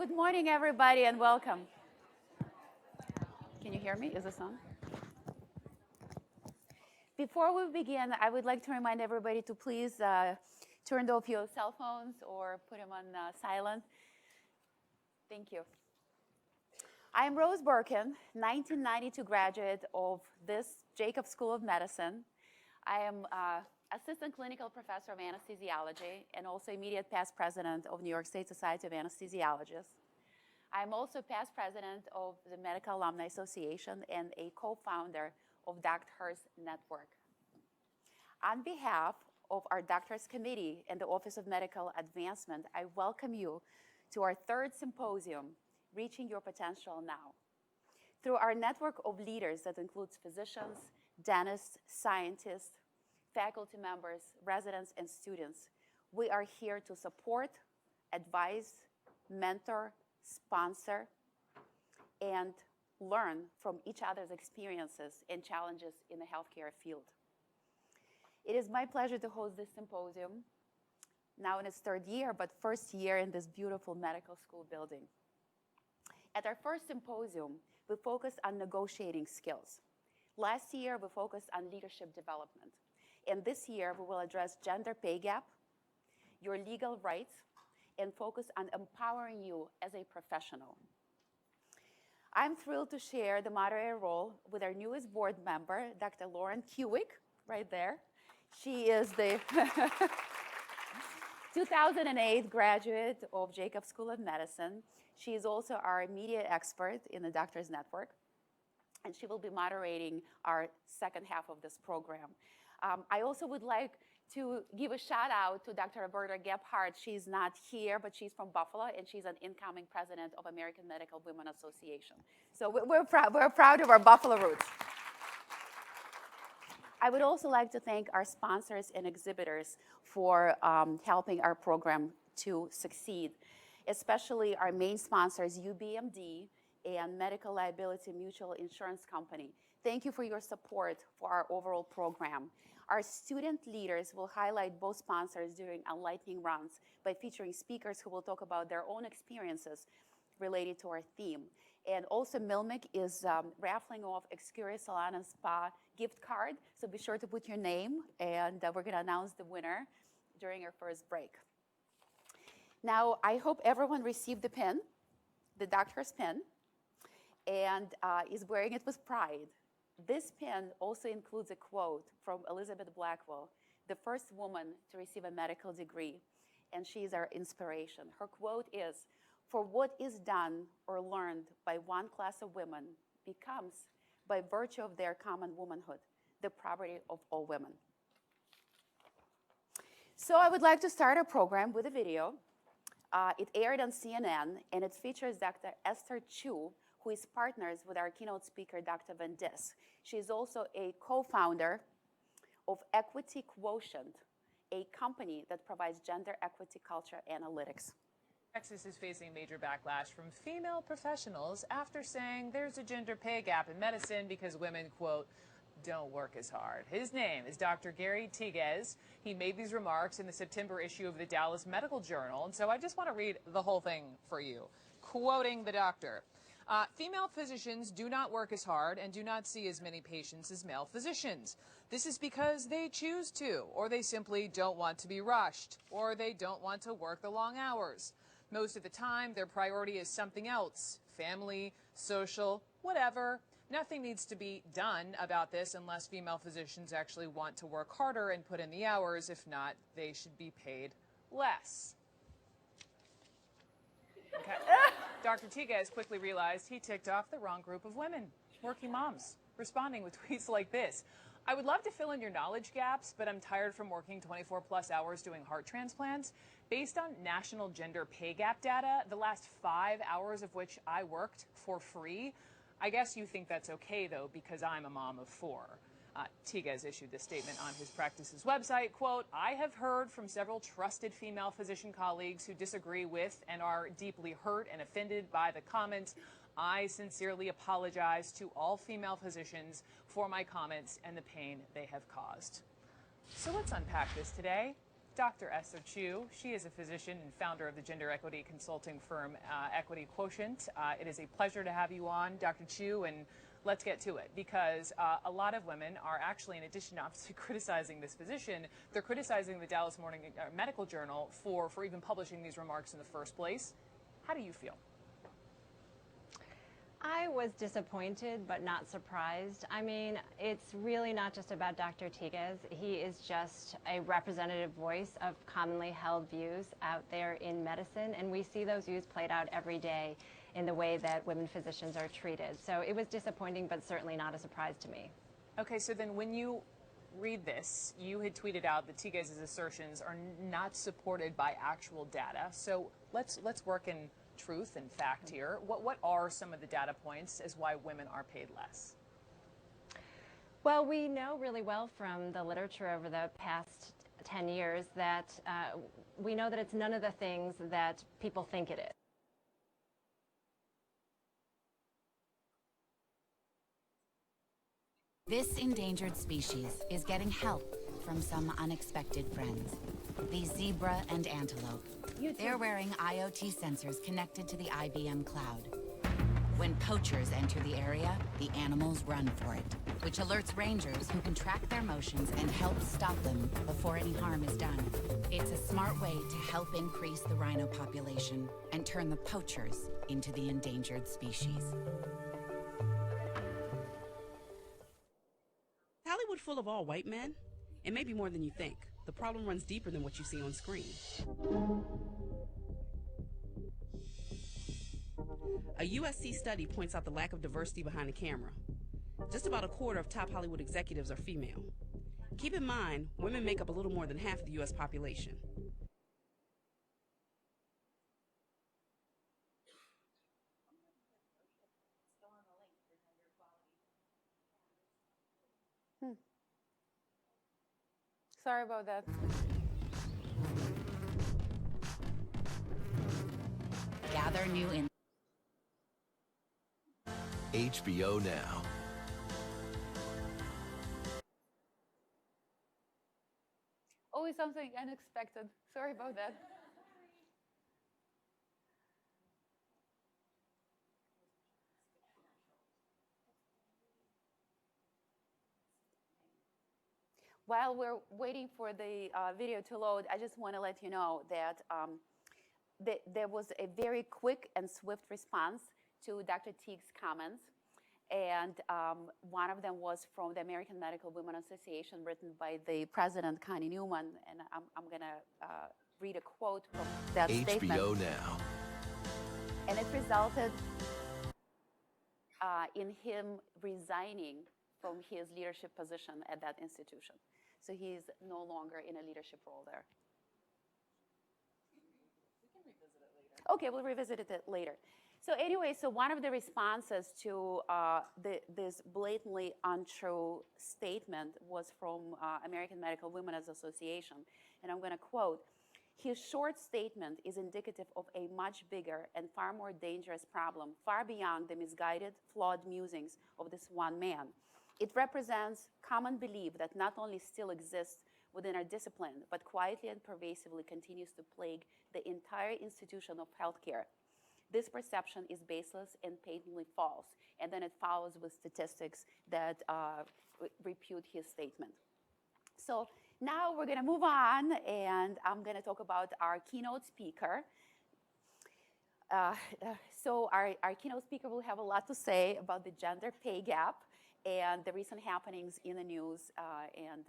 Good morning, everybody, and welcome. Can you hear me? Is this on? Before we begin, I would like to remind everybody to please turn off your cell phones or put them on silent. Thank you. I am Rose Birkin, 1992 graduate of this Jacobs School of Medicine. I am Assistant Clinical Professor of Anesthesiology and also immediate past president of New York State Society of Anesthesiologists. I'm also past president of the Medical Alumni Association and a co-founder of DoctHERS Network. On behalf of our DoctHERS Committee and the Office of Medical Advancement, I welcome you to our third symposium, Reaching Your Potential Now. Through our network of leaders that includes physicians, dentists, scientists, faculty members, residents, and students, we are here to support, advise, mentor, sponsor, and learn from each other's experiences and challenges in the healthcare field. It is my pleasure to host this symposium, now in its third year, but first year in this beautiful medical school building. At our first symposium, we focused on negotiating skills. Last year, we focused on leadership development. And this year, we will address gender pay gap, your legal rights, and focus on empowering you as a professional. I'm thrilled to share the moderator role with our newest board member, Dr. Lauren Kuick, right there. She is the 2008 graduate of Jacobs School of Medicine. She is also our media expert in the DoctHERS Network, and she will be moderating our second half of this program. I also would like to give a shout out to Dr. Roberta Gebhardt. She's not here, but she's from Buffalo, and she's an incoming president of American Medical Women Association. So we're proud of our Buffalo roots. I would also like to thank our sponsors and exhibitors for helping our program to succeed, especially our main sponsors, UBMD and Medical Liability Mutual Insurance Company. Thank you for your support for our overall program. Our student leaders will highlight both sponsors during our lightning rounds by featuring speakers who will talk about their own experiences related to our theme. And also Milmic is raffling off Excuria Salon and Spa gift card, so be sure to put your name, and we're gonna announce the winner during our first break. Now, I hope everyone received the pin, the DoctHERS pin, and is wearing it with pride. This pin also includes a quote from Elizabeth Blackwell, the first woman to receive a medical degree, and she's our inspiration. Her quote is, "For what is done or learned by one class of women becomes, by virtue of their common womanhood, the property of all women." So I would like to start our program with a video. It aired on CNN, and it features Dr. Esther Chu, who is partners with our keynote speaker, Dr. Van Dis. She is also a co-founder of Equity Quotient, a company that provides gender equity culture analytics. Texas is facing major backlash from female professionals after saying there's a gender pay gap in medicine because women, quote, don't work as hard. His name is Dr. Gary Tiguez. He made these remarks in the September issue of the Dallas Medical Journal, and so I just want to read the whole thing for you, quoting the doctor. Female physicians do not work as hard and do not see as many patients as male physicians. This is because they choose to, or they simply don't want to be rushed, or they don't want to work the long hours. Most of the time, their priority is something else, family, social, whatever. Nothing needs to be done about this unless female physicians actually want to work harder and put in the hours. If not, they should be paid less. Okay. Dr. Tiguez quickly realized he ticked off the wrong group of women, working moms, responding with tweets like this. I would love to fill in your knowledge gaps, but I'm tired from working 24+ hours doing heart transplants. Based on national gender pay gap data, the last 5 hours of which I worked for free, I guess you think that's okay, though, because I'm a mom of 4. Tiguez issued this statement on his practice's website, quote, I have heard from several trusted female physician colleagues who disagree with and are deeply hurt and offended by the comments. I sincerely apologize to all female physicians for my comments and the pain they have caused. So let's unpack this today. Dr. Esther Chu. She is a physician and founder of the gender equity consulting firm Equity Quotient. It is a pleasure to have you on, Dr. Chu, and let's get to it, because a lot of women are actually, in addition to obviously criticizing this physician, they're criticizing the Dallas Morning Medical Journal for even publishing these remarks in the first place. How do you feel? I was disappointed, but not surprised. I mean, it's really not just about Dr. Tigez. He is just a representative voice of commonly held views out there in medicine, and we see those views played out every day in the way that women physicians are treated. So it was disappointing, but certainly not a surprise to me. Okay, so then when you read this, you had tweeted out that Tigez's assertions are not supported by actual data. So let's work in truth and fact here. What are some of the data points as why women are paid less? Well, we know really well from the literature over the past 10 years that we know that it's none of the things that people think it is. This endangered species is getting help from some unexpected friends. The zebra and antelope. They're wearing IoT sensors connected to the IBM cloud. When poachers enter the area, the animals run for it, which alerts rangers who can track their motions and help stop them before any harm is done. It's a smart way to help increase the rhino population and turn the poachers into the endangered species. Hollywood full of all white men? It may be more than you think. The problem runs deeper than what you see on screen. A USC study points out the lack of diversity behind the camera. Just about a quarter of top Hollywood executives are female. Keep in mind, women make up a little more than half of the U.S. population. Sorry about that. Gather new in HBO Now. Always something unexpected. Sorry about that. While we're waiting for the video to load, I just want to let you know that there was a very quick and swift response to Dr. Teague's comments. And one of them was from the American Medical Women Association, written by the president, Connie Newman. And I'm going to read a quote from that statement. HBO Now. And it resulted in him resigning from his leadership position at that institution. So he's no longer in a leadership role there. We can revisit it later. Okay, we'll revisit it later. So anyway, so one of the responses to this blatantly untrue statement was from American Medical Women's Association. And I'm going to quote, "His short statement is indicative of a much bigger and far more dangerous problem, far beyond the misguided, flawed musings of this one man. It represents common belief that not only still exists within our discipline, but quietly and pervasively continues to plague the entire institution of healthcare. This perception is baseless and patently false." And then it follows with statistics that refute his statement. So now we're going to move on, and I'm going to talk about our keynote speaker. So our keynote speaker will have a lot to say about the gender pay gap and the recent happenings in the news and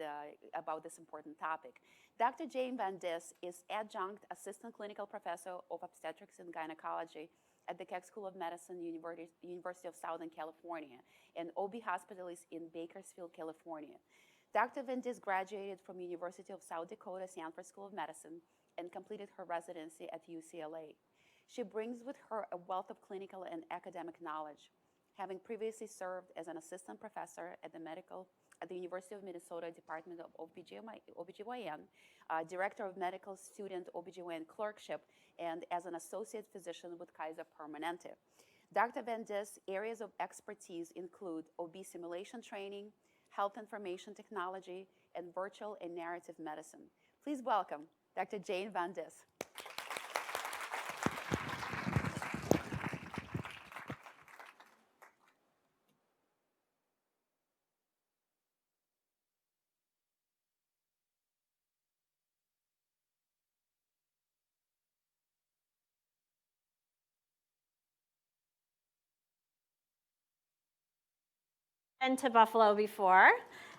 about this important topic. Dr. Jane Van Dis is Adjunct Assistant Clinical Professor of Obstetrics and Gynecology at the Keck School of Medicine, University of Southern California, and OB Hospital is in Bakersfield, California. Dr. Van Dis graduated from University of South Dakota Sanford School of Medicine and completed her residency at UCLA. She brings with her a wealth of clinical and academic knowledge, having previously served as an assistant professor at the University of Minnesota Department of OBGYN, director of medical student OBGYN clerkship, and as an associate physician with Kaiser Permanente. Dr. Van Dis' areas of expertise include OB simulation training, health information technology, and virtual and narrative medicine. Please welcome Dr. Jane Van Dis. Been to Buffalo before,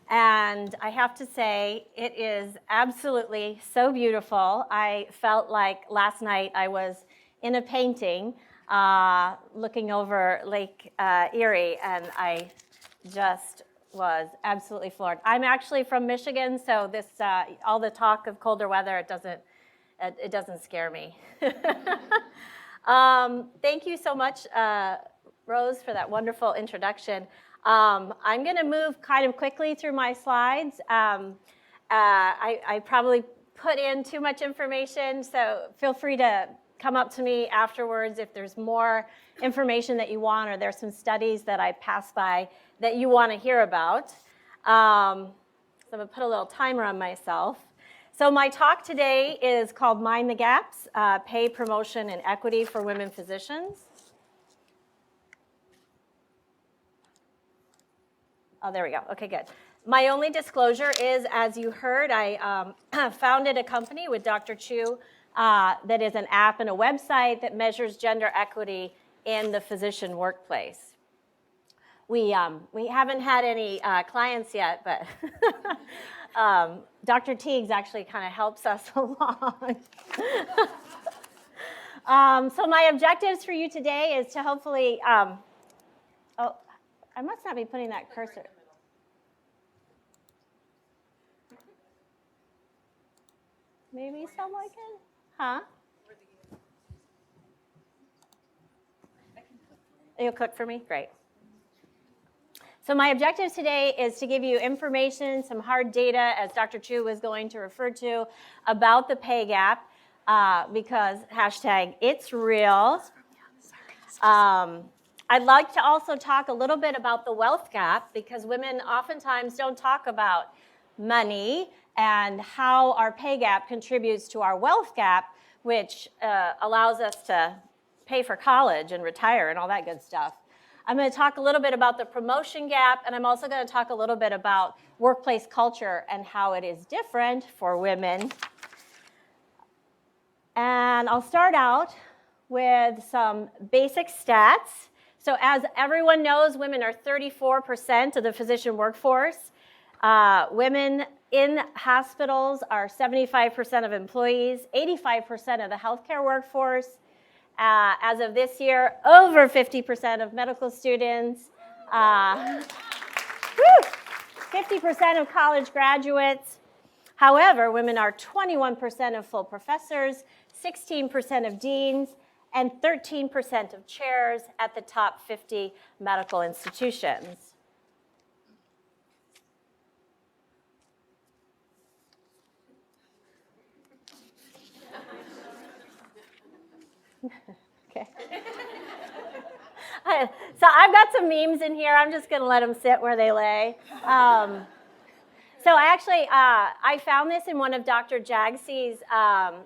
and I have to say it is absolutely so beautiful. I felt like last night I was in a painting looking over Lake Erie, and I just was absolutely floored. I'm actually from Michigan, so this all the talk of colder weather, it doesn't scare me. Thank you so much, Rose, for that wonderful introduction. I'm going to move kind of quickly through my slides. I probably put in too much information, so feel free to come up to me afterwards if there's more information that you want, or there's some studies that I passed by that you want to hear about. So I'm going to put a little timer on myself. So my talk today is called Mind the Gaps, Pay, Promotion, and Equity for Women Physicians. Oh, there we go. Okay, good. My only disclosure is, as you heard, I founded a company with Dr. Chu that is an app and a website that measures gender equity in the physician workplace. We haven't had any clients yet, but Dr. Teagues actually kind of helps us along. So my objectives for you today is to hopefully, oh, I must not be putting that cursor. Maybe someone can? Huh? You'll cook for me? Great. So my objective today is to give you information, some hard data, as Dr. Chu was going to refer to, about the pay gap, because hashtag it's real. I'd like to also talk a little bit about the wealth gap, because women oftentimes don't talk about money and how our pay gap contributes to our wealth gap, which allows us to pay for college and retire and all that good stuff. I'm going to talk a little bit about the promotion gap, and I'm also going to talk a little bit about workplace culture and how it is different for women. And I'll start out with some basic stats. So as everyone knows, women are 34% of the physician workforce. Women in hospitals are 75% of employees, 85% of the healthcare workforce. As of this year, over 50% of medical students, 50% of college graduates. However, women are 21% of full professors, 16% of deans, and 13% of chairs at the top 50 medical institutions. Okay. So I've got some memes in here. I'm just going to let them sit where they lay. So I found this in one of Dr. Jagsi's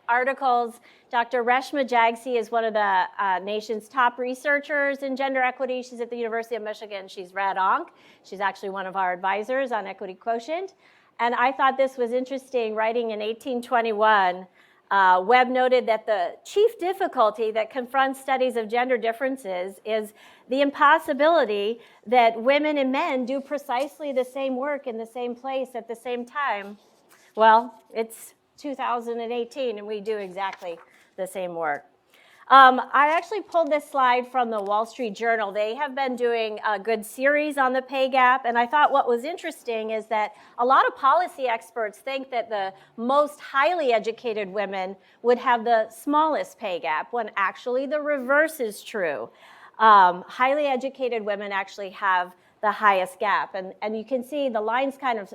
articles. Dr. Reshma Jagsi is one of the nation's top researchers in gender equity. She's at the University of Michigan. She's Rad Onc. She's actually one of our advisors on Equity Quotient. And I thought this was interesting. Writing in 1821, Webb noted that the chief difficulty that confronts studies of gender differences is the impossibility that women and men do precisely the same work in the same place at the same time. Well, it's 2018 and we do exactly the same work. I actually pulled this slide from the Wall Street Journal. They have been doing a good series on the pay gap, and I thought what was interesting is that a lot of policy experts think that the most highly educated women would have the smallest pay gap, when actually the reverse is true. Highly educated women actually have the highest gap, and you can see the line's kind of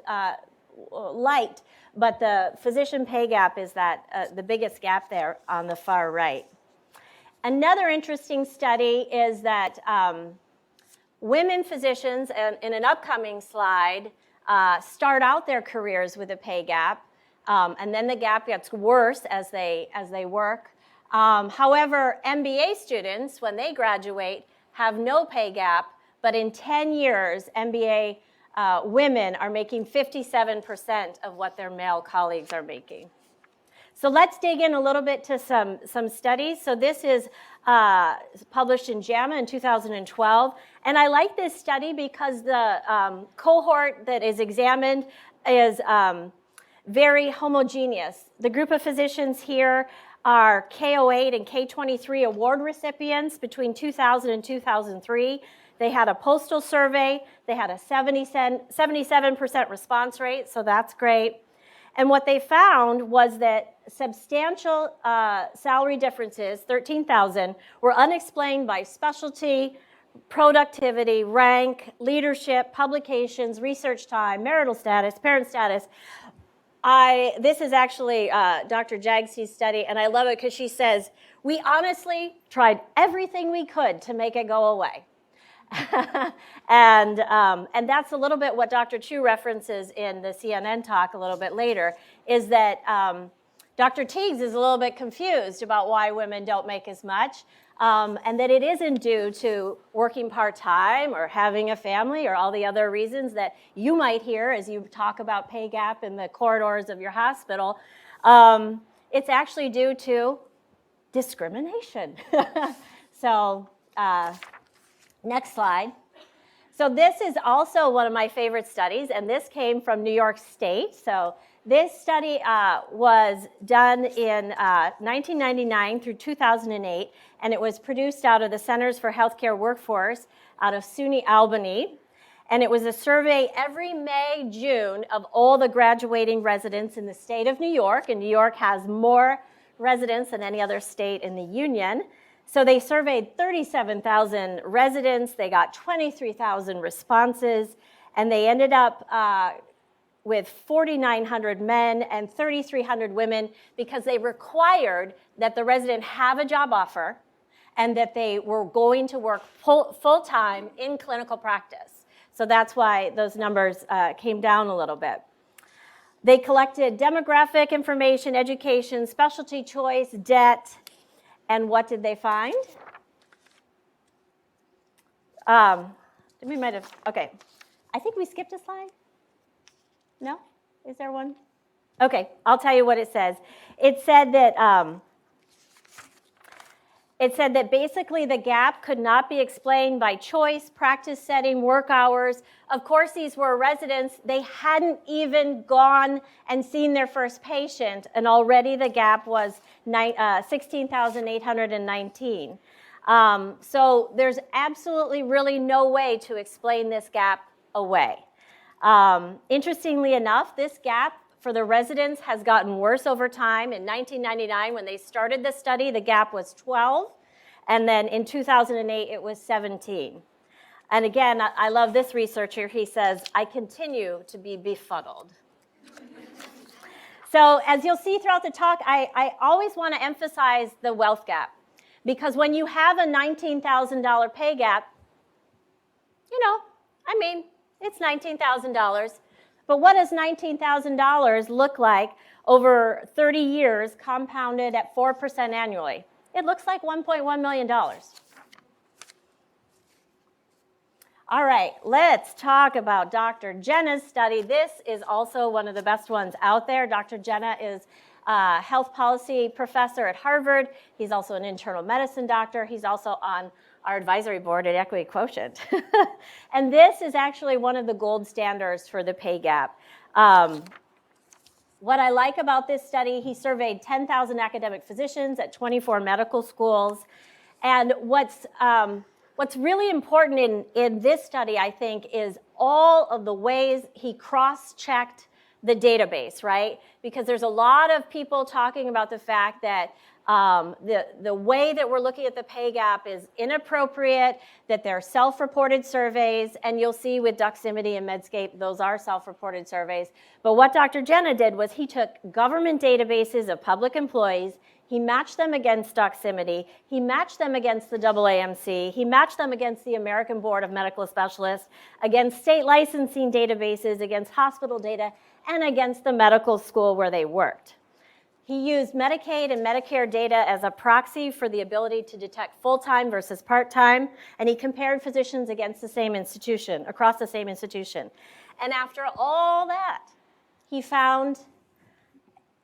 light, but the physician pay gap is that the biggest gap there on the far right. Another interesting study is that women physicians, and in an upcoming slide, start out their careers with a pay gap. And then the gap gets worse as they work. However, MBA students, when they graduate, have no pay gap, but in 10 years, MBA women are making 57% of what their male colleagues are making. So let's dig in a little bit to some studies. So this is published in JAMA in 2012. And I like this study because the cohort that is examined is very homogeneous. The group of physicians here are K08 and K23 award recipients between 2000 and 2003. They had a postal survey. They had a 77% response rate, so that's great. And what they found was that substantial salary differences, 13,000, were unexplained by specialty, productivity, rank, leadership, publications, research time, marital status, parent status. This is actually Dr. Jagsi's study, and I love it because she says, we honestly tried everything we could to make it go away. and that's a little bit what Dr. Chu references in the CNN talk a little bit later, is that Dr. Teagues is a little bit confused about why women don't make as much, and that it isn't due to working part-time or having a family or all the other reasons that you might hear as you talk about pay gap in the corridors of your hospital. It's actually due to discrimination. So, next slide. So this is also one of my favorite studies, and this came from New York State. So this study was done in 1999 through 2008, and it was produced out of the Centers for Healthcare Workforce out of SUNY Albany. And it was a survey every May, June of all the graduating residents in the state of New York, and New York has more residents than any other state in the union. So they surveyed 37,000 residents, they got 23,000 responses, and they ended up with 4,900 men and 3,300 women because they required that the resident have a job offer and that they were going to work full-time in clinical practice. So that's why those numbers came down a little bit. They collected demographic information, education, specialty choice, debt. And what did they find? We might have, okay. I think we skipped a slide. No? Is there one? Okay, I'll tell you what it says. It said that basically the gap could not be explained by choice, practice setting, work hours. Of course, these were residents. They hadn't even gone and seen their first patient, and already the gap was 16,819. So there's absolutely really no way to explain this gap away. Interestingly enough, this gap for the residents has gotten worse over time. In 1999, when they started the study, the gap was 12. And then in 2008, it was 17. And again, I love this researcher. He says, I continue to be befuddled. So as you'll see throughout the talk, I always want to emphasize the wealth gap. Because when you have a $19,000 pay gap, it's $19,000. But what does $19,000 look like over 30 years compounded at 4% annually? It looks like $1.1 million. All right, let's talk about Dr. Jenna's study. This is also one of the best ones out there. Dr. Jenna is a health policy professor at Harvard. He's also an internal medicine doctor. He's also on our advisory board at Equity Quotient. And this is actually one of the gold standards for the pay gap. What I like about this study, he surveyed 10,000 academic physicians at 24 medical schools. And what's really important in this study, I think, is all of the ways he cross-checked the database, right? Because there's a lot of people talking about the fact that the way that we're looking at the pay gap is inappropriate, that they're self-reported surveys, and you'll see with Doximity and Medscape, those are self-reported surveys. But what Dr. Jenna did was he took government databases of public employees, he matched them against Doximity, he matched them against the AAMC, he matched them against the American Board of Medical Specialists, against state licensing databases, against hospital data, and against the medical school where they worked. He used Medicaid and Medicare data as a proxy for the ability to detect full-time versus part-time, and he compared physicians against the same institution, across the same institution. And after all that, he found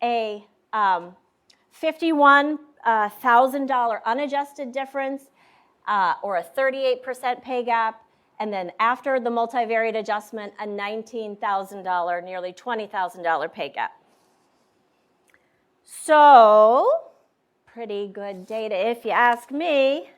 a $51,000 unadjusted difference, or a 38% pay gap, and then after the multivariate adjustment, a $19,000, nearly $20,000 pay gap. So, pretty good data if you ask me.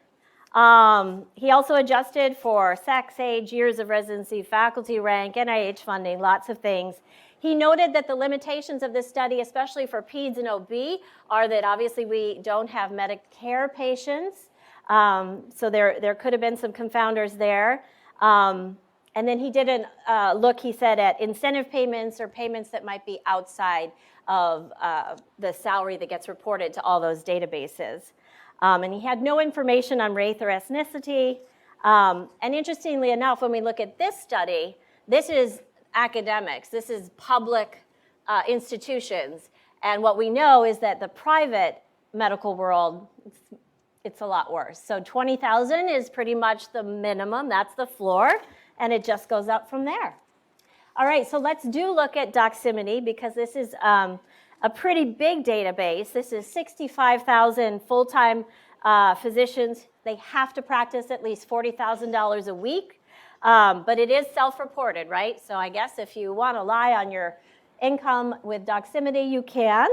He also adjusted for sex, age, years of residency, faculty rank, NIH funding, lots of things. He noted that the limitations of this study, especially for peds and OB, are that obviously we don't have Medicare patients. So there could have been some confounders there. And then he did a look, he said, at incentive payments or payments that might be outside of the salary that gets reported to all those databases. And he had no information on race or ethnicity. And interestingly enough, when we look at this study, this is academics. This is public institutions. And what we know is that the private medical world, it's a lot worse. So 20,000 is pretty much the minimum. That's the floor. And it just goes up from there. All right, so let's look at Doximity, because this is a pretty big database. This is 65,000 full-time physicians. They have to practice at least $40,000 a week. But it is self-reported, right? So I guess if you want to lie on your income with Doximity, you can.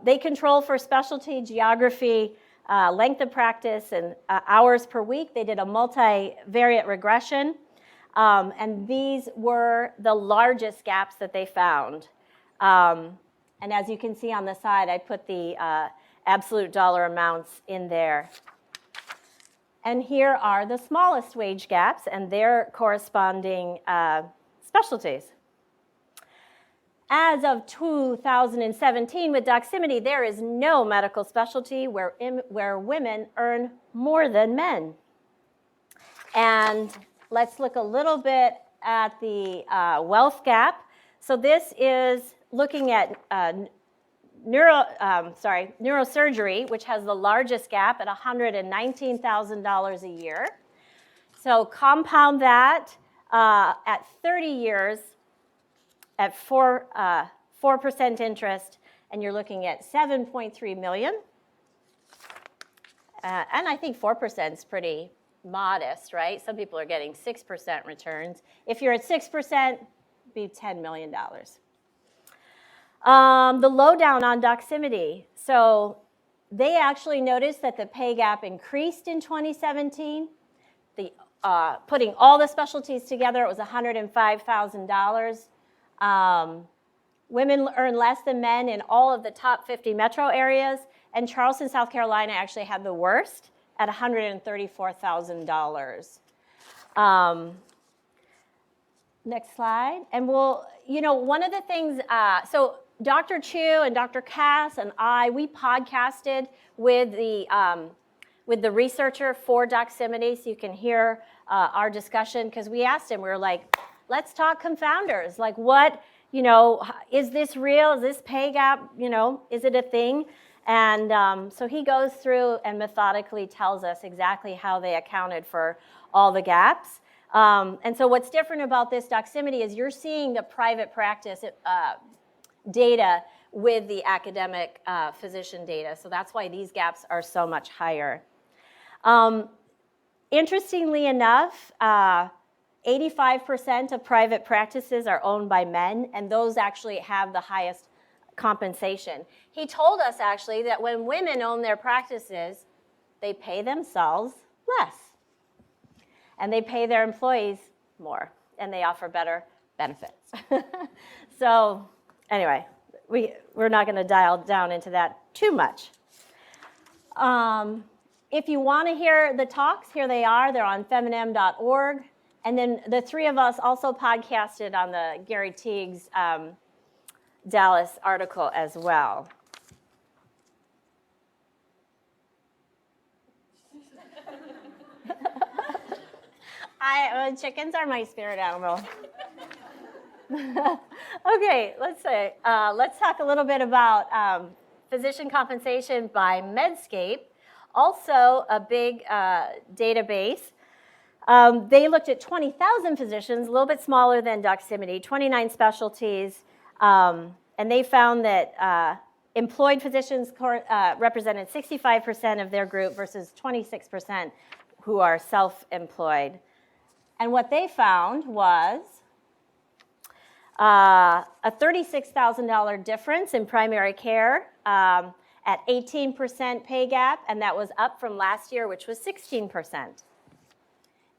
They control for specialty, geography, length of practice, and hours per week. They did a multivariate regression. And these were the largest gaps that they found. And as you can see on the side, I put the absolute dollar amounts in there. And here are the smallest wage gaps and their corresponding specialties. As of 2017, with Doximity, there is no medical specialty where women earn more than men. And let's look a little bit at the wealth gap. So this is looking at neurosurgery, which has the largest gap at $119,000 a year. So compound that at 30 years at 4% interest, and you're looking at $7.3 million. And I think 4% is pretty modest, right? Some people are getting 6% returns. If you're at 6%, it'd be $10 million. The lowdown on Doximity. So they actually noticed that the pay gap increased in 2017. Putting all the specialties together, it was $105,000. Women earn less than men in all of the top 50 metro areas, and Charleston, South Carolina actually had the worst at $134,000. Next slide. And one of the things, so Dr. Chu and Dr. Cass and we podcasted with the researcher for Doximity, so you can hear our discussion, because we asked him, we were like, let's talk confounders. Like, what, is this real? Is this pay gap, is it a thing? And so he goes through and methodically tells us exactly how they accounted for all the gaps. And so what's different about this Doximity is you're seeing the private practice data with the academic physician data. So that's why these gaps are so much higher. Interestingly enough, 85% of private practices are owned by men, and those actually have the highest compensation. He told us actually that when women own their practices, they pay themselves less, and they pay their employees more, and they offer better benefits. So anyway, we're not going to dial down into that too much. If you want to hear the talks, here they are. They're on feminem.org. And then the three of us also podcasted on the Gary Teague's Dallas article as well. Chickens are my spirit animal. Okay, let's talk a little bit about physician compensation by Medscape, also a big database. They looked at 20,000 physicians, a little bit smaller than Doximity, 29 specialties, and they found that employed physicians represented 65% of their group versus 26% who are self-employed. And what they found was a $36,000 difference in primary care at 18% pay gap, and that was up from last year, which was 16%.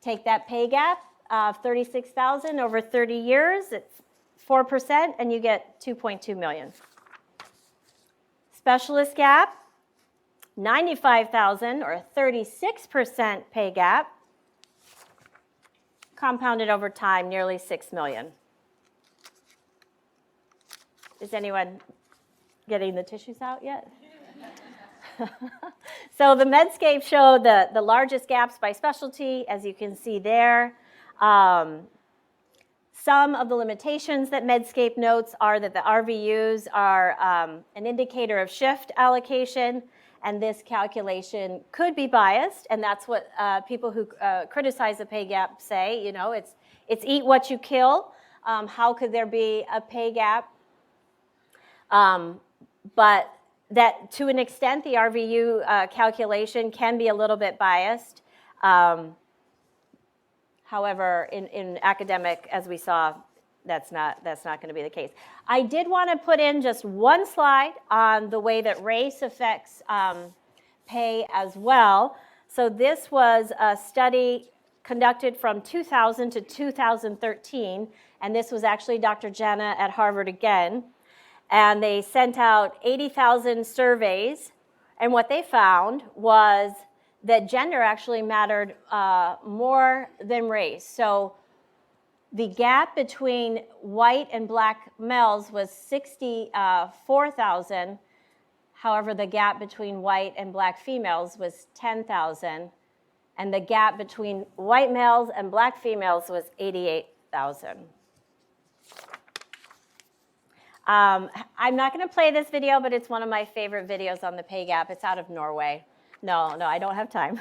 Take that pay gap of $36,000 over 30 years, it's 4%, and you get $2.2 million. Specialist gap, $95,000 or 36% pay gap, compounded over time, nearly $6 million. Is anyone getting the tissues out yet? So the Medscape showed the largest gaps by specialty, as you can see there. Some of the limitations that Medscape notes are that the RVUs are an indicator of shift allocation, and this calculation could be biased, and that's what people who criticize the pay gap say. You know, it's eat what you kill. How could there be a pay gap? But that, to an extent, the RVU calculation can be a little bit biased. However, in academic, as we saw, that's not going to be the case. I did want to put in just one slide on the way that race affects pay as well. So this was a study conducted from 2000 to 2013, and this was actually Dr. Jenna at Harvard again. And they sent out 80,000 surveys, and what they found was that gender actually mattered more than race. So the gap between white and black males was 64,000. However, the gap between white and black females was 10,000. And the gap between white males and black females was 88,000. I'm not going to play this video, but it's one of my favorite videos on the pay gap. It's out of Norway. No, I don't have time.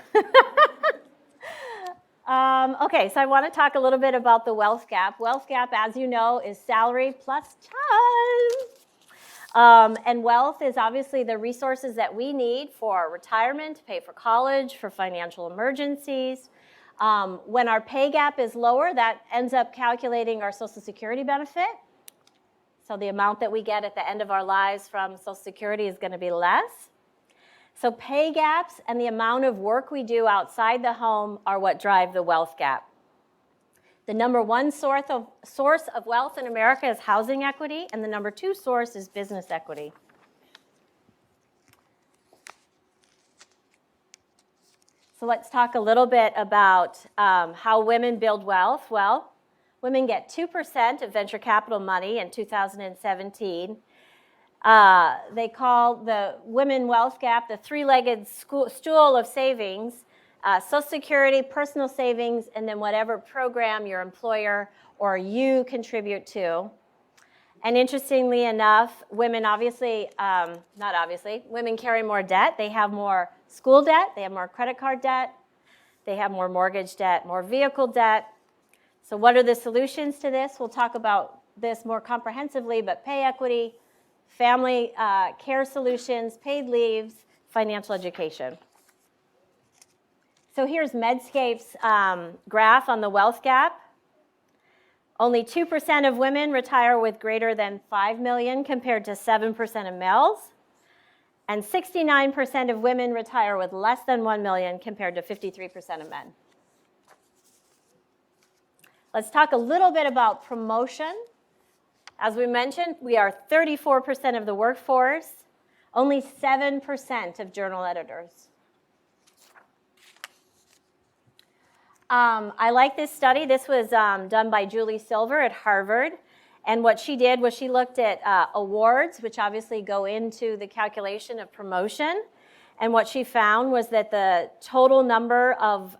Okay, so I want to talk a little bit about the wealth gap. Wealth gap, as you know, is salary plus time. And wealth is obviously the resources that we need for retirement, to pay for college, for financial emergencies. When our pay gap is lower, that ends up calculating our Social Security benefit. So the amount that we get at the end of our lives from Social Security is going to be less. So pay gaps and the amount of work we do outside the home are what drive the wealth gap. The number one source of wealth in America is housing equity, and the number two source is business equity. So let's talk a little bit about how women build wealth. Well, women get 2% of venture capital money in 2017. They call the women wealth gap the three-legged stool of savings, Social Security, personal savings, and then whatever program your employer or you contribute to. And interestingly enough, women women carry more debt. They have more school debt, they have more credit card debt, they have more mortgage debt, more vehicle debt. So what are the solutions to this? We'll talk about this more comprehensively, but pay equity, family care solutions, paid leaves, financial education. So here's Medscape's graph on the wealth gap. Only 2% of women retire with greater than $5 million compared to 7% of males. And 69% of women retire with less than $1 million compared to 53% of men. Let's talk a little bit about promotion. As we mentioned, we are 34% of the workforce, only 7% of journal editors. I like this study. This was done by Julie Silver at Harvard. And what she did was she looked at awards, which obviously go into the calculation of promotion. And what she found was that the total number of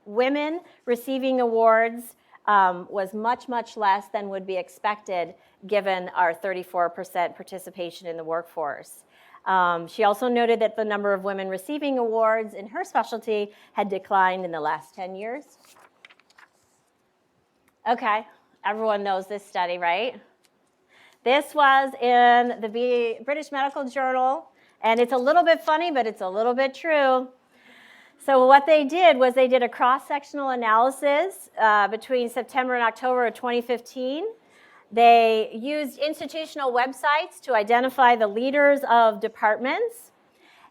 women receiving awards was much, much less than would be expected given our 34% participation in the workforce. She also noted that the number of women receiving awards in her specialty had declined in the last 10 years. Okay, everyone knows this study, right? This was in the British Medical Journal, and it's a little bit funny, but it's a little bit true. So what they did was they did a cross-sectional analysis between September and October of 2015. They used institutional websites to identify the leaders of departments.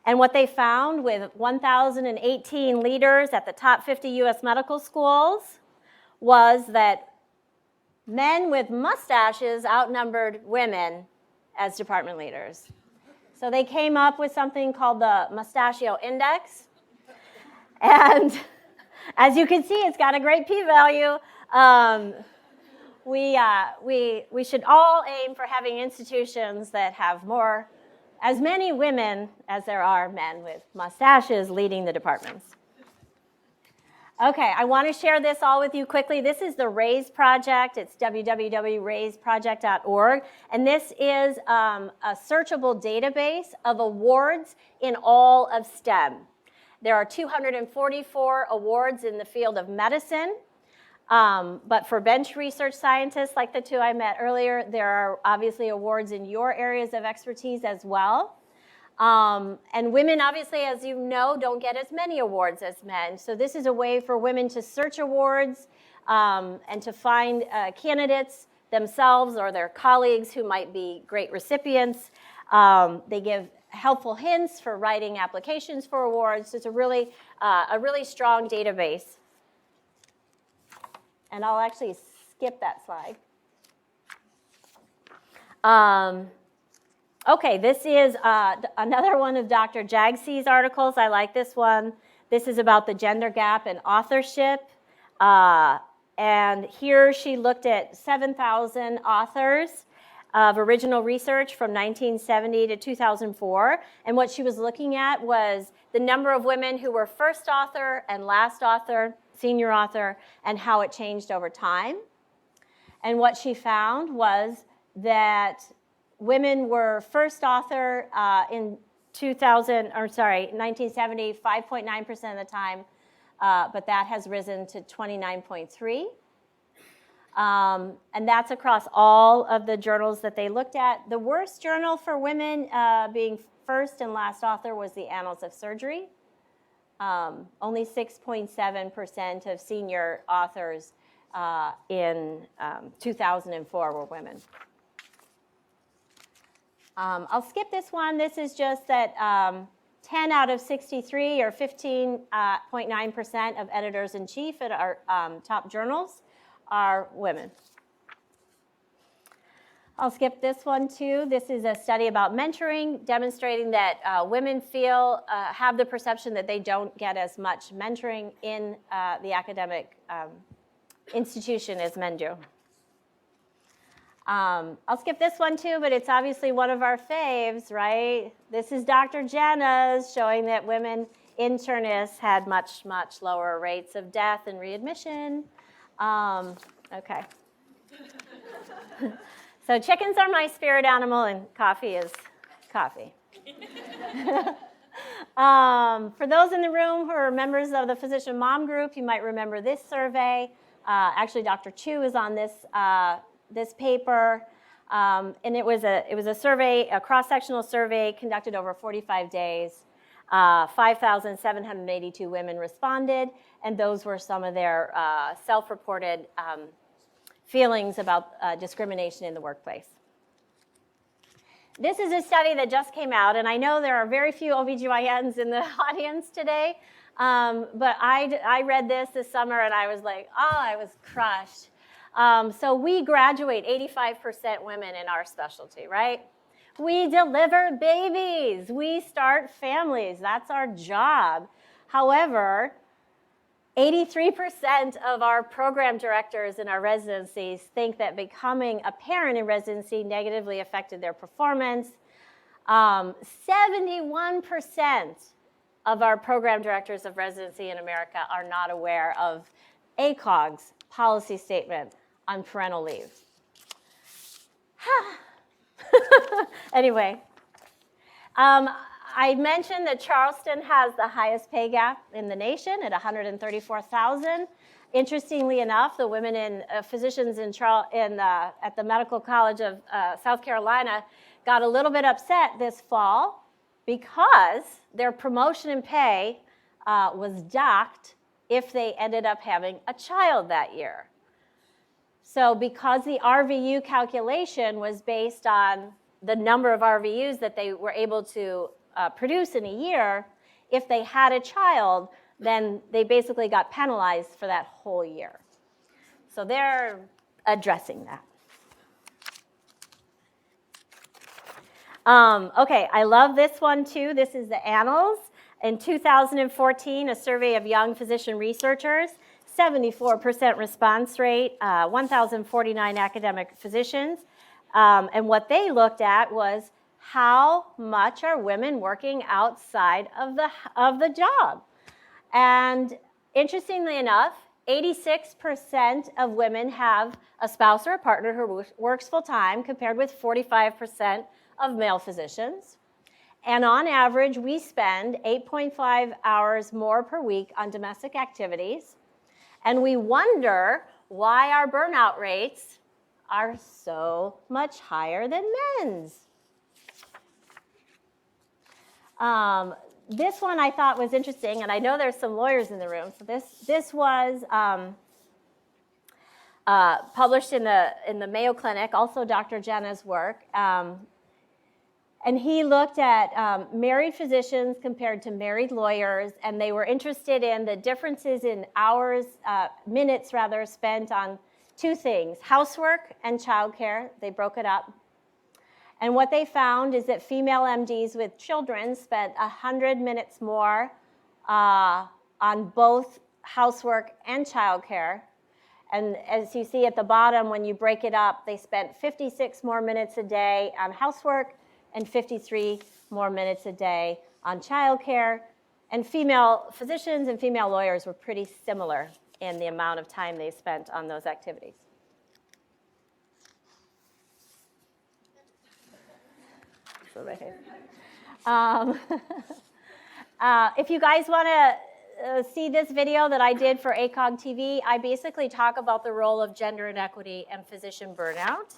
And what they found with 1,018 leaders at the top 50 US medical schools was that men with mustaches outnumbered women as department leaders. So they came up with something called the Mustachio Index. And as you can see, it's got a great p-value. We should all aim for having institutions that have as many women as there are men with mustaches leading the departments. Okay, I want to share this all with you quickly. This is the RAISE project. It's www.raiseproject.org. And this is a searchable database of awards in all of STEM. There are 244 awards in the field of medicine. But for bench research scientists like the two I met earlier, there are obviously awards in your areas of expertise as well. And women, obviously, as you know, don't get as many awards as men. So this is a way for women to search awards and to find candidates themselves or their colleagues who might be great recipients. They give helpful hints for writing applications for awards. So it's a really strong database. And I'll actually skip that slide. Okay, this is another one of Dr. Jagsi's articles. I like this one. This is about the gender gap in authorship. And here she looked at 7,000 authors of original research from 1970 to 2004. And what she was looking at was the number of women who were first author and last author, senior author, and how it changed over time. And what she found was that women were first author in 1970, 5.9% of the time, but that has risen to 29.3%. And that's across all of the journals that they looked at. The worst journal for women being first and last author was the Annals of Surgery. Only 6.7% of senior authors in 2004 were women. I'll skip this one. This is just that 10 out of 63, or 15.9% of editors-in-chief at our top journals are women. I'll skip this one too. This is a study about mentoring, demonstrating that women have the perception that they don't get as much mentoring in the academic institution as men do. I'll skip this one too, but it's obviously one of our faves, right? This is Dr. Jenna's showing that women internists had much, much lower rates of death and readmission. Okay. So chickens are my spirit animal, and coffee is coffee. For those in the room who are members of the Physician Mom Group, you might remember this survey. Actually, Dr. Chu is on this paper, and it was a survey, a cross-sectional survey conducted over 45 days. 5,782 women responded, and those were some of their self-reported feelings about discrimination in the workplace. This is a study that just came out, and I know there are very few OBGYNs in the audience today, but I read this summer, and I was like, oh, I was crushed. So we graduate 85% women in our specialty, right? We deliver babies. We start families. That's our job. However, 83% of our program directors in our residencies think that becoming a parent in residency negatively affected their performance. 71% of our program directors of residency in America are not aware of ACOG's policy statement on parental leave. Anyway, I mentioned that Charleston has the highest pay gap in the nation at $134,000. Interestingly enough, the women in physicians at the Medical College of South Carolina got a little bit upset this fall because their promotion in pay was docked if they ended up having a child that year. So because the RVU calculation was based on the number of RVUs that they were able to produce in a year, if they had a child, then they basically got penalized for that whole year. So they're addressing that. Okay, I love this one too. This is the Annals. In 2014, a survey of young physician researchers, 74% response rate, 1,049 academic physicians. And what they looked at was how much are women working outside of the job. And interestingly enough, 86% of women have a spouse or a partner who works full-time, compared with 45% of male physicians. And on average, we spend 8.5 hours more per week on domestic activities. And we wonder why our burnout rates are so much higher than men's. This one I thought was interesting, and I know there's some lawyers in the room. So this was published in the Mayo Clinic, also Dr. Jenna's work. And he looked at married physicians compared to married lawyers, and they were interested in the differences in hours, minutes rather, spent on two things, housework and childcare. They broke it up. And what they found is that female MDs with children spent 100 minutes more on both housework and childcare. And as you see at the bottom, when you break it up, they spent 56 more minutes a day on housework and 53 more minutes a day on childcare. And female physicians and female lawyers were pretty similar in the amount of time they spent on those activities. If you guys want to see this video that I did for ACOG TV, I basically talk about the role of gender inequity and physician burnout.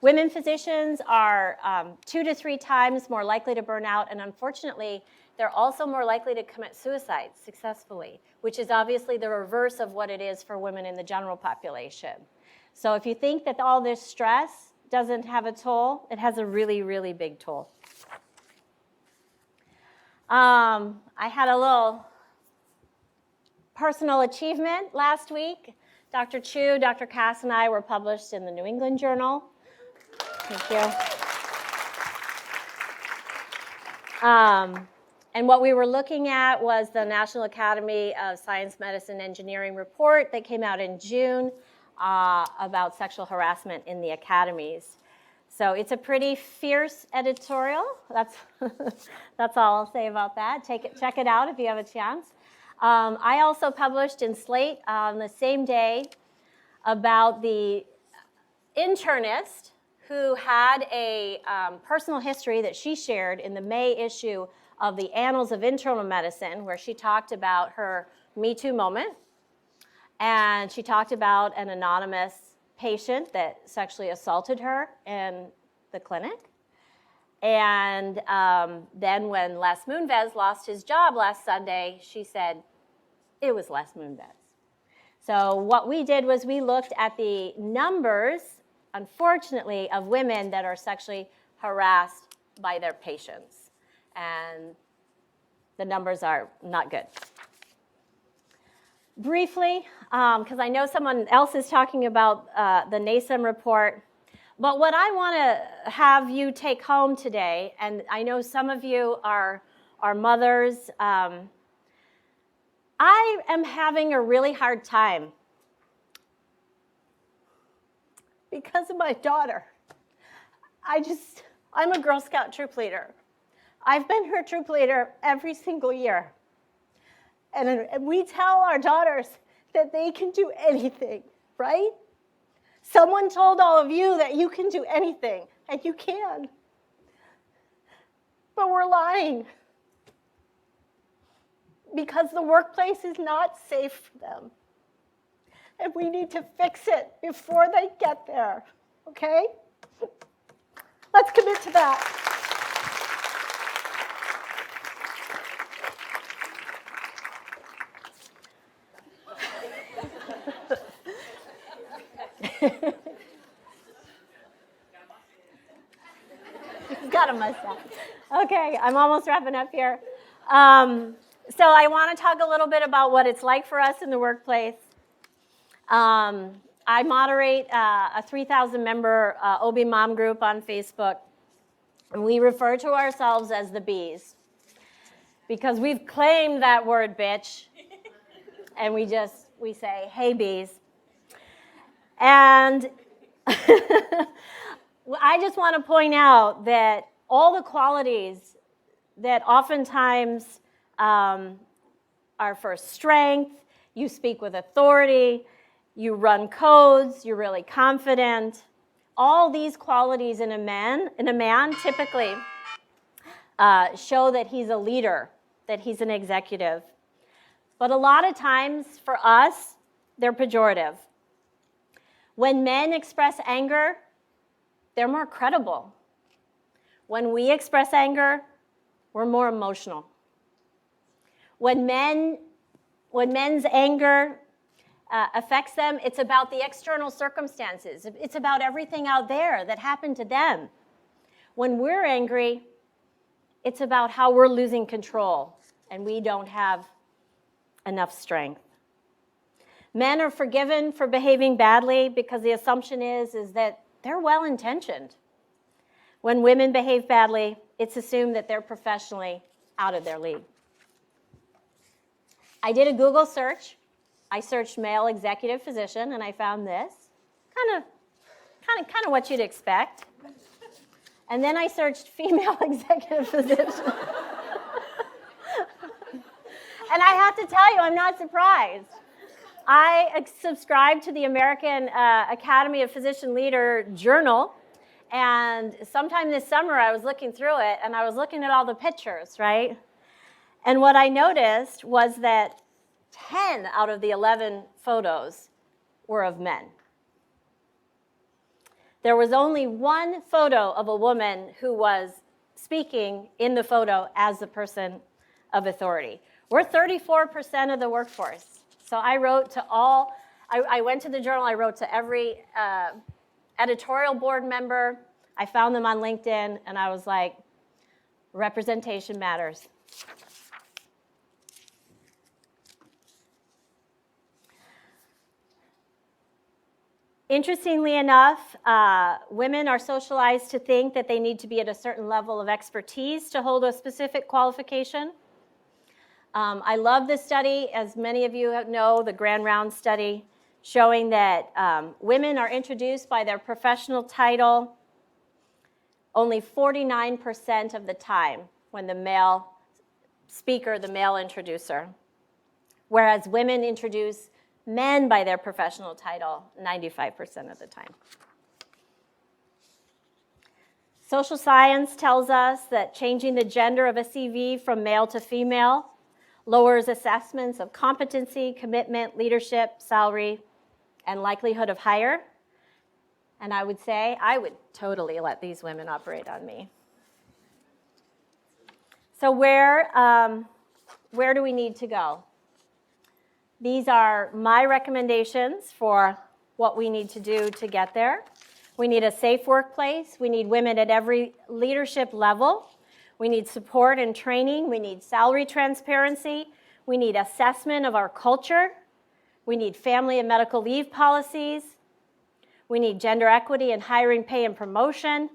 Women physicians are 2 to 3 times more likely to burn out, and unfortunately, they're also more likely to commit suicide successfully, which is obviously the reverse of what it is for women in the general population. So if you think that all this stress doesn't have a toll, it has a really, really big toll. I had a little personal achievement last week. Dr. Chu, Dr. Cass, and I were published in the New England Journal. Thank you. And what we were looking at was the National Academy of Science, Medicine, Engineering report that came out in June about sexual harassment in the academies. So it's a pretty fierce editorial. That's all I'll say about that. Check it out if you have a chance. I also published in Slate on the same day about the internist who had a personal history that she shared in the May issue of the Annals of Internal Medicine, where she talked about her Me Too moment. And she talked about an anonymous patient that sexually assaulted her in the clinic. And then when Les Moonves lost his job last Sunday, she said, it was Les Moonves. So what we did was we looked at the numbers, unfortunately, of women that are sexually harassed by their patients. And the numbers are not good. Briefly, because I know someone else is talking about the NASEM report, but what I want to have you take home today, and I know some of you are mothers, I am having a really hard time because of my daughter. I'm a Girl Scout troop leader. I've been her troop leader every single year. And we tell our daughters, that they can do anything, right? Someone told all of you that you can do anything, and you can. But we're lying. Because the workplace is not safe for them. And we need to fix it before they get there, okay? Let's commit to that. He's got a mustache. Okay, I'm almost wrapping up here. So I want to talk a little bit about what it's like for us in the workplace. I moderate a 3,000-member OB Mom group on Facebook, and we refer to ourselves as the bees because we've claimed that word, bitch, and we say, hey, bees. And I just want to point out that all the qualities that oftentimes are for strength, you speak with authority, you run codes, you're really confident. All these qualities in a man typically show that he's a leader, that he's an executive. But a lot of times for us, they're pejorative. When men express anger, they're more credible. When we express anger, we're more emotional. When men's anger affects them, it's about the external circumstances. It's about everything out there that happened to them. When we're angry, it's about how we're losing control and we don't have enough strength. Men are forgiven for behaving badly because the assumption is that they're well-intentioned. When women behave badly, it's assumed that they're professionally out of their league. I did a Google search. I searched male executive physician, and I found this. Kind of what you'd expect. And then I searched female executive physician. And I have to tell you, I'm not surprised. I subscribe to the American Academy of Physician Leader journal, and sometime this summer I was looking through it, and I was looking at all the pictures, right? And what I noticed was that 10 out of the 11 photos were of men. There was only one photo of a woman who was speaking in the photo as a person of authority. We're 34% of the workforce. So I wrote to I went to the journal, I wrote to every editorial board member. I found them on LinkedIn, and I was like, representation matters. Interestingly enough, women are socialized to think that they need to be at a certain level of expertise to hold a specific qualification. I love this study, as many of you know, the Grand Round study, showing that women are introduced by their professional title only 49% of the time when the male speaker, the male introducer, whereas women introduce men by their professional title 95% of the time. Social science tells us that changing the gender of a CV from male to female lowers assessments of competency, commitment, leadership, salary, and likelihood of hire. And I would say I would totally let these women operate on me. So where do we need to go? These are my recommendations for what we need to do to get there. We need a safe workplace. We need women at every leadership level. We need support and training. We need salary transparency. We need assessment of our culture. We need family and medical leave policies. We need gender equity in hiring, pay, and promotion.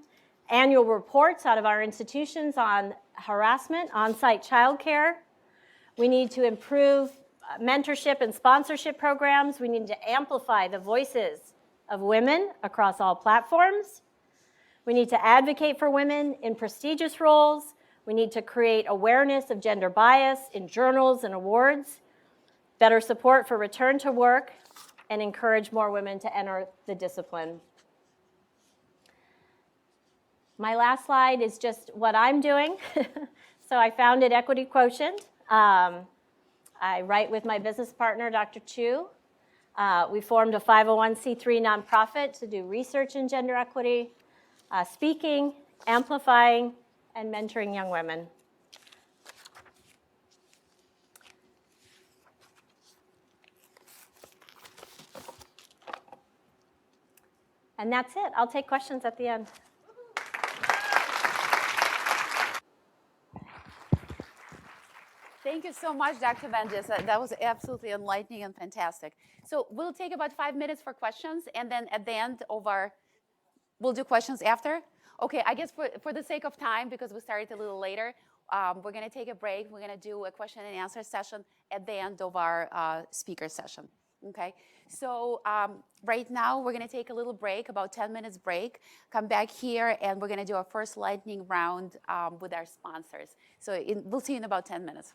Annual reports out of our institutions on harassment, on-site childcare. We need to improve mentorship and sponsorship programs. We need to amplify the voices of women across all platforms. We need to advocate for women in prestigious roles. We need to create awareness of gender bias in journals and awards. better support for return to work, and encourage more women to enter the discipline. My last slide is just what I'm doing. So I founded Equity Quotient. I write with my business partner, Dr. Chu. We formed a 501c3 nonprofit to do research in gender equity, speaking, amplifying, and mentoring young women. And that's it. I'll take questions at the end. Thank you so much, Dr. Venges. That was absolutely enlightening and fantastic. So we'll take about 5 minutes for questions, and then at the end of we'll do questions after. Okay, I guess for the sake of time, because we started a little later, we're going to take a break. We're going to do a question and answer session at the end of our speaker session. Okay, so right now we're going to take a little break, about 10 minutes break, come back here, and we're going to do our first lightning round with our sponsors. So we'll see you in about 10 minutes.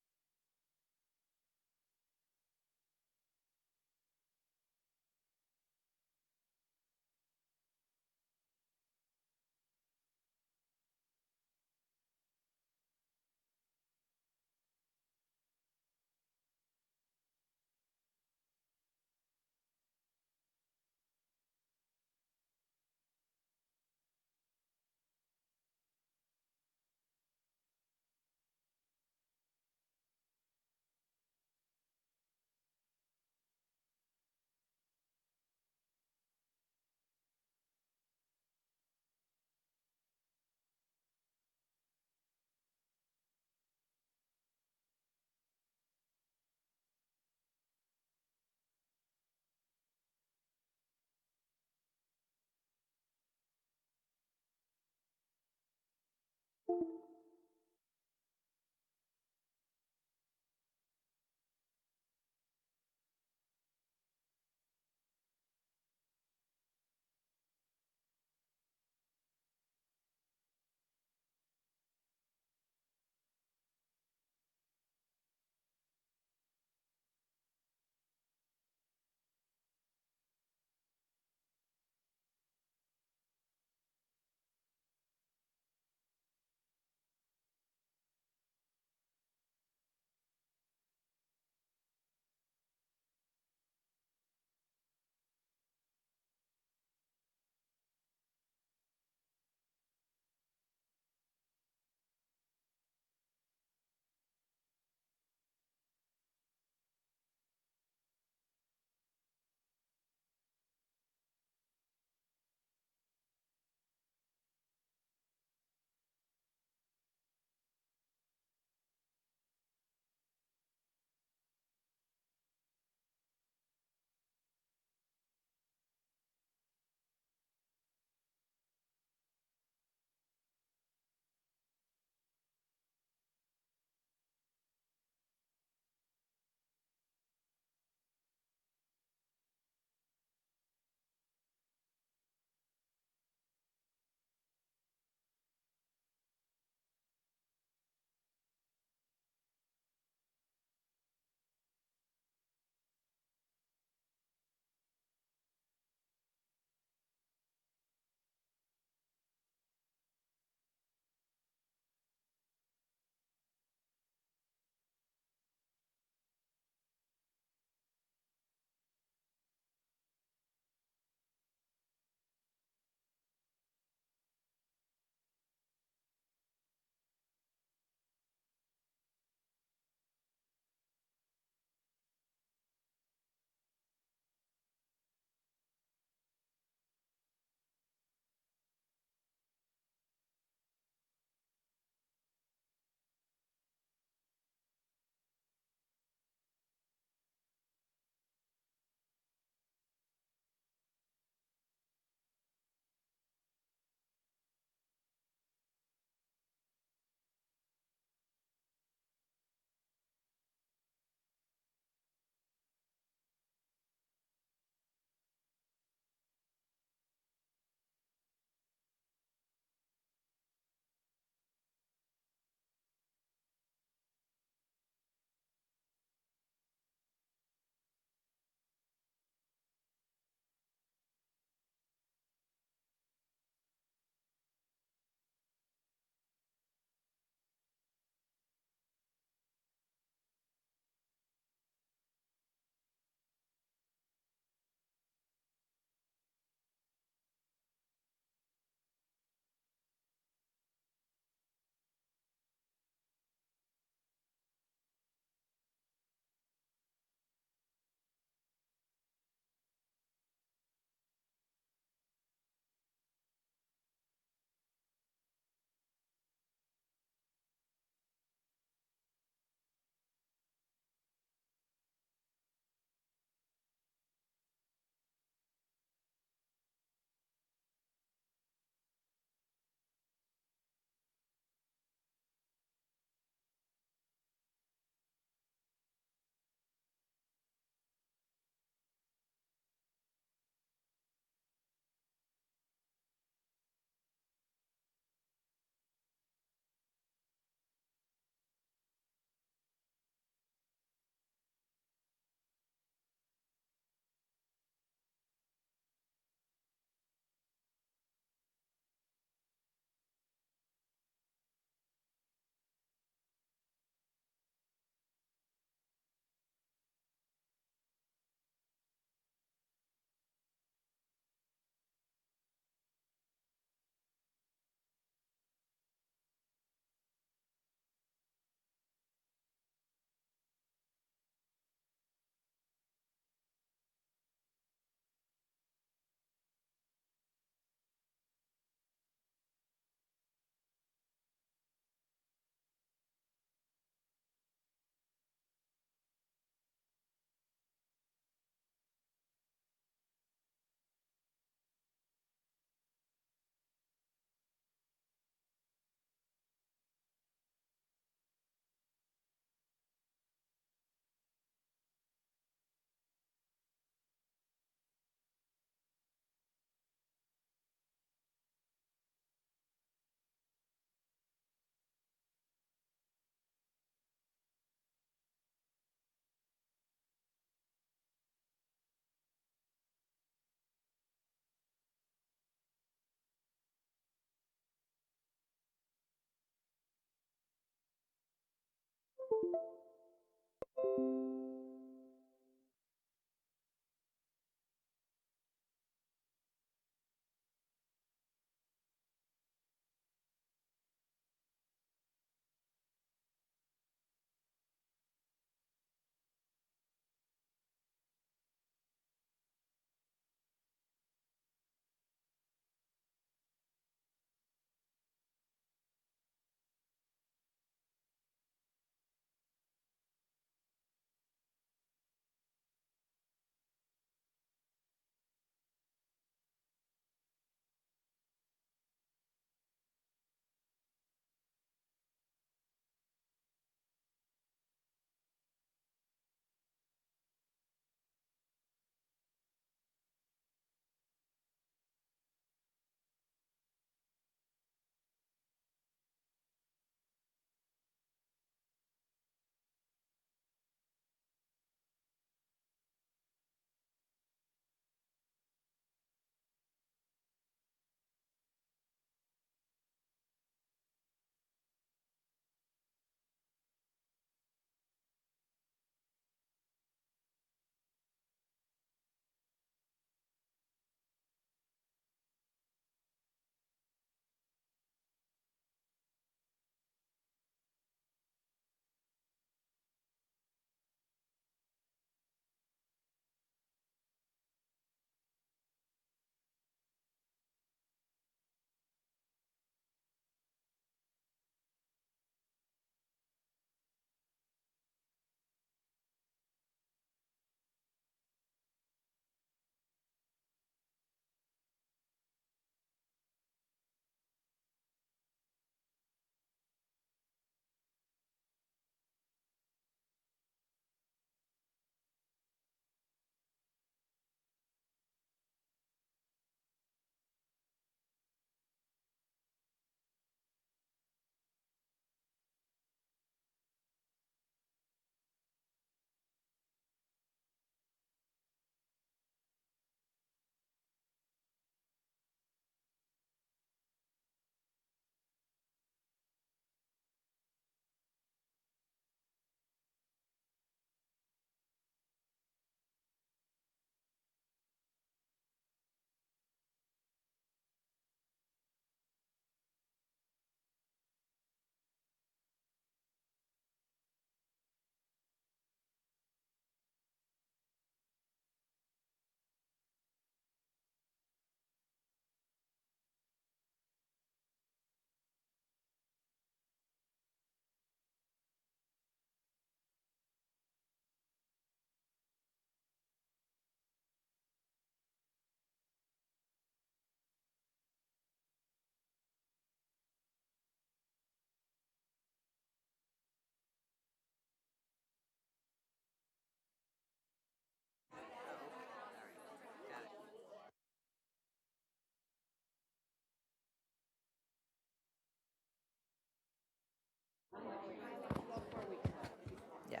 Yeah.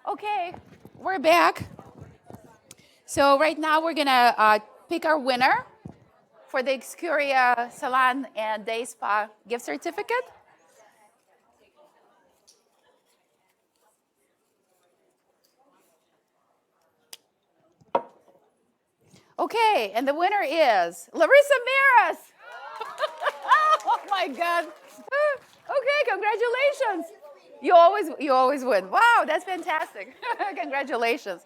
Okay, we're back. So right now we're gonna pick our winner for the Excuria Salon and Day Spa gift certificate. Okay, and the winner is Larissa Miras. Oh my God. Okay, congratulations. You always win. Wow, that's fantastic. Congratulations.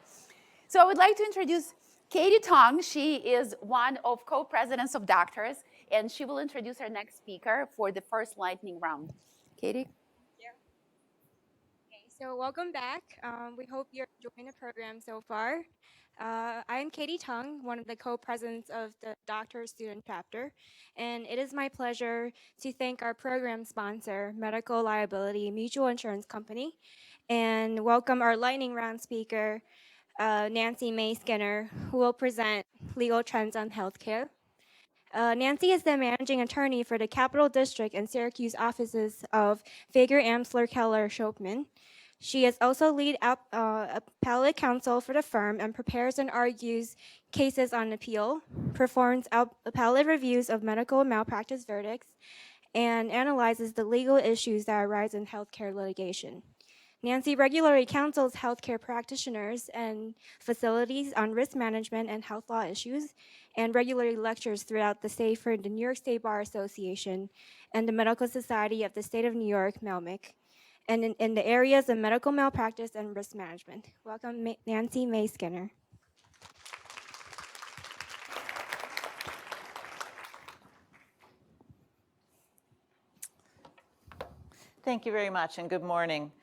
So I would like to introduce Katie Tong. She is one of co-presidents of DoctHERS, and she will introduce our next speaker for the first lightning round. Katie? Okay, so welcome back. We hope you're enjoying the program so far. I am Katie Tong, one of the co-presidents of the DoctHERS student chapter, and it is my pleasure to thank our program sponsor, Medical Liability Mutual Insurance Company, and welcome our lightning round speaker, Nancy May Skinner, who will present legal trends on healthcare. Nancy is the managing attorney for the Capital District and Syracuse offices of Fager, Amsler, Keller, Shopman. She is also lead appellate counsel for the firm and prepares and argues cases on appeal, performs appellate reviews of medical malpractice verdicts, and analyzes the legal issues that arise in healthcare litigation. Nancy regularly counsels healthcare practitioners and facilities on risk management and health law issues, and regularly lectures throughout the state for the New York State Bar Association and the Medical Society of the State of New York, MELMIC, and in the areas of medical malpractice and risk management. Welcome, Nancy May Skinner. Thank you very much, and good morning.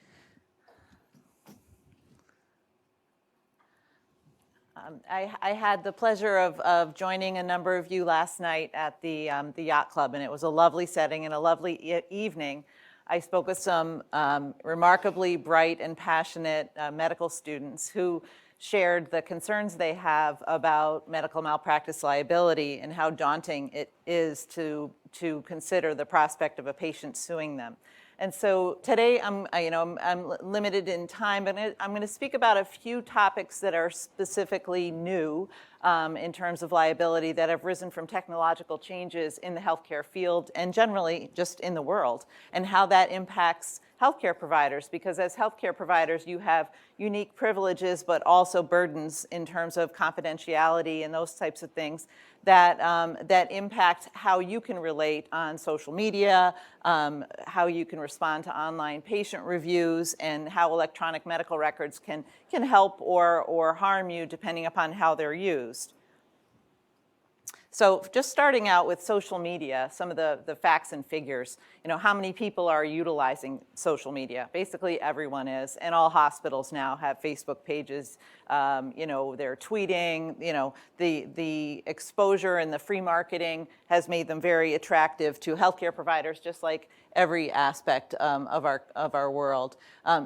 I had the pleasure of joining a number of you last night at the Yacht Club, and it was a lovely setting and a lovely evening. I spoke with some remarkably bright and passionate medical students who shared the concerns they have about medical malpractice liability and how daunting it is to consider the prospect of a patient suing them. And so today I'm limited in time, but I'm going to speak about a few topics that are specifically new in terms of liability that have risen from technological changes in the healthcare field and generally just in the world, and how that impacts healthcare providers, because as healthcare providers you have unique privileges but also burdens in terms of confidentiality and those types of things that impact how you can relate on social media, how you can respond to online patient reviews, and how electronic medical records can help or harm you depending upon how they're used. So just starting out with social media, some of the facts and figures. How many people are utilizing social media? Basically everyone is, and all hospitals now have Facebook pages. They're tweeting. The exposure and the free marketing has made them very attractive to healthcare providers, just like every aspect of our world.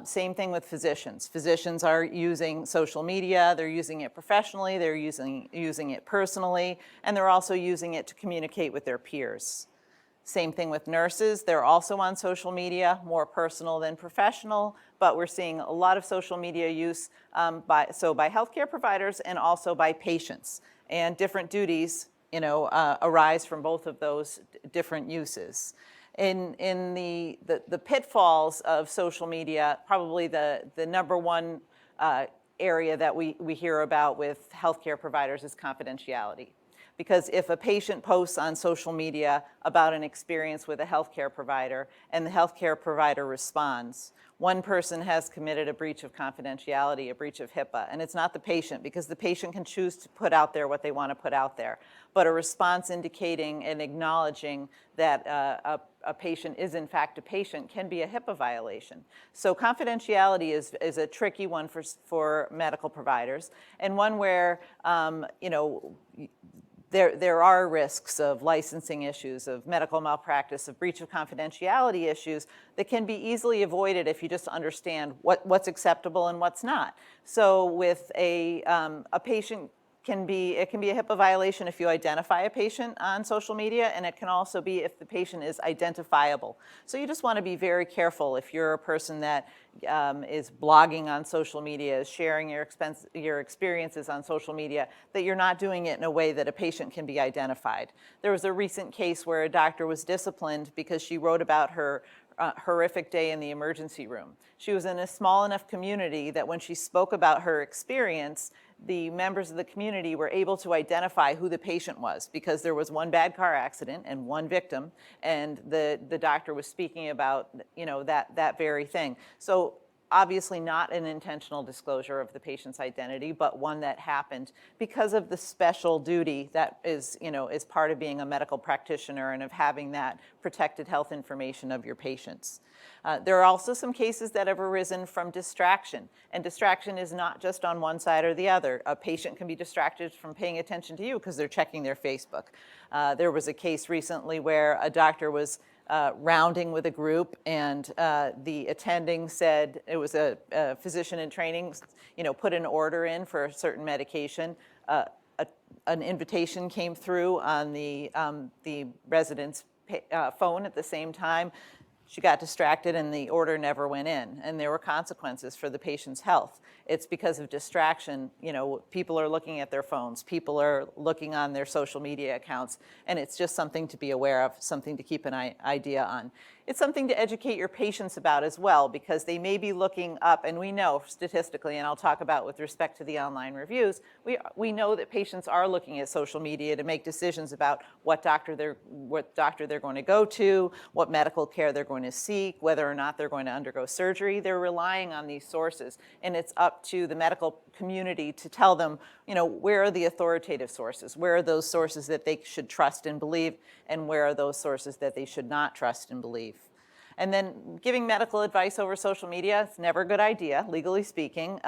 Same thing with physicians. Physicians are using social media. They're using it professionally. They're using it personally, and they're also using it to communicate with their peers. Same thing with nurses. They're also on social media, more personal than professional, but we're seeing a lot of social media use by healthcare providers and also by patients. And different duties, arise from both of those different uses. In the pitfalls of social media, probably the number one area that we hear about with healthcare providers is confidentiality. Because if a patient posts on social media about an experience with a healthcare provider and the healthcare provider responds, one person has committed a breach of confidentiality, a breach of HIPAA, and it's not the patient, because the patient can choose to put out there what they want to put out there. But a response indicating and acknowledging that a patient is in fact a patient can be a HIPAA violation. So confidentiality is a tricky one for medical providers, and one where there are risks of licensing issues, of medical malpractice, of breach of confidentiality issues that can be easily avoided if you just understand what's acceptable and what's not. So with a patient it can be a HIPAA violation if you identify a patient on social media, and it can also be if the patient is identifiable. So you just want to be very careful if you're a person that is blogging on social media, is sharing your experiences on social media, that you're not doing it in a way that a patient can be identified. There was a recent case where a doctor was disciplined because she wrote about her horrific day in the emergency room. She was in a small enough community that when she spoke about her experience, the members of the community were able to identify who the patient was because there was one bad car accident and one victim, and the doctor was speaking about, you know, that very thing. So obviously not an intentional disclosure of the patient's identity, but one that happened because of the special duty that is, you know, is part of being a medical practitioner and of having that protected health information of your patients. There are also some cases that have arisen from distraction, and distraction is not just on one side or the other. A patient can be distracted from paying attention to you because they're checking their Facebook. There was a case recently where a doctor was rounding with a group, and the attending said, it was a physician in training, you know, put an order in for a certain medication. An invitation came through on the resident's phone at the same time. She got distracted and the order never went in, and there were consequences for the patient's health. It's because of distraction. You know, people are looking at their phones, people are looking on their social media accounts, and it's just something to be aware of, something to keep an idea on. It's something to educate your patients about as well, because they may be looking up, and we know statistically, and I'll talk about with respect to the online reviews, we know that patients are looking at social media to make decisions about what doctor they're going to go to, what medical care they're going to seek, whether or not they're going to undergo surgery. They're relying on these sources, and it's up to the medical community to tell them, you know, where are the authoritative sources, where are those sources that they should trust and believe, and where are those sources that they should not trust and believe. And then giving medical advice over social media, it's never a good idea, legally speaking.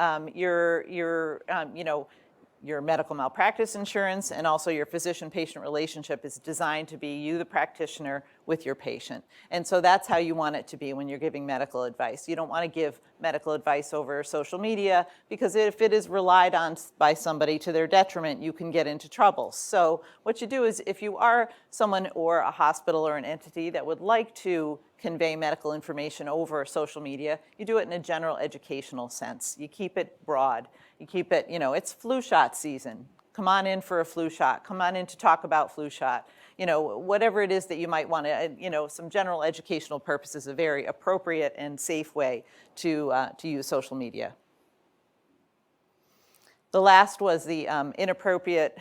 Your medical malpractice insurance and also your physician-patient relationship is designed to be you, the practitioner, with your patient. And so that's how you want it to be when you're giving medical advice. You don't want to give medical advice over social media, because if it is relied on by somebody to their detriment, you can get into trouble. So what you do is, if you are someone or a hospital or an entity that would like to convey medical information over social media, you do it in a general educational sense. You keep it broad. You keep it, you know, it's flu shot season. Come on in for a flu shot. Come on in to talk about flu shot. You know, whatever it is that you might want to, you know, some general educational purpose is a very appropriate and safe way to use social media. The last was the inappropriate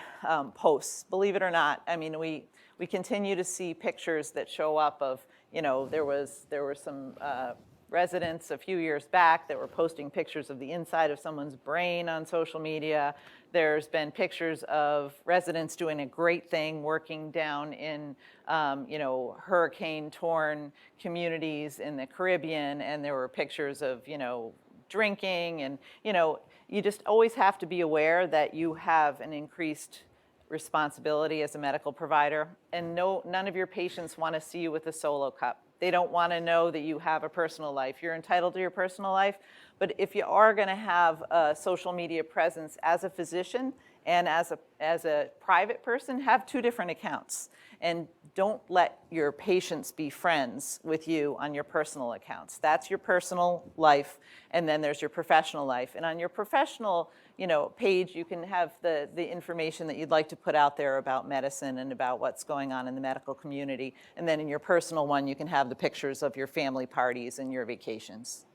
posts. Believe it or not, I mean, we continue to see pictures that show up of, you know, there were some residents a few years back that were posting pictures of the inside of someone's brain on social media. There's been pictures of residents doing a great thing, working down in, you know, hurricane-torn communities in the Caribbean, and there were pictures of, you know, drinking, and, you know, you just always have to be aware that you have an increased responsibility as a medical provider, and none of your patients want to see you with a solo cup. They don't want to know that you have a personal life. You're entitled to your personal life, but if you are going to have a social media presence as a physician and as a private person, have two different accounts. And don't let your patients be friends with you on your personal accounts. That's your personal life, and then there's your professional life. And on your professional, you know, page, you can have the information that you'd like to put out there about medicine and about what's going on in the medical community. And then in your personal one, you can have the pictures of your family parties and your vacations.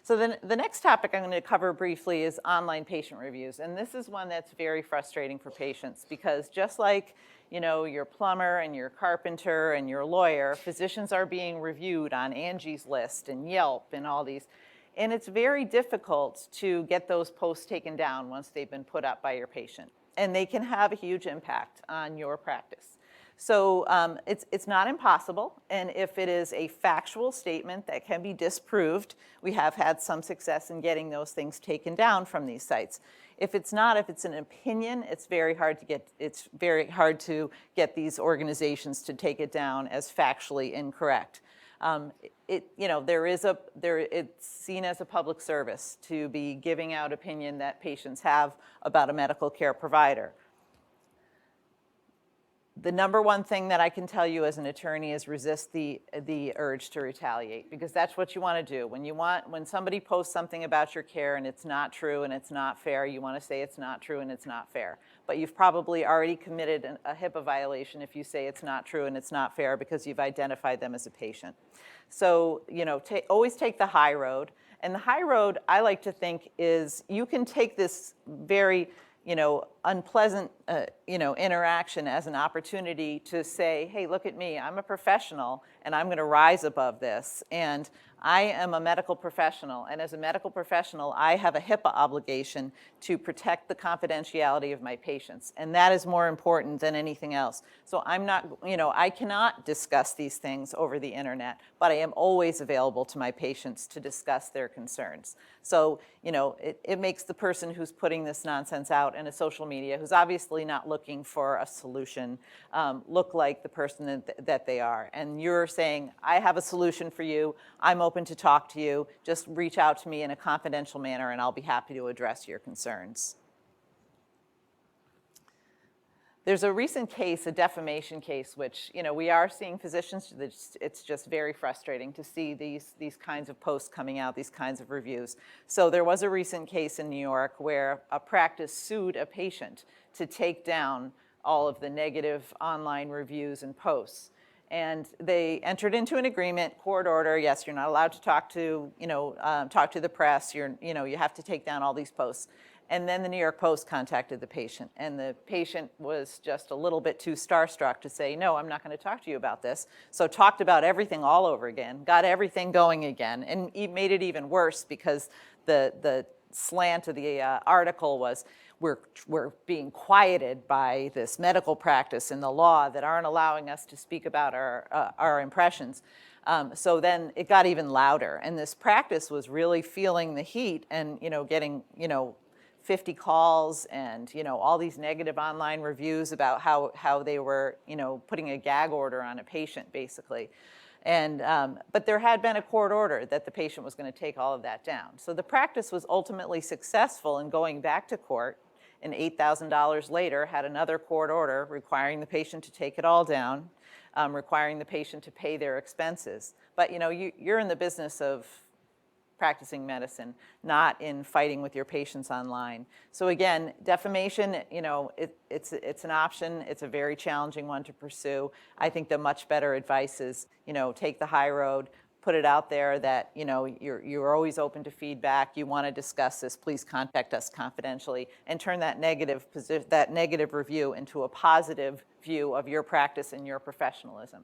So then the next topic I'm going to cover briefly is online patient reviews. And this is one that's very frustrating for patients, because just like, you know, your plumber and your carpenter and your lawyer, physicians are being reviewed on Angie's List and Yelp and all these. And it's very difficult to get those posts taken down once they've been put up by your patient. And they can have a huge impact on your practice. So it's not impossible, and if it is a factual statement that can be disproved, we have had some success in getting those things taken down from these sites. If it's not, if it's an opinion, it's very hard to get these organizations to take it down as factually incorrect. It's seen as a public service to be giving out opinion that patients have about a medical care provider. The number one thing that I can tell you as an attorney is resist the urge to retaliate, because that's what you want to do. When somebody posts something about your care and it's not true and it's not fair, you want to say it's not true and it's not fair. But you've probably already committed a HIPAA violation if you say it's not true and it's not fair because you've identified them as a patient. So, always take the high road. And the high road, I like to think, is you can take this very unpleasant, interaction as an opportunity to say, hey, look at me, I'm a professional and I'm going to rise above this. And I am a medical professional, and as a medical professional, I have a HIPAA obligation to protect the confidentiality of my patients, and that is more important than anything else. So I'm not, I cannot discuss these things over the internet, but I am always available to my patients to discuss their concerns. So, it makes the person who's putting this nonsense out in a social media, who's obviously not looking for a solution, look like the person that they are. And you're saying, I have a solution for you, I'm open to talk to you, just reach out to me in a confidential manner and I'll be happy to address your concerns. There's a recent case, a defamation case, which we are seeing physicians, it's just very frustrating to see these kinds of posts coming out, these kinds of reviews. So there was a recent case in New York where a practice sued a patient to take down all of the negative online reviews and posts. And they entered into an agreement, court order. Yes, you're not allowed to talk to the press. You have to take down all these posts. And then the New York Post contacted the patient, and the patient was just a little bit too starstruck to say, no, I'm not going to talk to you about this. So talked about everything all over again, got everything going again, and made it even worse because the slant of the article was, we're being quieted by this medical practice and the law that aren't allowing us to speak about our impressions. So then it got even louder, and this practice was really feeling the heat and getting 50 calls and all these negative online reviews about how they were putting a gag order on a patient basically. And but there had been a court order that the patient was going to take all of that down. So the practice was ultimately successful in going back to court, and $8,000 later had another court order requiring the patient to take it all down, requiring the patient to pay their expenses. But you're in the business of practicing medicine, not in fighting with your patients online. So again, defamation, it's an option. It's a very challenging one to pursue. I think the much better advice is, take the high road, put it out there that, you're always open to feedback. You want to discuss this, please contact us confidentially, and turn that negative review into a positive view of your practice and your professionalism.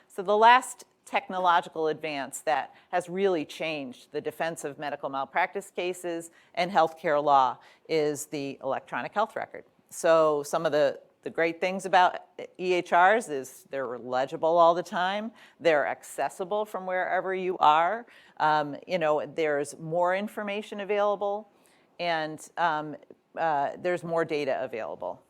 So the last technological advance that has really changed the defense of medical malpractice cases and healthcare law is the electronic health record. So some of the great things about EHRs is they're legible all the time, they're accessible from wherever you are, there's more information available, and there's more data available.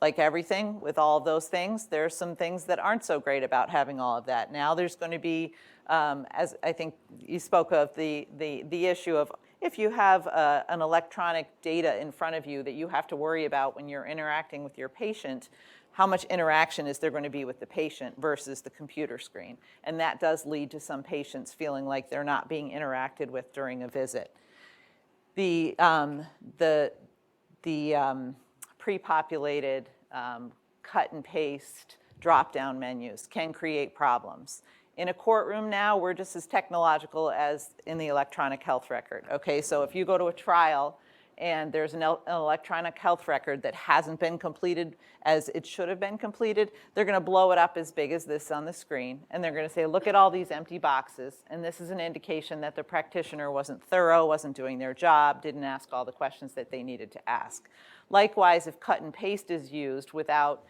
Like everything with all of those things, there are some things that aren't so great about having all of that. Now there's going to be, as I think you spoke of, the issue of if you have an electronic data in front of you that you have to worry about when you're interacting with your patient, how much interaction is there going to be with the patient versus the computer screen? And that does lead to some patients feeling like they're not being interacted with during a visit. The pre-populated cut and paste drop-down menus can create problems. In a courtroom now, we're just as technological as in the electronic health record. Okay, so if you go to a trial and there's an electronic health record that hasn't been completed as it should have been completed, they're going to blow it up as big as this on the screen, and they're going to say, look at all these empty boxes, and this is an indication that the practitioner wasn't thorough, wasn't doing their job, didn't ask all the questions that they needed to ask. Likewise, if cut and paste is used without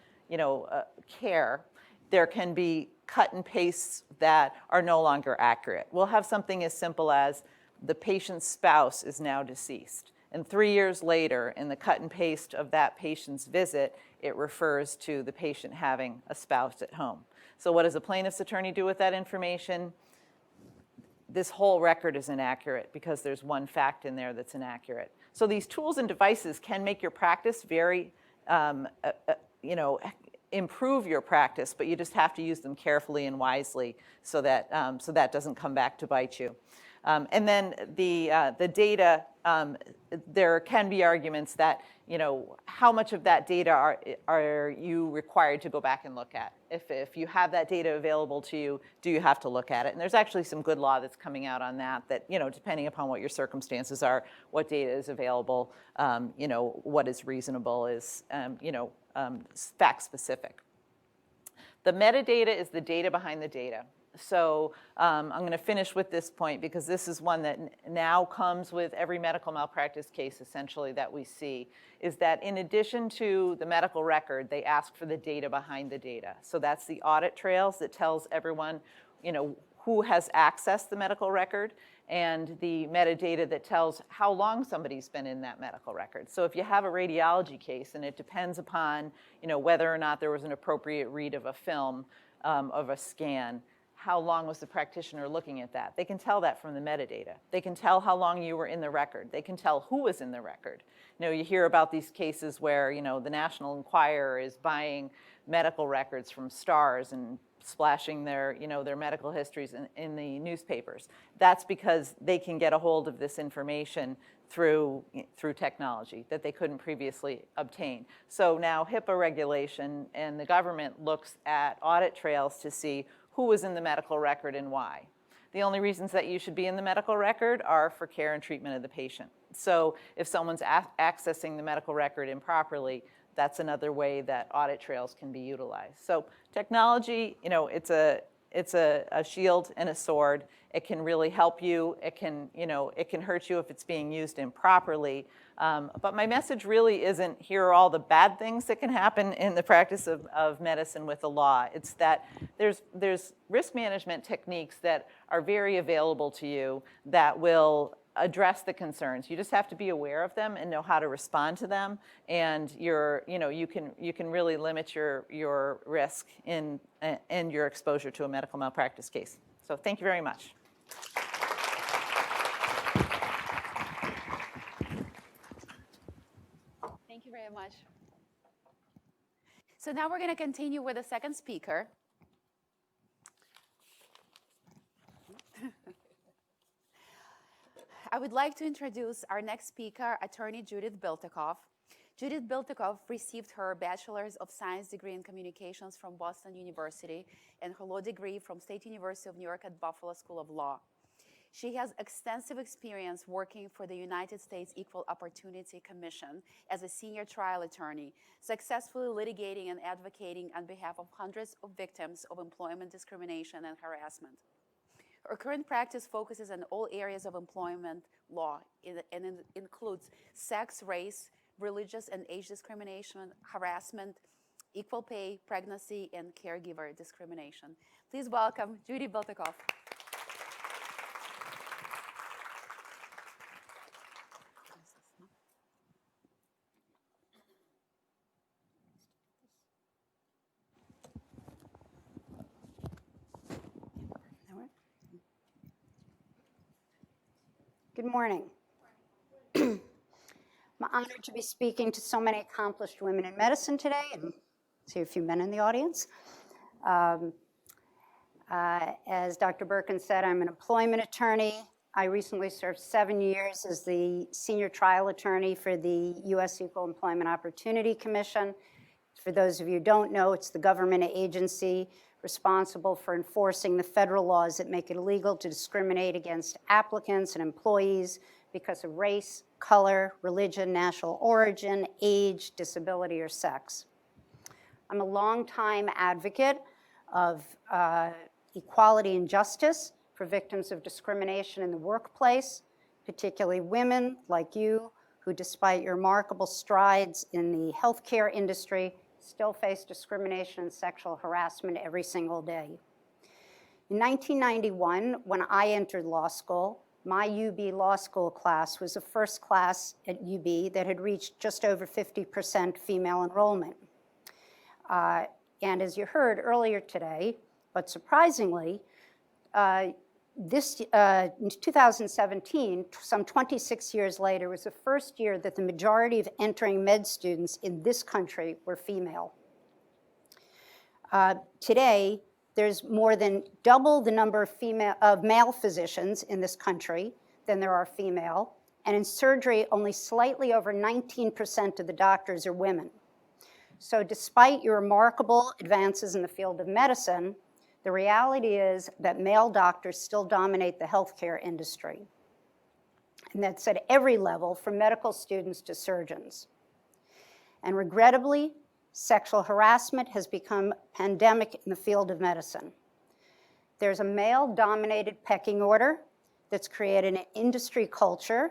care, there can be cut and pastes that are no longer accurate. We'll have something as simple as the patient's spouse is now deceased. And 3 years later, in the cut and paste of that patient's visit, it refers to the patient having a spouse at home. So what does a plaintiff's attorney do with that information? This whole record is inaccurate because there's one fact in there that's inaccurate. So these tools and devices can make your practice very, improve your practice, but you just have to use them carefully and wisely so that doesn't come back to bite you. And then the data, there can be arguments that, how much of that data are you required to go back and look at? If you have that data available to you, do you have to look at it? And there's actually some good law that's coming out on that, depending upon what your circumstances are, what data is available, what is reasonable is, fact specific. The metadata is the data behind the data. So I'm going to finish with this point because this is one that now comes with every medical malpractice case essentially that we see, is that in addition to the medical record, they ask for the data behind the data. So that's the audit trails that tells everyone, who has accessed the medical record, and the metadata that tells how long somebody's been in that medical record. So if you have a radiology case and it depends upon, whether or not there was an appropriate read of a film, of a scan, how long was the practitioner looking at that? They can tell that from the metadata. They can tell how long you were in the record. They can tell who was in the record. You hear about these cases where, the National Enquirer is buying medical records from stars and splashing their medical histories in the newspapers. That's because they can get a hold of this information through technology that they couldn't previously obtain. So now HIPAA regulation and the government looks at audit trails to see who was in the medical record and why. The only reasons that you should be in the medical record are for care and treatment of the patient. So if someone's accessing the medical record improperly, that's another way that audit trails can be utilized. So technology, it's a shield and a sword. It can really help you. It can hurt you if it's being used improperly. But my message really isn't here are all the bad things that can happen in the practice of medicine with the law. It's that there's risk management techniques that are very available to you that will address the concerns. You just have to be aware of them and know how to respond to them, and you can really limit your risk and your exposure to a medical malpractice case. So thank you very much. Thank you very much. So now we're going to continue with the second speaker. I would like to introduce our next speaker, attorney Judith Biltikoff. Judith Biltikoff received her Bachelor's of Science degree in Communications from Boston University and her law degree from State University of New York at Buffalo School of Law. She has extensive experience working for the United States Equal Opportunity Commission as a senior trial attorney, successfully litigating and advocating on behalf of hundreds of victims of employment discrimination and harassment. Her current practice focuses on all areas of employment law and includes sex, race, religious and age discrimination, harassment, equal pay, pregnancy, and caregiver discrimination. Please welcome Judy Biltikoff. Good morning. I'm honored to be speaking to so many accomplished women in medicine today, and see a few men in the audience. As Dr. Birkin said, I'm an employment attorney. I recently served 7 years as the senior trial attorney for the U.S. Equal Employment Opportunity Commission. For those of you who don't know, it's the government agency responsible for enforcing the federal laws that make it illegal to discriminate against applicants and employees because of race, color, religion, national origin, age, disability, or sex. I'm a longtime advocate of equality and justice for victims of discrimination in the workplace, particularly women like you, who despite your remarkable strides in the healthcare industry, still face discrimination and sexual harassment every single day. In 1991, when I entered law school, my UB Law School class was the first class at UB that had reached just over 50% female enrollment. And as you heard earlier today, But surprisingly, in 2017, some 26 years later, was the first year that the majority of entering med students in this country were female. Today, there's more than double the number of male physicians in this country than there are female, and in surgery, only slightly over 19% of the doctors are women. So despite your remarkable advances in the field of medicine, the reality is that male doctors still dominate the healthcare industry. And that's at every level, from medical students to surgeons. And regrettably, sexual harassment has become pandemic in the field of medicine. There's a male-dominated pecking order that's created an industry culture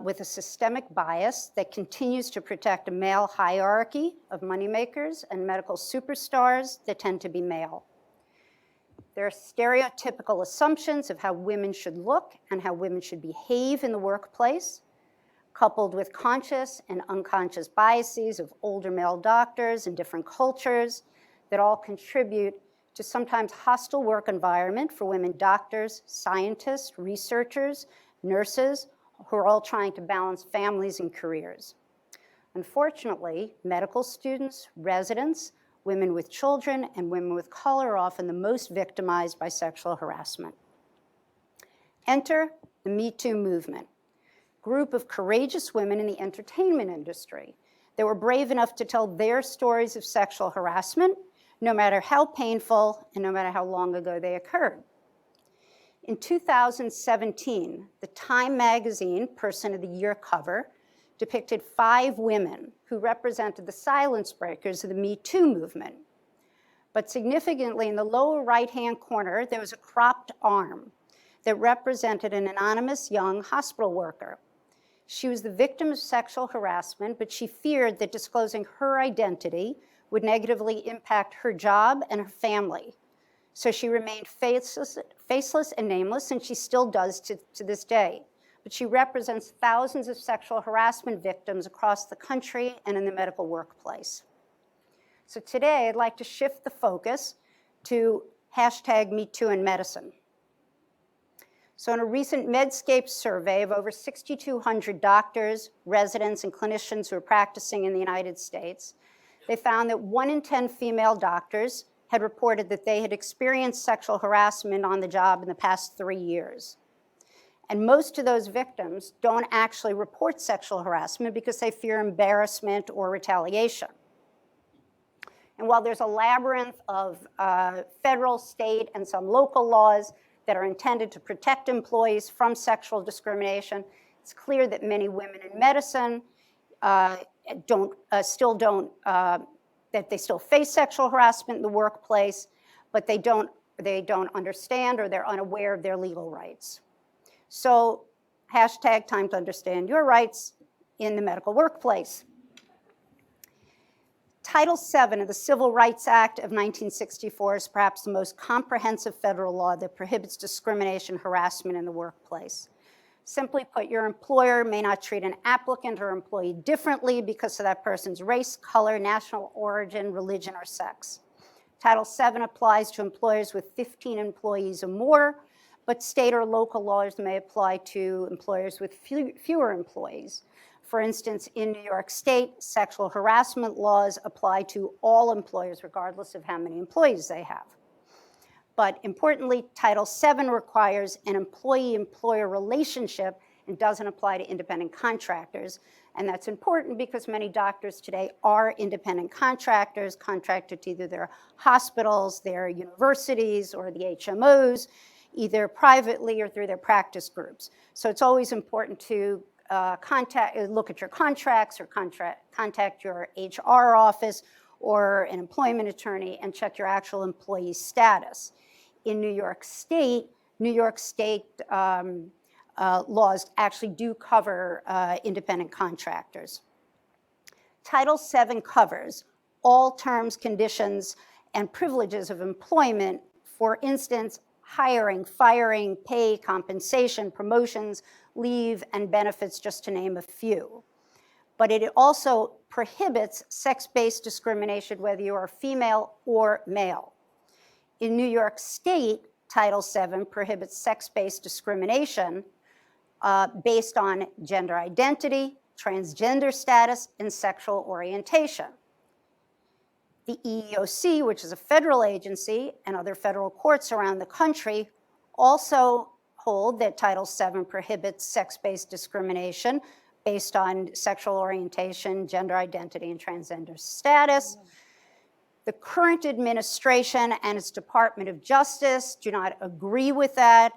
with a systemic bias that continues to protect a male hierarchy of moneymakers and medical superstars that tend to be male. There are stereotypical assumptions of how women should look and how women should behave in the workplace, coupled with conscious and unconscious biases of older male doctors in different cultures that all contribute to sometimes hostile work environment for women doctors, scientists, researchers, nurses, who are all trying to balance families and careers. Unfortunately, medical students, residents, women with children, and women with color are often the most victimized by sexual harassment. Enter the Me Too movement, a group of courageous women in the entertainment industry that were brave enough to tell their stories of sexual harassment, no matter how painful and no matter how long ago they occurred. In 2017, the Time magazine Person of the Year cover depicted 5 women who represented the silence breakers of the Me Too movement. But significantly, in the lower right-hand corner, there was a cropped arm that represented an anonymous young hospital worker. She was the victim of sexual harassment, but she feared that disclosing her identity would negatively impact her job and her family. So she remained faceless and nameless, and she still does to this day. But she represents thousands of sexual harassment victims across the country and in the medical workplace. So today, I'd like to shift the focus to #MeToo in medicine. So in a recent Medscape survey of over 6,200 doctors, residents, and clinicians who are practicing in the United States, they found that 1 in 10 female doctors had reported that they had experienced sexual harassment on the job in the past 3 years. And most of those victims don't actually report sexual harassment because they fear embarrassment or retaliation. And while there's a labyrinth of federal, state, and some local laws that are intended to protect employees from sexual discrimination, it's clear that many women in medicine that they still face sexual harassment in the workplace, but they don't understand or they're unaware of their legal rights. So #time to understand your rights in the medical workplace. Title VII of the Civil Rights Act of 1964 is perhaps the most comprehensive federal law that prohibits discrimination, harassment in the workplace. Simply put, your employer may not treat an applicant or employee differently because of that person's race, color, national origin, religion, or sex. Title VII applies to employers with 15 employees or more, but state or local laws may apply to employers with fewer employees. For instance, in New York State, sexual harassment laws apply to all employers regardless of how many employees they have. But importantly, Title VII requires an employee-employer relationship and doesn't apply to independent contractors. And that's important because many doctors today are independent contractors, contracted to either their hospitals, their universities, or the HMOs, either privately or through their practice groups. So it's always important to look at your contracts or contact your HR office or an employment attorney and check your actual employee status. In New York State laws actually do cover independent contractors. Title VII covers all terms, conditions, and privileges of employment, for instance, hiring, firing, pay, compensation, promotions, leave, and benefits, just to name a few. But it also prohibits sex-based discrimination, whether you are female or male. In New York State, Title VII prohibits sex-based discrimination based on gender identity, transgender status, and sexual orientation. The EEOC, which is a federal agency, and other federal courts around the country also hold that Title VII prohibits sex-based discrimination based on sexual orientation, gender identity, and transgender status. The current administration and its Department of Justice do not agree with that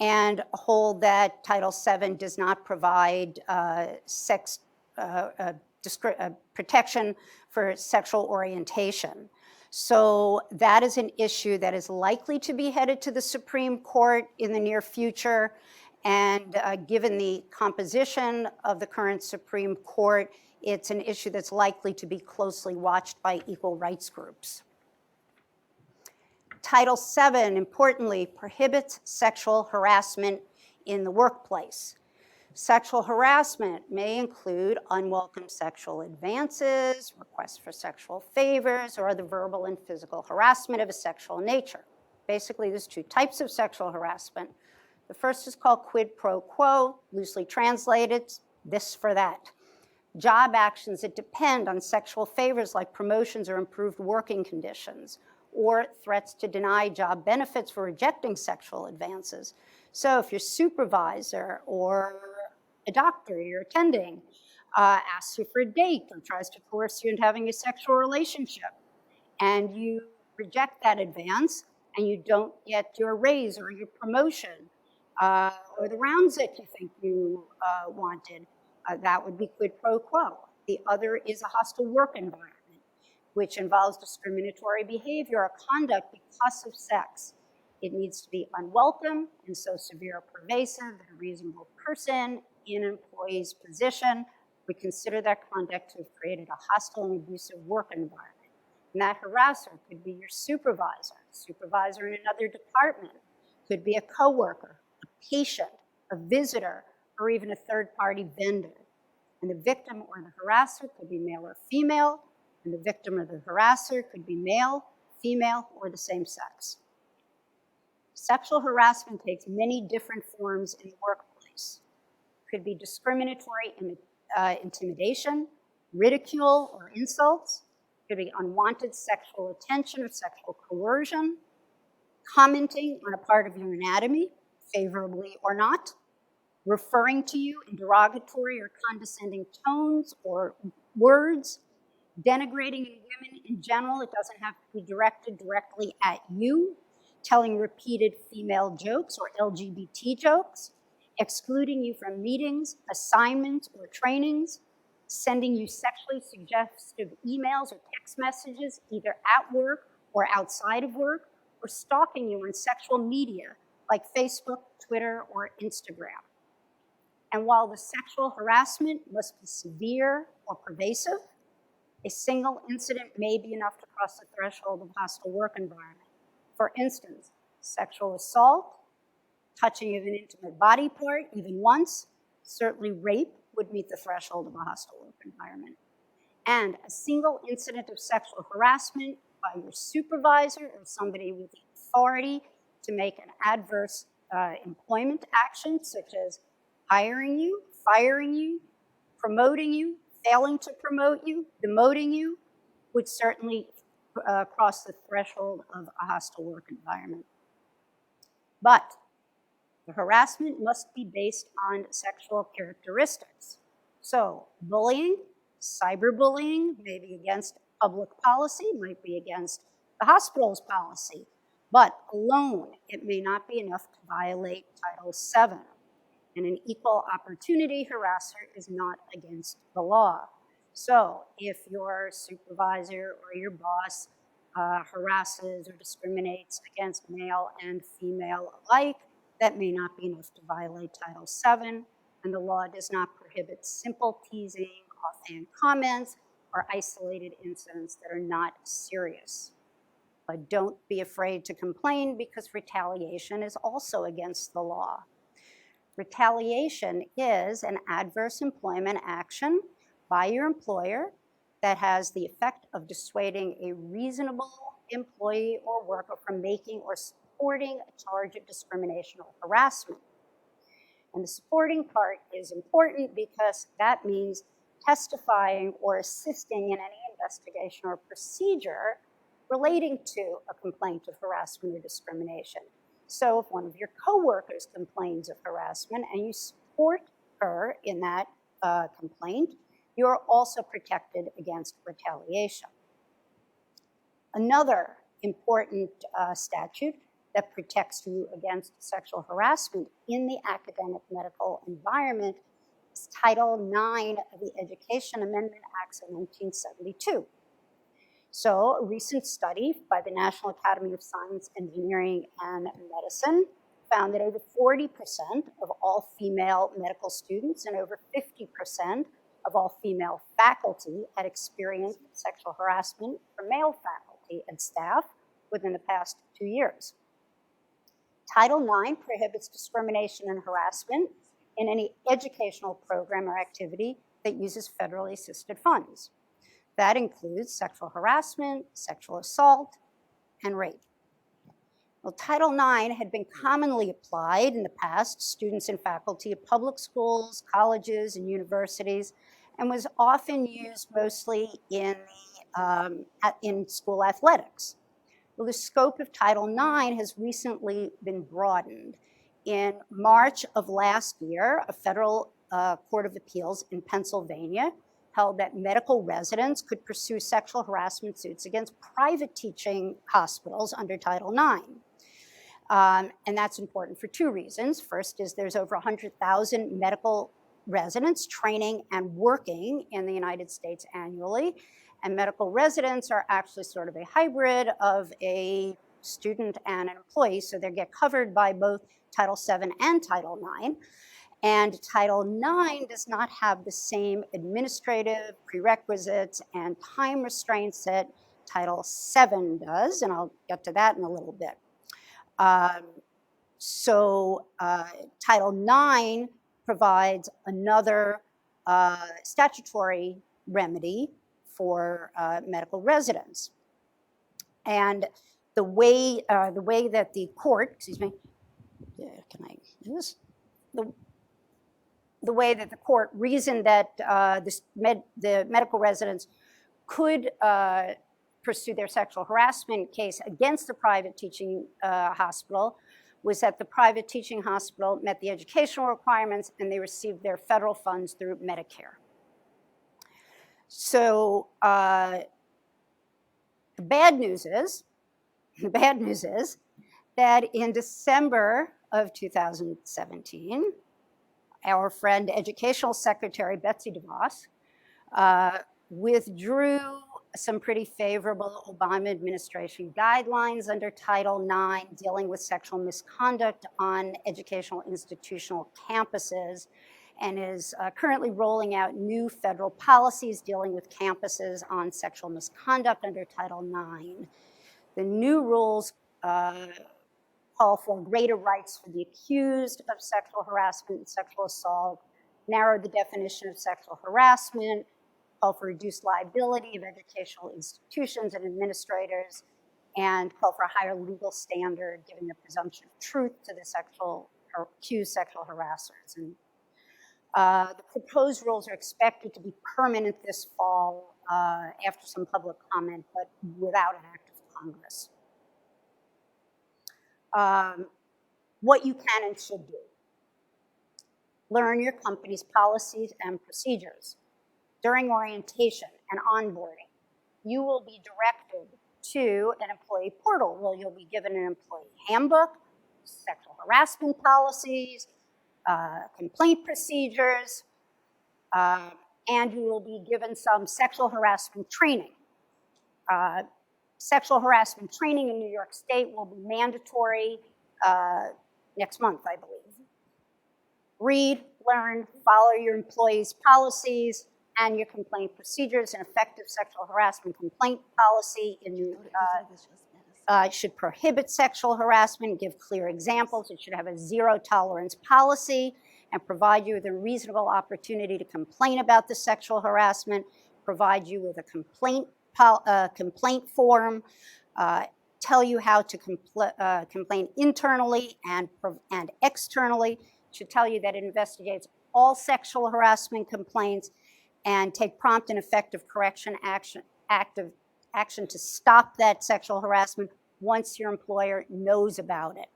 and hold that Title VII does not provide protection for sexual orientation. So that is an issue that is likely to be headed to the Supreme Court in the near future. And given the composition of the current Supreme Court, it's an issue that's likely to be closely watched by equal rights groups. Title VII, importantly, prohibits sexual harassment in the workplace. Sexual harassment may include unwelcome sexual advances, requests for sexual favors, or other verbal and physical harassment of a sexual nature. Basically, there's two types of sexual harassment. The first is called quid pro quo, loosely translated, this for that. Job actions that depend on sexual favors like promotions or improved working conditions, or threats to deny job benefits for rejecting sexual advances. So if your supervisor or a doctor you're attending asks you for a date or tries to coerce you into having a sexual relationship, and you reject that advance and you don't get your raise or your promotion or the rounds that you think you wanted, that would be quid pro quo. The other is a hostile work environment, which involves discriminatory behavior or conduct because of sex. It needs to be unwelcome and so severe or pervasive that a reasonable person in an employee's position would consider that conduct to have created a hostile and abusive work environment. And that harasser could be your supervisor in another department, could be a coworker, a patient, a visitor, or even a third-party vendor. And the victim or the harasser could be male or female, and the victim or the harasser could be male, female, or the same sex. Sexual harassment takes many different forms in the workplace. It could be discriminatory intimidation, ridicule or insults. It could be unwanted sexual attention or sexual coercion, commenting on a part of your anatomy, favorably or not, referring to you in derogatory or condescending tones or words, denigrating women in general. It doesn't have to be directed directly at you, telling repeated female jokes or LGBT jokes, excluding you from meetings, assignments, or trainings, sending you sexually suggestive emails or text messages, either at work or outside of work, or stalking you on sexual media like Facebook, Twitter, or Instagram. And while the sexual harassment must be severe or pervasive, a single incident may be enough to cross the threshold of a hostile work environment. For instance, sexual assault, touching of an intimate body part, even once, certainly rape would meet the threshold of a hostile work environment. And a single incident of sexual harassment by your supervisor or somebody with the authority to make an adverse employment action, such as hiring you, firing you, promoting you, failing to promote you, demoting you, would certainly cross the threshold of a hostile work environment. But the harassment must be based on sexual characteristics. So bullying, cyberbullying, maybe against public policy, might be against the hospital's policy, but alone it may not be enough to violate Title VII. And an equal opportunity harasser is not against the law. So if your supervisor or your boss harasses or discriminates against male and female alike, that may not be enough to violate Title VII, and the law does not prohibit simple teasing, offhand comments, or isolated incidents that are not serious. But don't be afraid to complain, because retaliation is also against the law. Retaliation is an adverse employment action by your employer that has the effect of dissuading a reasonable employee or worker from making or supporting a charge of discrimination or harassment. And the supporting part is important because that means testifying or assisting in any investigation or procedure relating to a complaint of harassment or discrimination. So if one of your coworkers complains of harassment and you support her in that complaint, you're also protected against retaliation. Another important statute that protects you against sexual harassment in the academic medical environment is Title IX of the Education Amendment Acts of 1972. So a recent study by the National Academy of Science, Engineering, and Medicine found that over 40% of all female medical students and over 50% of all female faculty had experienced sexual harassment from male faculty and staff within the past 2 years. Title IX prohibits discrimination and harassment in any educational program or activity that uses federally assisted funds. That includes sexual harassment, sexual assault, and rape. Well, Title IX had been commonly applied in the past to students and faculty of public schools, colleges, and universities, and was often used mostly in school athletics. Well, the scope of Title IX has recently been broadened. In March of last year, a federal court of appeals in Pennsylvania held that medical residents could pursue sexual harassment suits against private teaching hospitals under Title IX. And that's important for two reasons. First is there's over 100,000 medical residents training and working in the United States annually. And medical residents are actually sort of a hybrid of a student and an employee, so they get covered by both Title VII and Title IX. And Title IX does not have the same administrative prerequisites and time restraints that Title VII does, and I'll get to that in a little bit. Title IX provides another statutory remedy for medical residents. And the way that the court, the way that the court reasoned that the medical residents could pursue their sexual harassment case against the private teaching hospital was that the private teaching hospital met the educational requirements and they received their federal funds through Medicare. So the bad news is that in December of 2017, our friend Educational Secretary Betsy DeVos withdrew some pretty favorable Obama administration guidelines under Title IX dealing with sexual misconduct on educational institutional campuses and is currently rolling out new federal policies dealing with campuses on sexual misconduct under Title IX. The new rules call for greater rights for the accused of sexual harassment and sexual assault, narrow the definition of sexual harassment, call for reduced liability of educational institutions and administrators, and call for a higher legal standard giving the presumption of truth to the accused sexual harassers. And the proposed rules are expected to be permanent this fall after some public comment, but without an act of Congress. What you can and should do. Learn your company's policies and procedures. During orientation and onboarding, you will be directed to an employee portal where you'll be given an employee handbook, sexual harassment policies, complaint procedures, and you will be given some sexual harassment training. Sexual harassment training in New York State will be mandatory next month, I believe. Read, learn, follow your employees' policies and your complaint procedures. An effective sexual harassment complaint policy should prohibit sexual harassment, give clear examples. It should have a zero tolerance policy and provide you with a reasonable opportunity to complain about the sexual harassment, provide you with a complaint form, tell you how to complain internally and externally. It should tell you that it investigates all sexual harassment complaints and take prompt and effective action to stop that sexual harassment once your employer knows about it,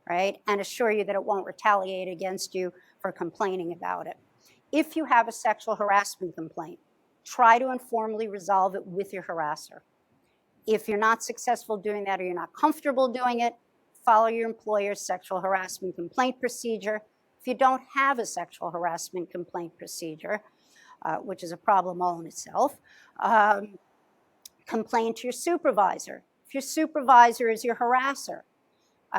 right? And assure you that it won't retaliate against you for complaining about it. If you have a sexual harassment complaint, try to informally resolve it with your harasser. If you're not successful doing that or you're not comfortable doing it, follow your employer's sexual harassment complaint procedure. If you don't have a sexual harassment complaint procedure, which is a problem all in itself, complain to your supervisor. If your supervisor is your harasser,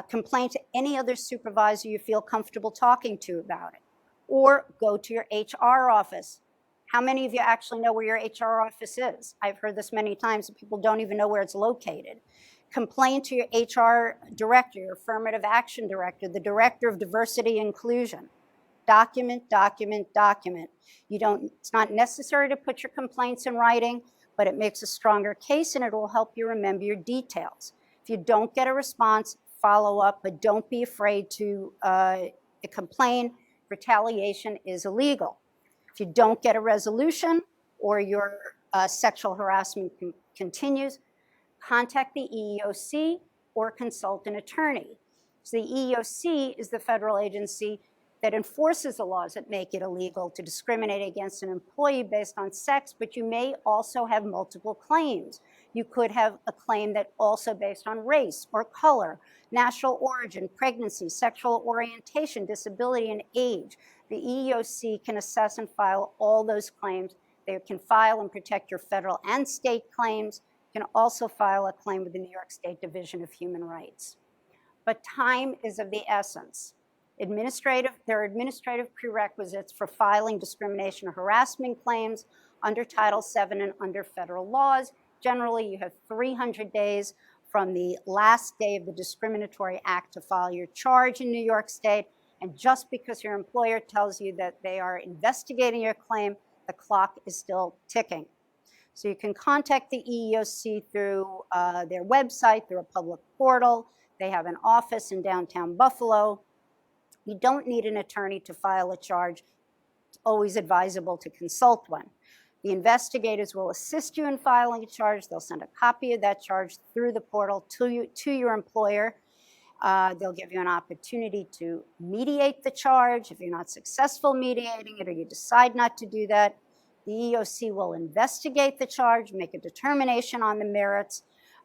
complain to any other supervisor you feel comfortable talking to about it. Or go to your HR office. How many of you actually know where your HR office is? I've heard this many times that people don't even know where it's located. Complain to your HR director, your affirmative action director, the director of diversity inclusion. Document, document, document. It's not necessary to put your complaints in writing, but it makes a stronger case and it will help you remember your details. If you don't get a response, follow up, but don't be afraid to complain. Retaliation is illegal. If you don't get a resolution or your sexual harassment continues, contact the EEOC or consult an attorney. So the EEOC is the federal agency that enforces the laws that make it illegal to discriminate against an employee based on sex, but you may also have multiple claims. You could have a claim that also based on race or color, national origin, pregnancy, sexual orientation, disability, and age. The EEOC can assess and file all those claims. They can file and protect your federal and state claims. You can also file a claim with the New York State Division of Human Rights. But time is of the essence. There are administrative prerequisites for filing discrimination or harassment claims under Title VII and under federal laws. Generally, you have 300 days from the last day of the discriminatory act to file your charge in New York State. And just because your employer tells you that they are investigating your claim, the clock is still ticking. So you can contact the EEOC through their website, through a public portal. They have an office in downtown Buffalo. You don't need an attorney to file a charge. It's always advisable to consult one. The investigators will assist you in filing a charge. They'll send a copy of that charge through the portal to your employer. They'll give you an opportunity to mediate the charge. If you're not successful mediating it or you decide not to do that, the EEOC will investigate the charge, make a determination on the merits,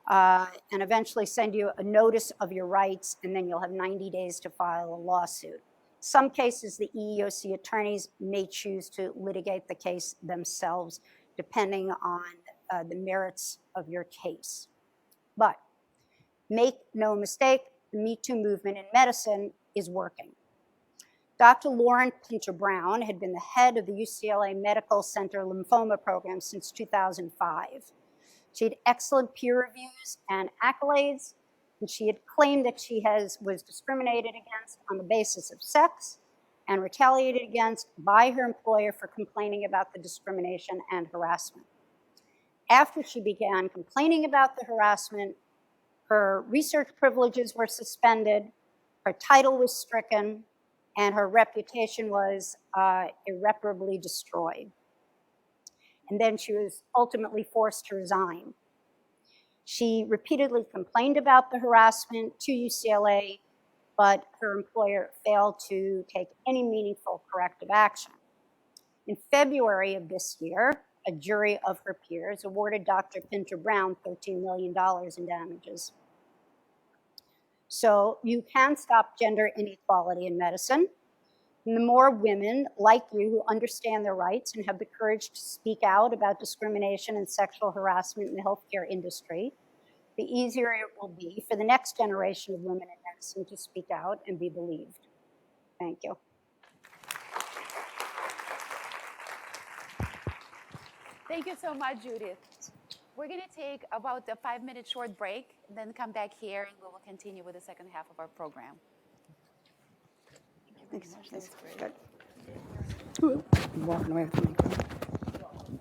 and eventually send you a notice of your rights, and then you'll have 90 days to file a lawsuit. Some cases, the EEOC attorneys may choose to litigate the case themselves, depending on the merits of your case. But make no mistake, the Me Too movement in medicine is working. Dr. Lauren Pinter-Brown had been the head of the UCLA Medical Center Lymphoma Program since 2005. She had excellent peer reviews and accolades, and she had claimed that she was discriminated against on the basis of sex and retaliated against by her employer for complaining about the discrimination and harassment. After she began complaining about the harassment, her research privileges were suspended, her title was stricken, and her reputation was irreparably destroyed. And then she was ultimately forced to resign. She repeatedly complained about the harassment to UCLA, but her employer failed to take any meaningful corrective action. In February of this year, a jury of her peers awarded Dr. Pinter-Brown $13 million in damages. So you can stop gender inequality in medicine. And the more women like you who understand their rights and have the courage to speak out about discrimination and sexual harassment in the healthcare industry, the easier it will be for the next generation of women in medicine to speak out and be believed. Thank you. Thank you so much, Judith. We're going to take about a 5-minute short break, then come back here and we will continue with the second half of our program. Thanks. Good. I'm walking away with the microphone.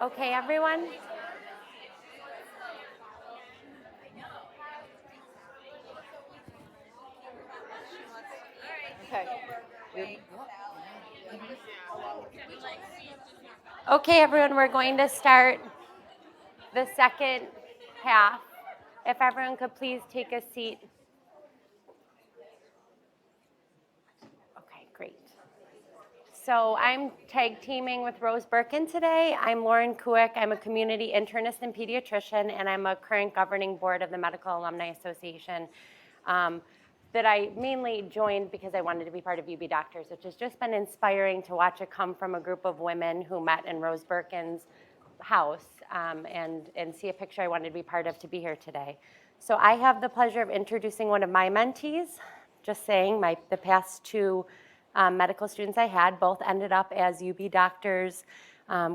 Okay, everyone? Okay, everyone, we're going to start the second half. If everyone could please take a seat. Okay, great. So I'm tag teaming with Rose Birkin today. I'm Lauren Kuick. I'm a community internist and pediatrician, and I'm a current governing board of the Medical Alumni Association that I mainly joined because I wanted to be part of UB Doctors, which has just been inspiring to watch it come from a group of women who met in Rose Birkin's house and see a picture I wanted to be part of to be here today. So I have the pleasure of introducing one of my mentees. Just saying, the past two medical students I had both ended up as UB Doctors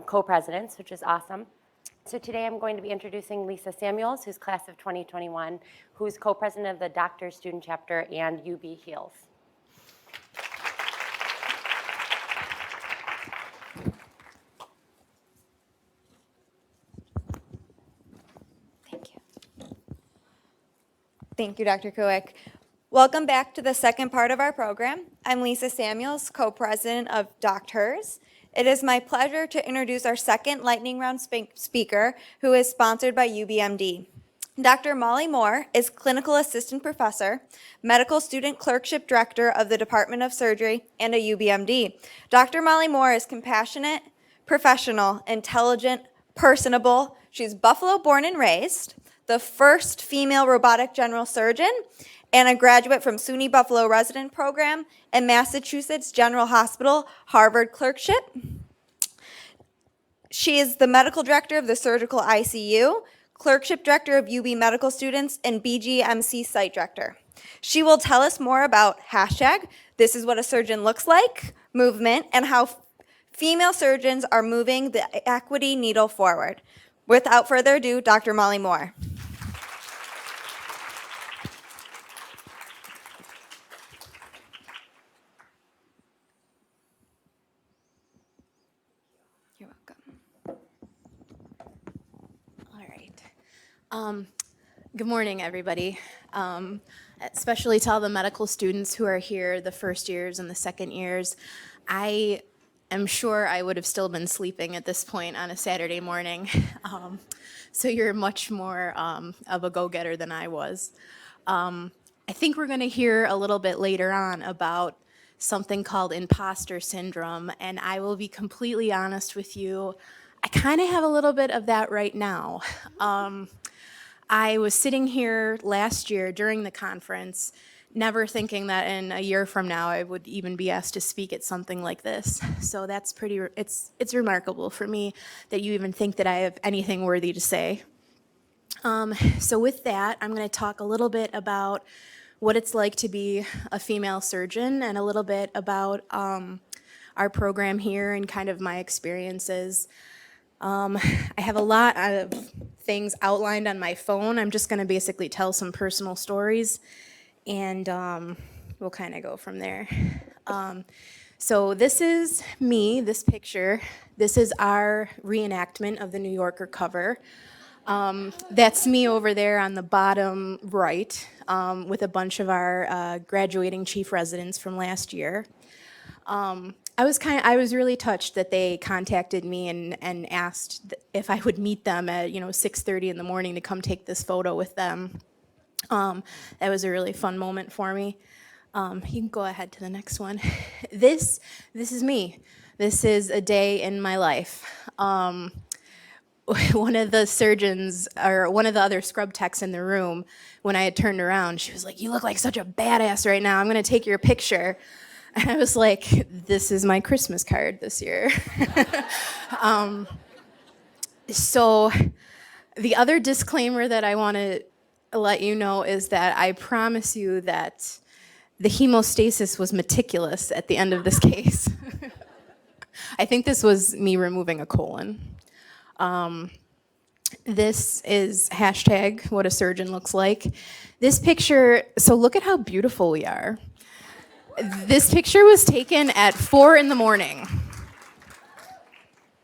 co-presidents, which is awesome. So today I'm going to be introducing Lisa Samuels, who's class of 2021, who's co-president of the Doctors Student Chapter and UB Heals. Thank you. Thank you, Dr. Kuick. Welcome back to the second part of our program. I'm Lisa Samuels, co-president of DoctHERS. It is my pleasure to introduce our second lightning round speaker, who is sponsored by UBMD. Dr. Molly Moore is clinical assistant professor, medical student clerkship director of the Department of Surgery, and a UBMD. Dr. Molly Moore is compassionate, professional, intelligent, personable. She's Buffalo born and raised, the first female robotic general surgeon, and a graduate from SUNY Buffalo Resident Program and Massachusetts General Hospital Harvard Clerkship. She is the medical director of the Surgical ICU, clerkship director of UB Medical Students, and BGMC site director. She will tell us more about #This is what a surgeon looks like, movement, and how female surgeons are moving the equity needle forward. Without further ado, Dr. Molly Moore. You're welcome. All right. Good morning, everybody. Especially to all the medical students who are here, the first years and the second years. I am sure I would have still been sleeping at this point on a Saturday morning. So you're much more of a go-getter than I was. I think we're going to hear a little bit later on about something called imposter syndrome, and I will be completely honest with you, I kind of have a little bit of that right now. I was sitting here last year during the conference, never thinking that in a year from now I would even be asked to speak at something like this. So that's it's remarkable for me that you even think that I have anything worthy to say. So with that, I'm going to talk a little bit about what it's like to be a female surgeon and a little bit about our program here and kind of my experiences. I have a lot of things outlined on my phone. I'm just going to basically tell some personal stories, and we'll kind of go from there. So this is me, this picture. This is our reenactment of the New Yorker cover. That's me over there on the bottom right with a bunch of our graduating chief residents from last year. I was really touched that they contacted me and asked if I would meet them at 6:30 in the morning to come take this photo with them. That was a really fun moment for me. You can go ahead to the next one. This is me. This is a day in my life. One of the surgeons, or one of the other scrub techs in the room, when I had turned around, she was like, "You look like such a badass right now. I'm going to take your picture." And I was like, "This is my Christmas card this year." So the other disclaimer that I want to let you know is that I promise you that the hemostasis was meticulous at the end of this case. I think this was me removing a colon. This is #what a surgeon looks like. This picture, so look at how beautiful we are. This picture was taken at 4 in the morning.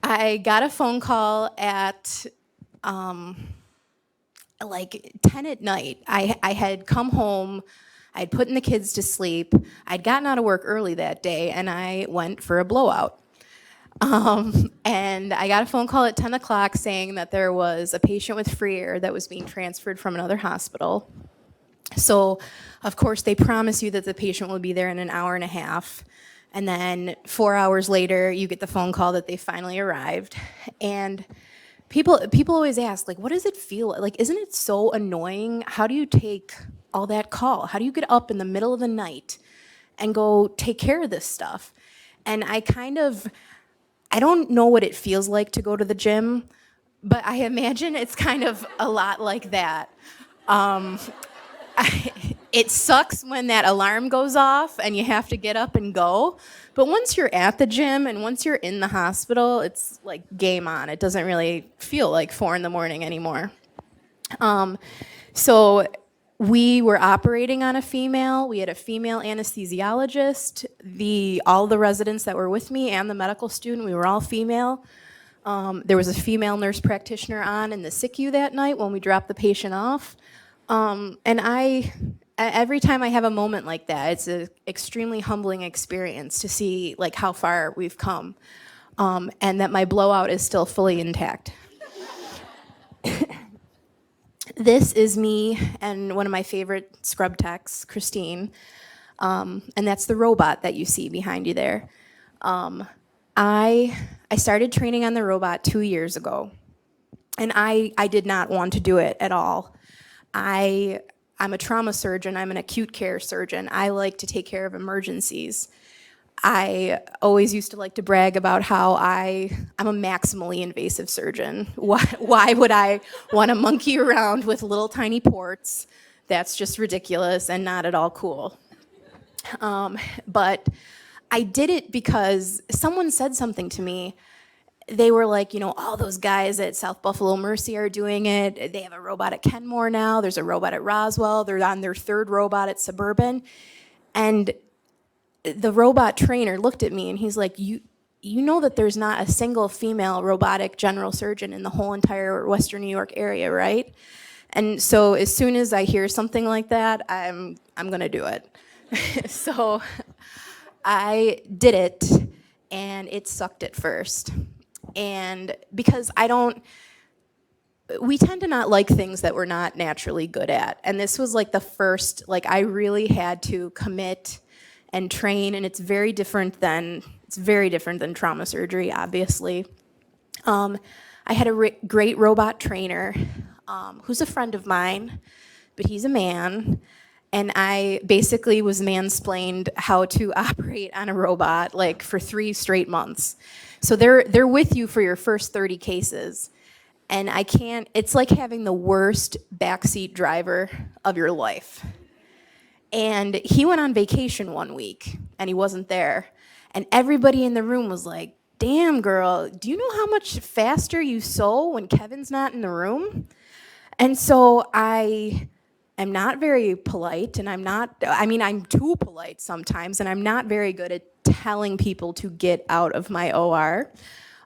I got a phone call at like 10 at night. I had come home, I'd put the kids to sleep, I'd gotten out of work early that day, and I went for a blowout. And I got a phone call at 10 o'clock saying that there was a patient with free air that was being transferred from another hospital. So, of course, they promise you that the patient will be there in an hour and a half. And then 4 hours later, you get the phone call that they finally arrived. And people always ask, like, what does it feel like? Like, isn't it so annoying? How do you take all that call? How do you get up in the middle of the night and go take care of this stuff? And I don't know what it feels like to go to the gym, but I imagine it's kind of a lot like that. It sucks when that alarm goes off and you have to get up and go. But once you're at the gym and once you're in the hospital, it's like game on. It doesn't really feel like 4 a.m. anymore. So we were operating on a female. We had a female anesthesiologist. All the residents that were with me and the medical student, we were all female. There was a female nurse practitioner on in the SICU that night when we dropped the patient off. And every time I have a moment like that, it's an extremely humbling experience to see like how far we've come, and that my blowout is still fully intact. This is me and one of my favorite scrub techs, Christine, and that's the robot that you see behind you there. I started training on the robot 2 years ago, and I did not want to do it at all. I'm a trauma surgeon. I'm an acute care surgeon. I like to take care of emergencies. I always used to like to brag about how I'm a maximally invasive surgeon. Why would I want to monkey around with little tiny ports? That's just ridiculous and not at all cool. But I did it because someone said something to me. They were like, all those guys at South Buffalo Mercy are doing it. They have a robot at Kenmore now. There's a robot at Roswell. They're on their 3rd robot at Suburban. And the robot trainer looked at me and he's like, you know that there's not a single female robotic general surgeon in the whole entire Western New York area, right? And so as soon as I hear something like that, I'm gonna do it. So I did it, and it sucked at first. And because we tend to not like things that we're not naturally good at. And this was like the first, I really had to commit and train, and it's very different than trauma surgery, obviously. I had a great robot trainer who's a friend of mine, but he's a man. And I basically was mansplained how to operate on a robot for 3 straight months. So they're with you for your first 30 cases. And it's like having the worst backseat driver of your life. And he went on vacation one week and he wasn't there. And everybody in the room was like, damn girl, do you know how much faster you sew when Kevin's not in the room? And so I am not very polite, and I'm too polite sometimes, and I'm not very good at telling people to get out of my OR.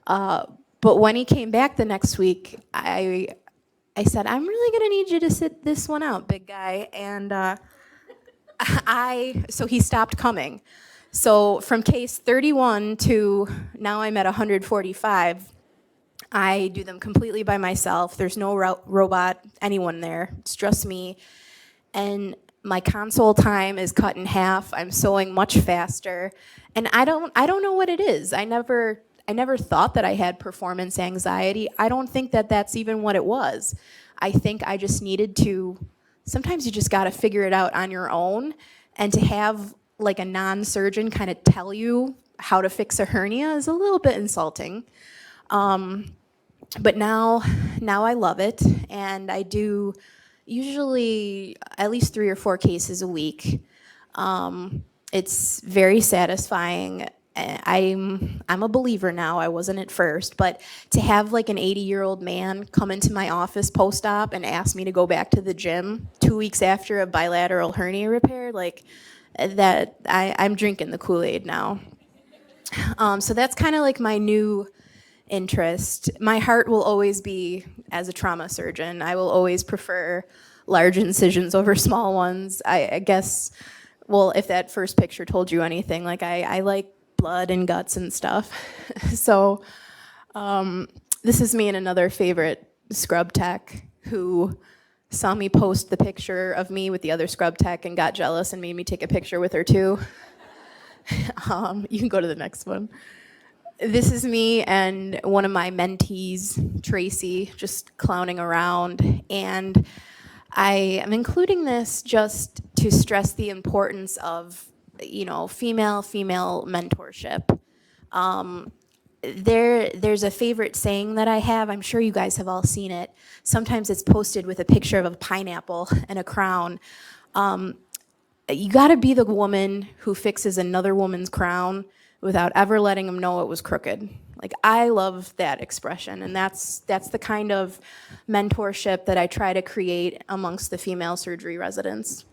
But when he came back the next week, I said, I'm really gonna need you to sit this one out, big guy. And so he stopped coming. So from case 31 to now I'm at 145, I do them completely by myself. There's no robot, anyone there. It's just me. And my console time is cut in half. I'm sewing much faster. And I don't know what it is. I never thought that I had performance anxiety. I don't think that that's even what it was. I think I just needed to, sometimes you just gotta figure it out on your own, and to have a non-surgeon kind of tell you how to fix a hernia is a little bit insulting. But now I love it, and I do usually at least 3 or 4 cases a week. It's very satisfying. I'm a believer now. I wasn't at first, but to have an 80-year-old man come into my office post-op and ask me to go back to the gym 2 weeks after a bilateral hernia repair, I'm drinking the Kool-Aid now. So that's kind of my new interest. My heart will always be as a trauma surgeon. I will always prefer large incisions over small ones. I guess, well, if that first picture told you anything, like I like blood and guts and stuff. So this is me and another favorite scrub tech who saw me post the picture of me with the other scrub tech and got jealous and made me take a picture with her too. You can go to the next one. This is me and one of my mentees, Tracy, just clowning around. And I am including this just to stress the importance of, female mentorship. There's a favorite saying that I have. I'm sure you guys have all seen it. Sometimes it's posted with a picture of a pineapple and a crown. You got to be the woman who fixes another woman's crown without ever letting them know it was crooked. Like, I love that expression, and that's the kind of mentorship that I try to create amongst the female surgery residents.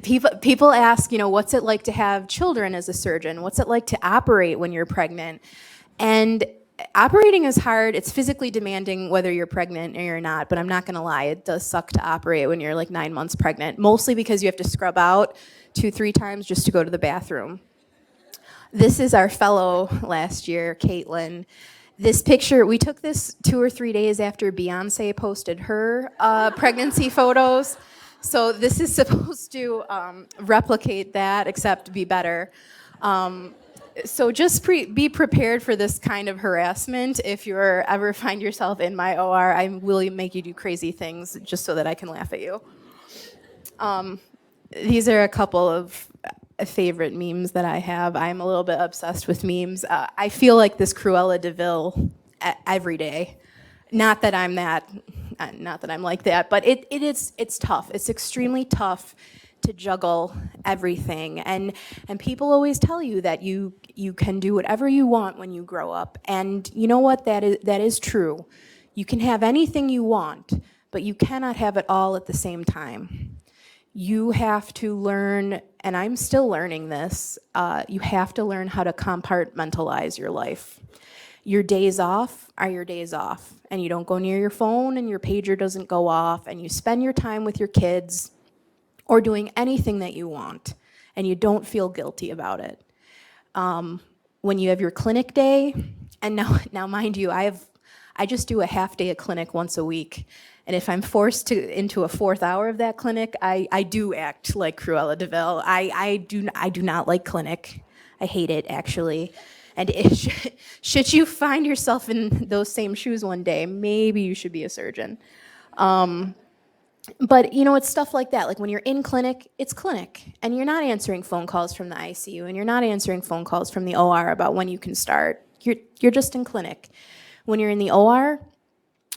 People ask, what's it like to have children as a surgeon? What's it like to operate when you're pregnant? And operating is hard. It's physically demanding whether you're pregnant or you're not, but I'm not gonna lie, it does suck to operate when you're like 9 months pregnant, mostly because you have to scrub out 2-3 times just to go to the bathroom. This is our fellow last year, Caitlin. This picture, we took this 2 or 3 days after Beyonce posted her pregnancy photos. So this is supposed to replicate that, except be better. So just be prepared for this kind of harassment. If you ever find yourself in my OR, I will make you do crazy things just so that I can laugh at you. These are a couple of favorite memes that I have. I'm a little bit obsessed with memes. I feel like this Cruella de Vil every day. Not that I'm like that, but it's tough. It's extremely tough to juggle everything, and people always tell you that you can do whatever you want when you grow up, and you know what, that is true. You can have anything you want, but you cannot have it all at the same time. You have to learn, and I'm still learning this, you have to learn how to compartmentalize your life. Your days off are your days off, and you don't go near your phone, and your pager doesn't go off, and you spend your time with your kids or doing anything that you want, and you don't feel guilty about it. When you have your clinic day, and now mind you, I just do a half day of clinic once a week, and if I'm forced into a 4th hour of that clinic, I do act like Cruella de Vil. I do not like clinic. I hate it, actually. And should you find yourself in those same shoes one day, maybe you should be a surgeon. But it's stuff like that. Like when you're in clinic, it's clinic. And you're not answering phone calls from the ICU, and you're not answering phone calls from the OR about when you can start. You're just in clinic. When you're in the OR,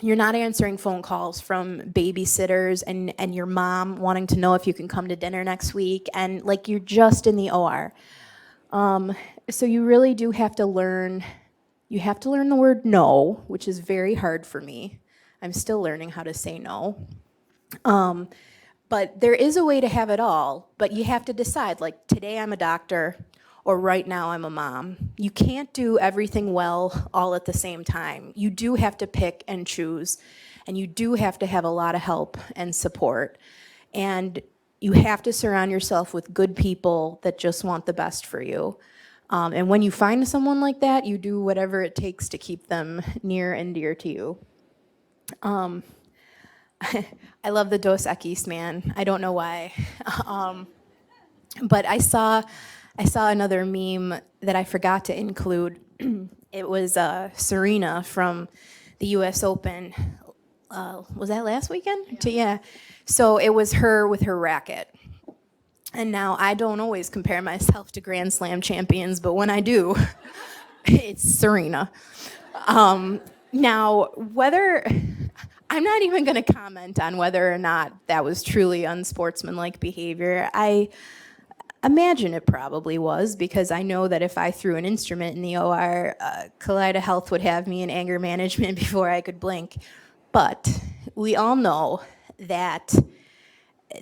you're not answering phone calls from babysitters and your mom wanting to know if you can come to dinner next week. And like, you're just in the OR. So you really do have to learn, the word no, which is very hard for me. I'm still learning how to say no. But there is a way to have it all, but you have to decide, like, today I'm a doctor, or right now I'm a mom. You can't do everything well all at the same time. You do have to pick and choose, and you do have to have a lot of help and support. And you have to surround yourself with good people that just want the best for you. And when you find someone like that, you do whatever it takes to keep them near and dear to you. I love the Dos Equis man. I don't know why. But I saw another meme that I forgot to include. It was Serena from the US Open. Was that last weekend? Yeah. So it was her with her racket. And now I don't always compare myself to Grand Slam champions, but when I do, it's Serena. Now, I'm not even going to comment on whether or not that was truly unsportsmanlike behavior. I imagine it probably was, because I know that if I threw an instrument in the OR, Kaleida Health would have me in anger management before I could blink. But we all know that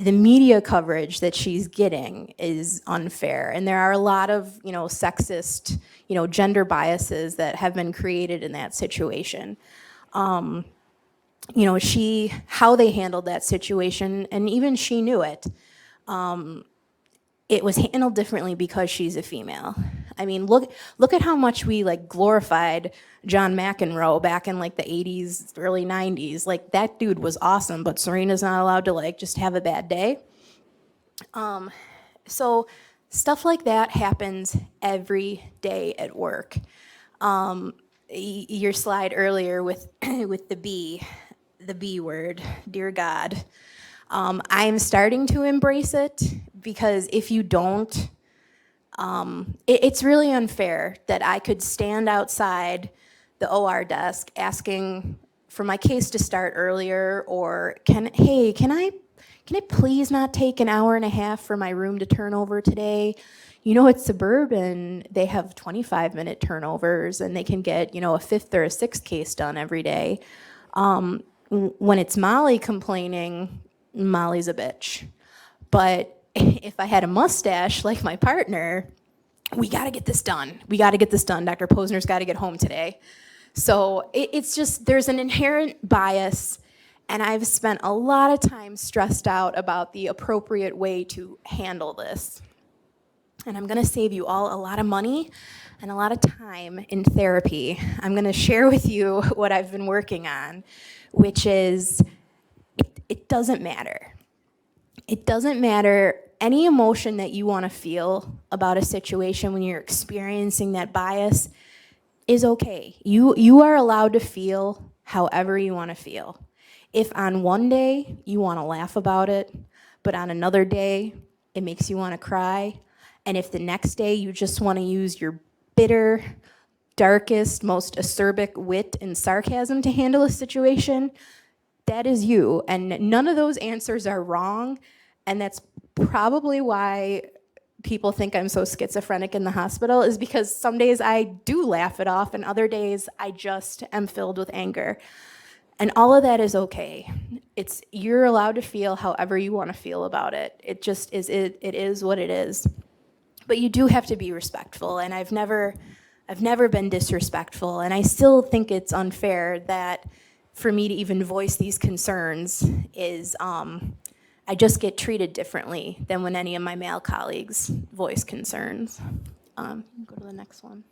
the media coverage that she's getting is unfair. And there are a lot of, sexist, gender biases that have been created in that situation. How they handled that situation, and even she knew it. It was handled differently because she's a female. I mean, look at how much we glorified John McEnroe back in the 80s, early 90s. That dude was awesome, but Serena's not allowed to just have a bad day. So stuff like that happens every day at work. Your slide earlier with the B word, dear God. I'm starting to embrace it, because if you don't, it's really unfair that I could stand outside the OR desk asking for my case to start earlier, or can I please not take an hour and a half for my room to turn over today? It's suburban, they have 25-minute turnovers, and they can get, a fifth or a sixth case done every day. When it's Molly complaining, Molly's a bitch. But if I had a mustache like my partner, we got to get this done. We got to get this done. Dr. Posner's got to get home today. So it's just, there's an inherent bias, and I've spent a lot of time stressed out about the appropriate way to handle this. And I'm going to save you all a lot of money and a lot of time in therapy. I'm going to share with you what I've been working on, which is it doesn't matter. It doesn't matter any emotion that you want to feel about a situation when you're experiencing that bias is okay. You are allowed to feel however you want to feel. If on one day you want to laugh about it, but on another day it makes you want to cry, and if the next day you just want to use your bitter, darkest, most acerbic wit and sarcasm to handle a situation, that is you. And none of those answers are wrong, and that's probably why people think I'm so schizophrenic in the hospital, is because some days I do laugh it off and other days I just am filled with anger. And all of that is okay. You're allowed to feel however you want to feel about it. It just is, it is what it is. But you do have to be respectful, and I've never been disrespectful, and I still think it's unfair that for me to even voice these concerns is I just get treated differently than when any of my male colleagues voice concerns. Go to the next one.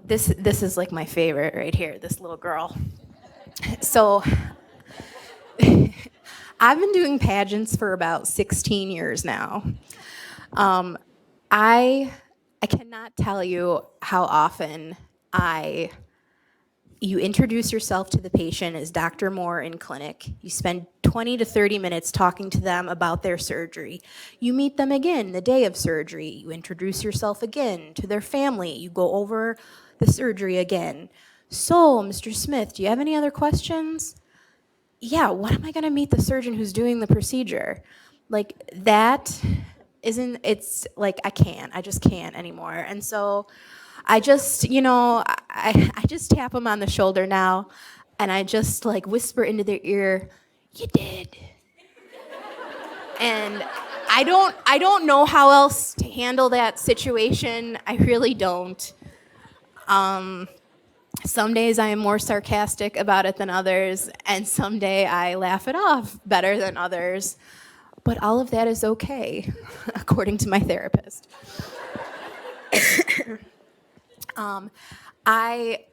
This is my favorite right here, this little girl. So I've been doing pageants for about 16 years now. I cannot tell you how often you introduce yourself to the patient as Dr. Moore in clinic. You spend 20 to 30 minutes talking to them about their surgery. You meet them again the day of surgery. You introduce yourself again to their family. You go over the surgery again. So, Mr. Smith, do you have any other questions? Yeah, when am I going to meet the surgeon who's doing the procedure? That isn't, it's I just can't anymore. And so I just, I just tap them on the shoulder now, and I just whisper into their ear, "You did." And I don't know how else to handle that situation. I really don't. Some days I am more sarcastic about it than others, and some day I laugh it off better than others. But all of that is okay, according to my therapist.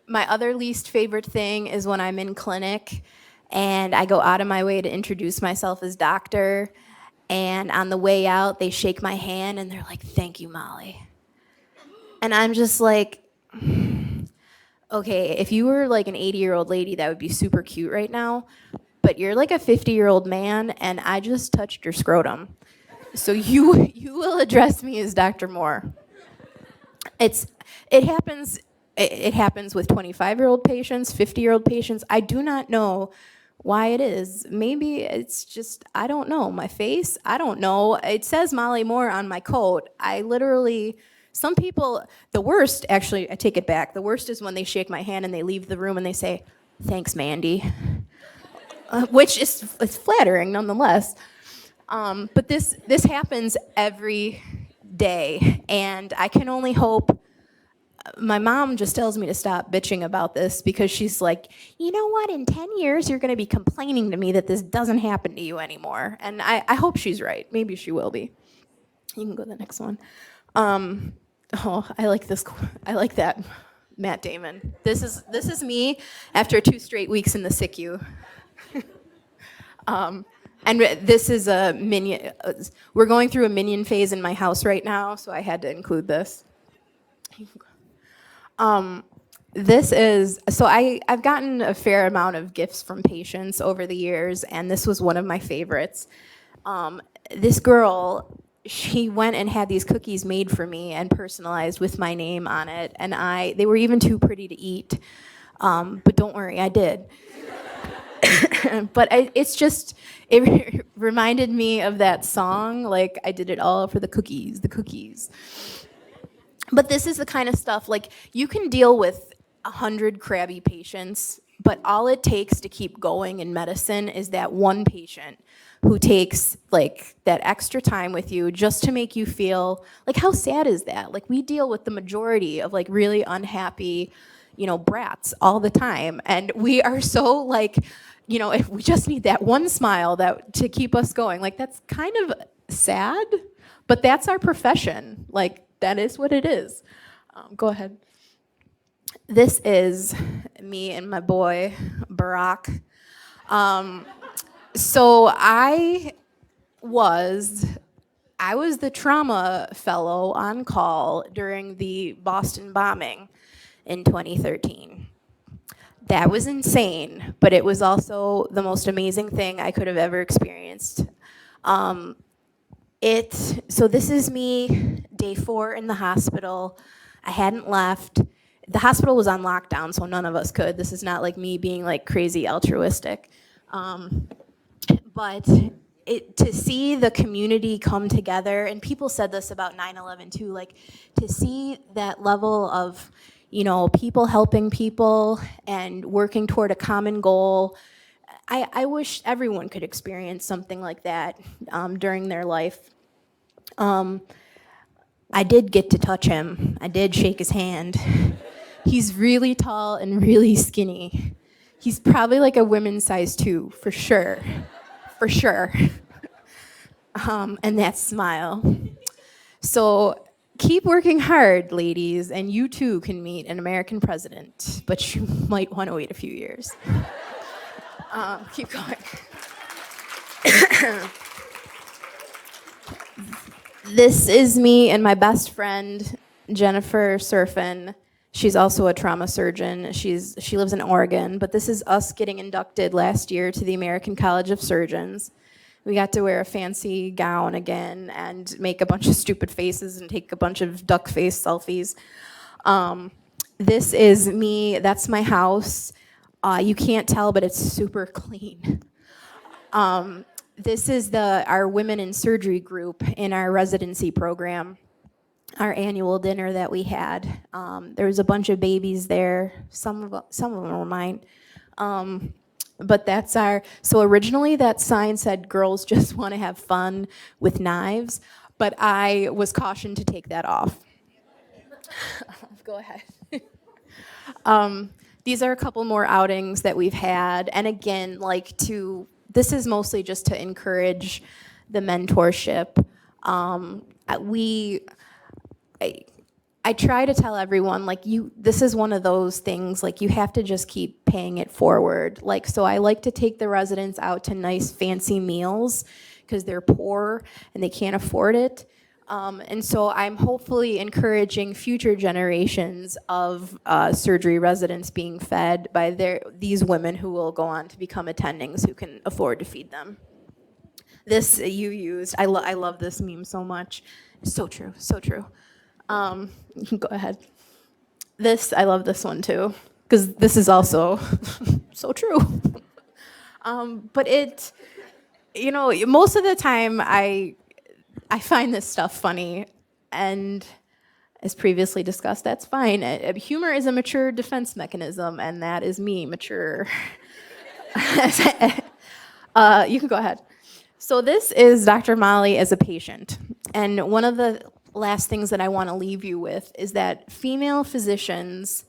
My other least favorite thing is when I'm in clinic and I go out of my way to introduce myself as doctor, and on the way out they shake my hand and they're like, "Thank you, Molly." And I'm just like, okay, if you were an 80-year-old lady, that would be super cute right now, but you're a 50-year-old man and I just touched your scrotum. So you will address me as Dr. Moore. It happens with 25-year-old patients, 50-year-old patients. I do not know why it is. Maybe it's just, I don't know. My face, I don't know. It says Molly Moore on my coat. Some people, the worst, actually, I take it back. The worst is when they shake my hand and they leave the room and they say, "Thanks, Mandy," which is flattering nonetheless. But this happens every day, and I can only hope. My mom just tells me to stop bitching about this because she's like, you know what, in 10 years, you're going to be complaining to me that this doesn't happen to you anymore. And I hope she's right. Maybe she will be. You can go to the next one. Oh, I like this. I like that, Matt Damon. This is me after 2 straight weeks in the SICU. And this is a minion. We're going through a minion phase in my house right now, so I had to include this. I've gotten a fair amount of gifts from patients over the years, and this was one of my favorites. This girl, she went and had these cookies made for me and personalized with my name on it, and they were even too pretty to eat. But don't worry, I did. But it reminded me of that song, like, I did it all for the cookies, the cookies. But this is the kind of stuff, like, you can deal with 100 crabby patients, but all it takes to keep going in medicine is that one patient who takes, like, that extra time with you just to make you feel, like, how sad is that? Like, we deal with the majority of, like, really unhappy, brats all the time. And we are so, like, if we just need that one smile to keep us going, like, that's kind of sad, but that's our profession. Like, that is what it is. Go ahead. This is me and my boy, Barack. So I was the trauma fellow on call during the Boston bombing in 2013. That was insane, but it was also the most amazing thing I could have ever experienced. So this is me, day 4 in the hospital. I hadn't left. The hospital was on lockdown, so none of us could. This is not like me being like crazy altruistic. But to see the community come together, and people said this about 9/11 too, like to see that level of, people helping people and working toward a common goal. I wish everyone could experience something like that during their life. I did get to touch him. I did shake his hand. He's really tall and really skinny. He's probably like a women's size 2, for sure. For sure. And that smile. So keep working hard, ladies, and you too can meet an American president, but you might want to wait a few years. Keep going. This is me and my best friend, Jennifer Surfin. She's also a trauma surgeon. She lives in Oregon, but this is us getting inducted last year to the American College of Surgeons. We got to wear a fancy gown again and make a bunch of stupid faces and take a bunch of duck face selfies. This is me. That's my house. You can't tell, but it's super clean. This is our women in surgery group in our residency program, our annual dinner that we had. There was a bunch of babies there. Some of them were mine. But so originally that sign said girls just want to have fun with knives, but I was cautioned to take that off. Go ahead. These are a couple more outings that we've had. And again, this is mostly just to encourage the mentorship. I try to tell everyone, this is one of those things, you have to just keep paying it forward. So I like to take the residents out to nice fancy meals because they're poor and they can't afford it. And so I'm hopefully encouraging future generations of surgery residents being fed by these women who will go on to become attendings who can afford to feed them. This you used. I love this meme so much. It's so true, so true. You can go ahead. I love this one too, because this is also so true. But most of the time I find this stuff funny, and as previously discussed, that's fine. Humor is a mature defense mechanism, and that is me, mature. You can go ahead. So this is Dr. Molly as a patient. And one of the last things that I want to leave you with is that female physicians,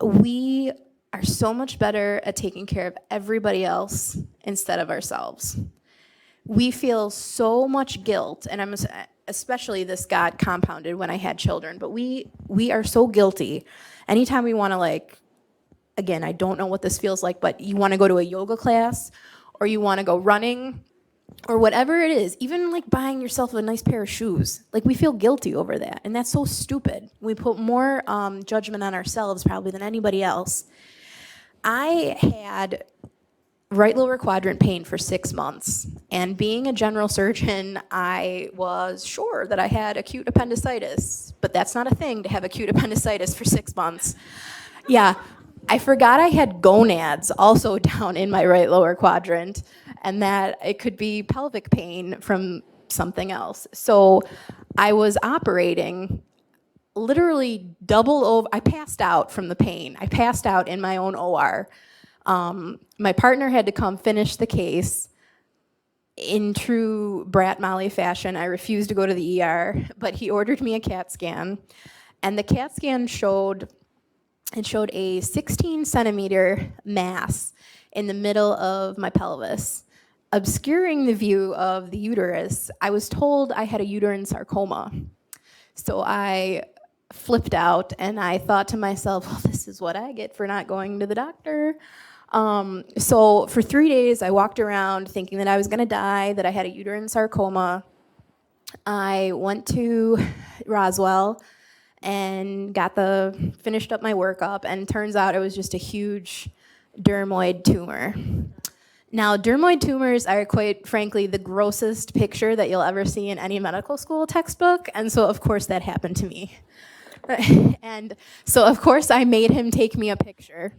we are so much better at taking care of everybody else instead of ourselves. We feel so much guilt, and especially this got compounded when I had children, but we are so guilty. Anytime we want to, again, I don't know what this feels like, but you want to go to a yoga class, or you want to go running, or whatever it is, even buying yourself a nice pair of shoes, we feel guilty over that, and that's so stupid. We put more judgment on ourselves probably than anybody else. I had right lower quadrant pain for 6 months, and being a general surgeon, I was sure that I had acute appendicitis, but that's not a thing to have acute appendicitis for 6 months. Yeah, I forgot I had gonads also down in my right lower quadrant, and that it could be pelvic pain from something else. So I was operating literally double over. I passed out from the pain. I passed out in my own OR. My partner had to come finish the case. In true brat Molly fashion, I refused to go to the ER, but he ordered me a CAT scan, and the CAT scan showed a 16-centimeter mass in the middle of my pelvis, obscuring the view of the uterus. I was told I had a uterine sarcoma. So I flipped out, and I thought to myself, well, this is what I get for not going to the doctor. So for 3 days, I walked around thinking that I was going to die, that I had a uterine sarcoma. I went to Roswell and finished up my workup, and turns out it was just a huge dermoid tumor. Now, dermoid tumors are, quite frankly, the grossest picture that you'll ever see in any medical school textbook, and so of course that happened to me. And so of course I made him take me a picture.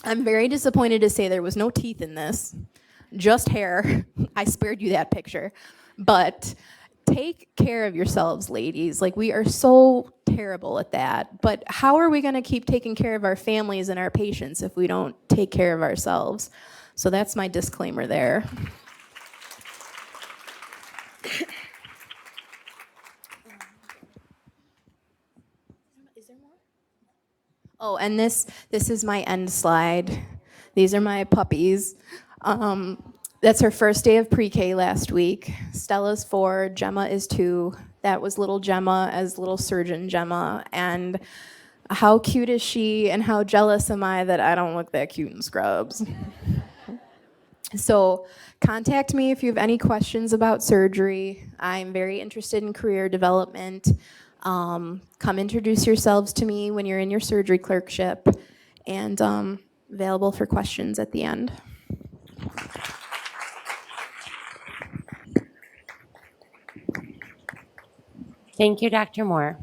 I'm very disappointed to say there was no teeth in this, just hair. I spared you that picture. But take care of yourselves, ladies. We are so terrible at that. But how are we going to keep taking care of our families and our patients if we don't take care of ourselves? So that's my disclaimer there. Is there more? Oh, and this is my end slide. These are my puppies. That's her first day of pre-K last week. Stella's 4, Gemma is 2. That was little Gemma as little surgeon Gemma. And how cute is she, and how jealous am I that I don't look that cute in scrubs? So contact me if you have any questions about surgery. I'm very interested in career development. Come introduce yourselves to me when you're in your surgery clerkship, and available for questions at the end. Thank you, Dr. Moore.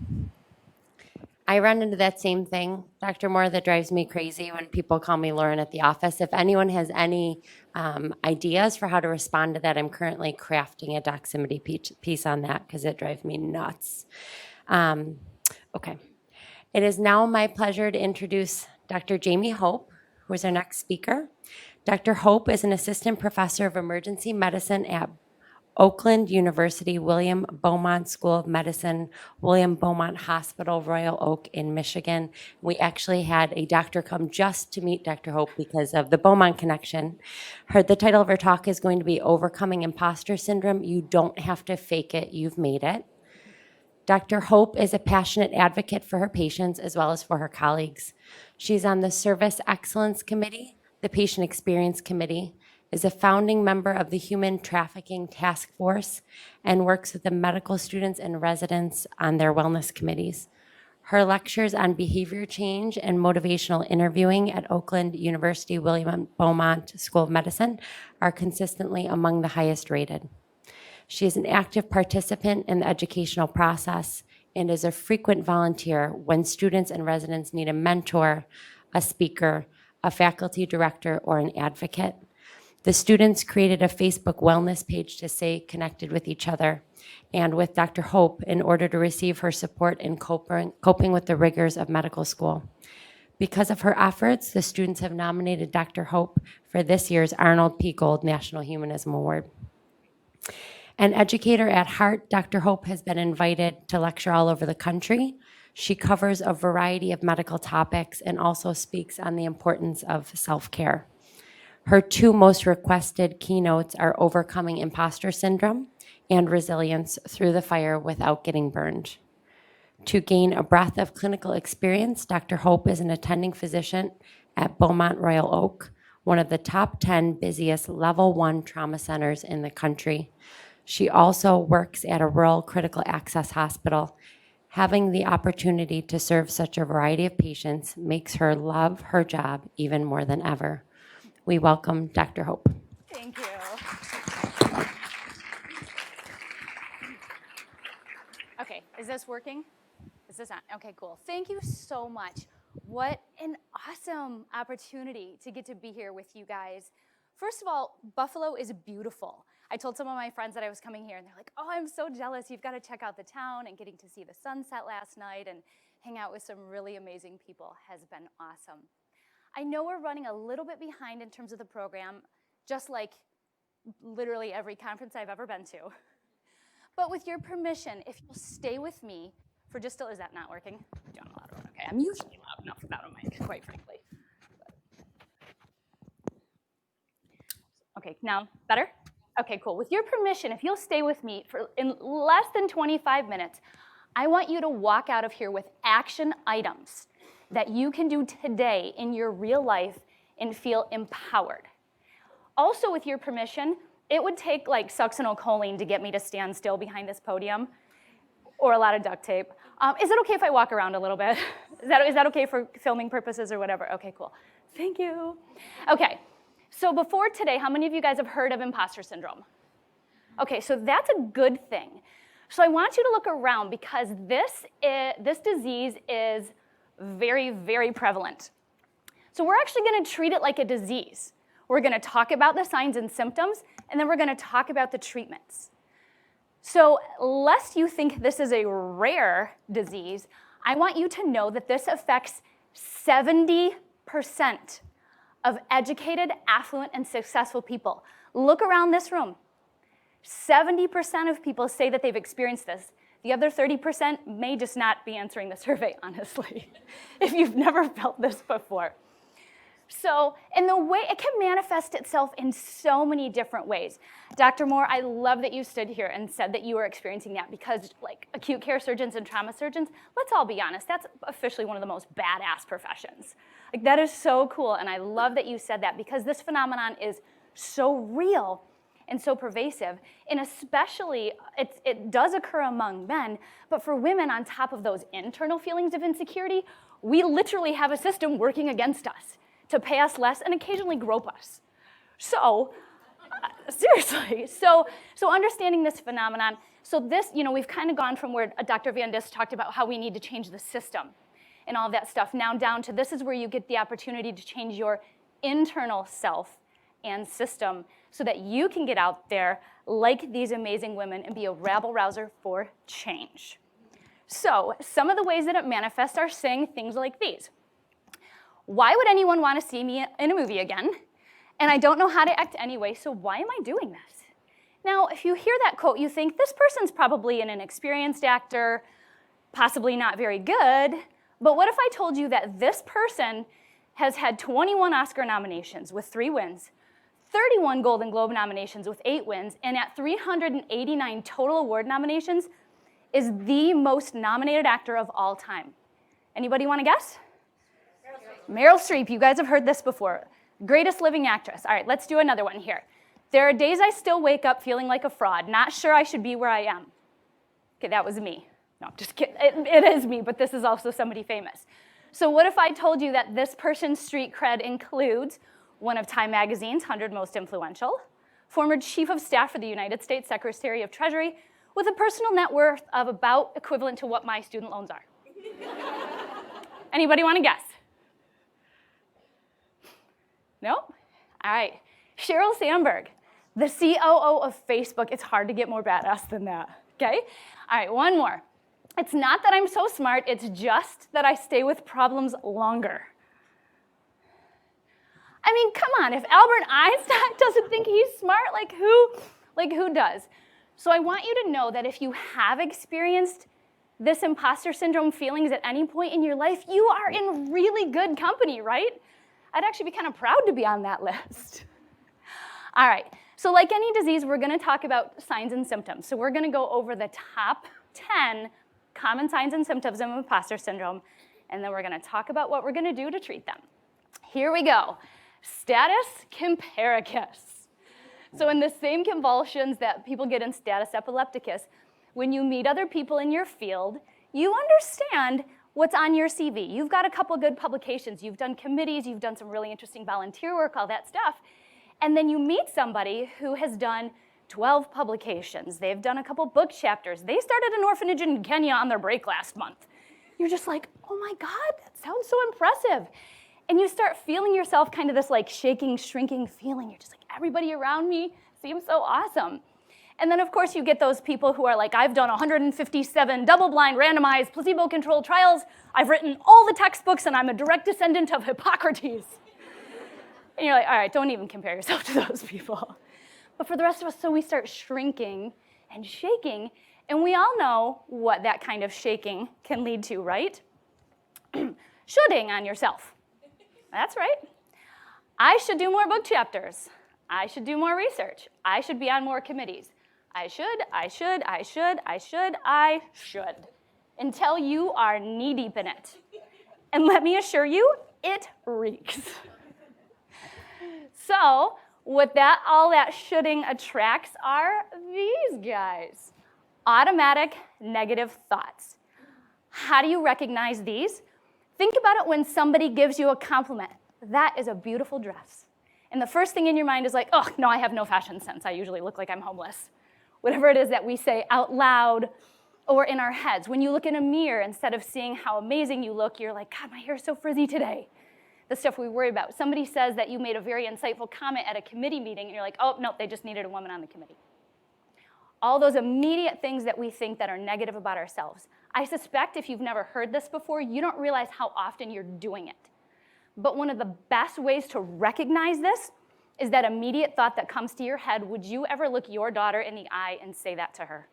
I run into that same thing, Dr. Moore, that drives me crazy when people call me Lauren at the office. If anyone has any ideas for how to respond to that, I'm currently crafting a Doximity piece on that because it drives me nuts. Okay. It is now my pleasure to introduce Dr. Jamie Hope, who is our next speaker. Dr. Hope is an assistant professor of emergency medicine at Oakland University William Beaumont School of Medicine, William Beaumont Hospital, Royal Oak in Michigan. We actually had a doctor come just to meet Dr. Hope because of the Beaumont connection. The title of her talk is going to be Overcoming Imposter Syndrome. You don't have to fake it, you've made it. Dr. Hope is a passionate advocate for her patients as well as for her colleagues. She's on the Service Excellence Committee, the Patient Experience Committee, is a founding member of the Human Trafficking Task Force, and works with the medical students and residents on their wellness committees. Her lectures on behavior change and motivational interviewing at Oakland University William Beaumont School of Medicine are consistently among the highest rated. She is an active participant in the educational process and is a frequent volunteer when students and residents need a mentor, a speaker, a faculty director, or an advocate. The students created a Facebook wellness page to stay connected with each other and with Dr. Hope in order to receive her support in coping with the rigors of medical school. Because of her efforts, the students have nominated Dr. Hope for this year's Arnold P. Gold National Humanism Award. An educator at heart, Dr. Hope has been invited to lecture all over the country. She covers a variety of medical topics and also speaks on the importance of self-care. Her two most requested keynotes are Overcoming Imposter Syndrome and Resilience Through the Fire Without Getting Burned. To gain a breadth of clinical experience, Dr. Hope is an attending physician at Beaumont Royal Oak, one of the top 10 busiest level 1 trauma centers in the country. She also works at a rural critical access hospital. Having the opportunity to serve such a variety of patients makes her love her job even more than ever. We welcome Dr. Hope. Thank you. Okay, is this working? Is this on? Okay, cool. Thank you so much. What an awesome opportunity to get to be here with you guys. First of all, Buffalo is beautiful. I told some of my friends that I was coming here, and they're like, oh, I'm so jealous. You've got to check out the town, and getting to see the sunset last night and hang out with some really amazing people has been awesome. I know we're running a little bit behind in terms of the program, just like literally every conference I've ever been to. But with your permission, if you'll stay with me for just is that not working? Don't allow it. Okay, I'm usually loud enough without a mic, quite frankly. Okay, now better? Okay, cool. With your permission, if you'll stay with me for in less than 25 minutes, I want you to walk out of here with action items that you can do today in your real life and feel empowered. Also, with your permission, it would take like succinylcholine to get me to stand still behind this podium, or a lot of duct tape. Is it okay if I walk around a little bit? Is that okay for filming purposes or whatever? Okay, cool. Thank you. Okay, so before today, how many of you guys have heard of imposter syndrome? Okay, so that's a good thing. So I want you to look around because this disease is very, very prevalent. So we're actually going to treat it like a disease. We're going to talk about the signs and symptoms, and then we're going to talk about the treatments. So lest you think this is a rare disease, I want you to know that this affects 70% of educated, affluent, and successful people. Look around this room. 70% of people say that they've experienced this. The other 30% may just not be answering the survey, honestly, if you've never felt this before. So, in the way it can manifest itself in so many different ways. Dr. Moore, I love that you stood here and said that you were experiencing that because like acute care surgeons and trauma surgeons, let's all be honest, that's officially one of the most badass professions. Like that is so cool, and I love that you said that because this phenomenon is so real and so pervasive, and especially it does occur among men, but for women on top of those internal feelings of insecurity, we literally have a system working against us to pay us less and occasionally grope us. So, seriously, so understanding this phenomenon, so this, we've kind of gone from where Dr. Van Dis talked about how we need to change the system and all that stuff, now down to this is where you get the opportunity to change your internal self and system so that you can get out there like these amazing women and be a rabble-rouser for change. So, some of the ways that it manifests are saying things like these. Why would anyone want to see me in a movie again? And I don't know how to act anyway, so why am I doing this? Now, if you hear that quote, you think this person's probably an inexperienced actor, possibly not very good, but what if I told you that this person has had 21 Oscar nominations with 3 wins, 31 Golden Globe nominations with 8 wins, and at 389 total award nominations is the most nominated actor of all time? Anybody want to guess? Meryl Streep, you guys have heard this before. Greatest living actress. All right, let's do another one here. There are days I still wake up feeling like a fraud, not sure I should be where I am. Okay, that was me. No, just kidding. It is me, but this is also somebody famous. So what if I told you that this person's street cred includes one of Time Magazine's 100 Most Influential, former Chief of Staff for the United States Secretary of Treasury, with a personal net worth of about equivalent to what my student loans are? Anybody want to guess? No? All right. Sheryl Sandberg, the COO of Facebook. It's hard to get more badass than that, okay? All right, one more. It's not that I'm so smart, it's just that I stay with problems longer. I mean, come on, if Albert Einstein doesn't think he's smart, like who Like, who does? So I want you to know that if you have experienced this imposter syndrome feelings at any point in your life, you are in really good company, right? I'd actually be kind of proud to be on that list. All right, so like any disease, we're gonna talk about signs and symptoms. So we're gonna go over the top 10 common signs and symptoms of imposter syndrome, and then we're gonna talk about what we're gonna do to treat them. Here we go. Status comparatus. So in the same convulsions that people get in status epilepticus, when you meet other people in your field, you understand what's on your CV. You've got a couple good publications, you've done committees, you've done some really interesting volunteer work, all that stuff. And then you meet somebody who has done 12 publications. They've done a couple book chapters. They started an orphanage in Kenya on their break last month. You're just like, oh my God, that sounds so impressive. And you start feeling yourself kind of this like shaking, shrinking feeling. You're just like, everybody around me seems so awesome. And then of course you get those people who are like, I've done 157 double-blind, randomized, placebo-controlled trials. I've written all the textbooks and I'm a direct descendant of Hippocrates. And you're like, all right, don't even compare yourself to those people. But for the rest of us, so we start shrinking and shaking, and we all know what that kind of shaking can lead to, right? Shoulding on yourself. That's right. I should do more book chapters. I should do more research. I should be on more committees. I should. Until you are knee-deep in it. And let me assure you, it reeks. So what all that shoulding attracts are these guys. Automatic negative thoughts. How do you recognize these? Think about it when somebody gives you a compliment. That is a beautiful dress. And the first thing in your mind is like, oh, no, I have no fashion sense. I usually look like I'm homeless. Whatever it is that we say out loud or in our heads. When you look in a mirror, instead of seeing how amazing you look, you're like, God, my hair is so frizzy today. The stuff we worry about. Somebody says that you made a very insightful comment at a committee meeting, and you're like, oh, no, they just needed a woman on the committee. All those immediate things that we think that are negative about ourselves. I suspect if you've never heard this before, you don't realize how often you're doing it. But one of the best ways to recognize this is that immediate thought that comes to your head. Would you ever look your daughter in the eye and say that to her?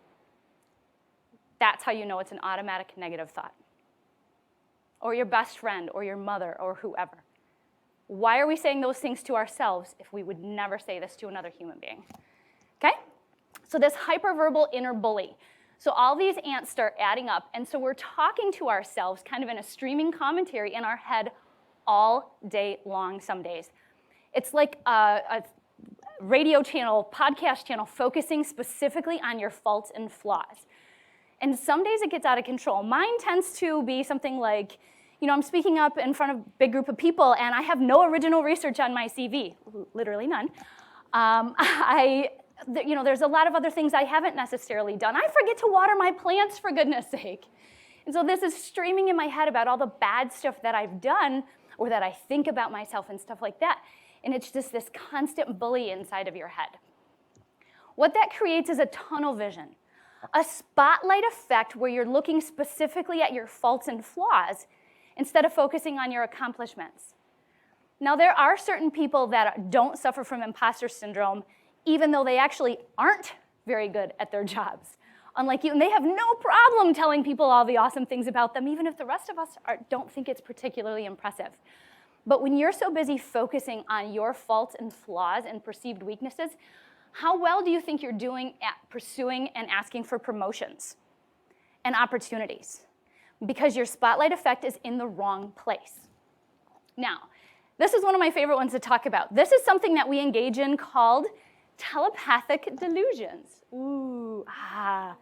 That's how you know it's an automatic negative thought. Or your best friend, or your mother, or whoever. Why are we saying those things to ourselves if we would never say this to another human being? Okay? So this hyperverbal inner bully. So all these ants start adding up, and so we're talking to ourselves kind of in a streaming commentary in our head all day long some days. It's like a radio channel, podcast channel, focusing specifically on your faults and flaws. And some days it gets out of control. Mine tends to be something like, I'm speaking up in front of a big group of people and I have no original research on my CV, literally none. There's a lot of other things I haven't necessarily done. I forget to water my plants, for goodness sake. And so this is streaming in my head about all the bad stuff that I've done or that I think about myself and stuff like that. And it's just this constant bully inside of your head. What that creates is a tunnel vision, a spotlight effect where you're looking specifically at your faults and flaws instead of focusing on your accomplishments. Now, there are certain people that don't suffer from imposter syndrome, even though they actually aren't very good at their jobs. Unlike you, and they have no problem telling people all the awesome things about them, even if the rest of us don't think it's particularly impressive. But when you're so busy focusing on your faults and flaws and perceived weaknesses, how well do you think you're doing at pursuing and asking for promotions and opportunities? Because your spotlight effect is in the wrong place. Now, this is one of my favorite ones to talk about. This is something that we engage in called telepathic delusions. Ooh, ah.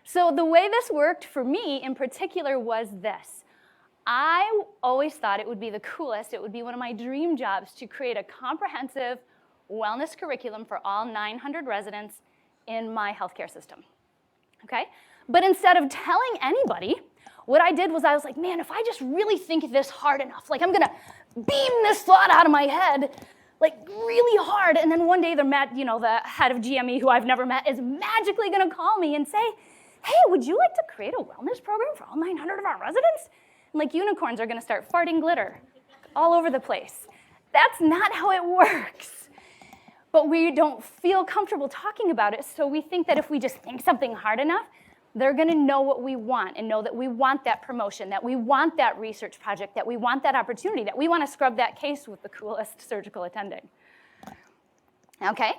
So the way this worked for me in particular was this. I always thought it would be the coolest, it would be one of my dream jobs to create a comprehensive wellness curriculum for all 900 residents in my healthcare system, okay? But instead of telling anybody, what I did was I was like, man, if I just really think this hard enough, like I'm gonna beam this thought out of my head, like really hard, and then one day the head of GME, who I've never met, is magically gonna call me and say, hey, would you like to create a wellness program for all 900 of our residents? And like unicorns are gonna start farting glitter all over the place. That's not how it works. but we don't feel comfortable talking about it, so we think that if we just think something hard enough, they're gonna know what we want and know that we want that promotion, that we want that research project, that we want that opportunity, that we wanna scrub that case with the coolest surgical attending. Okay?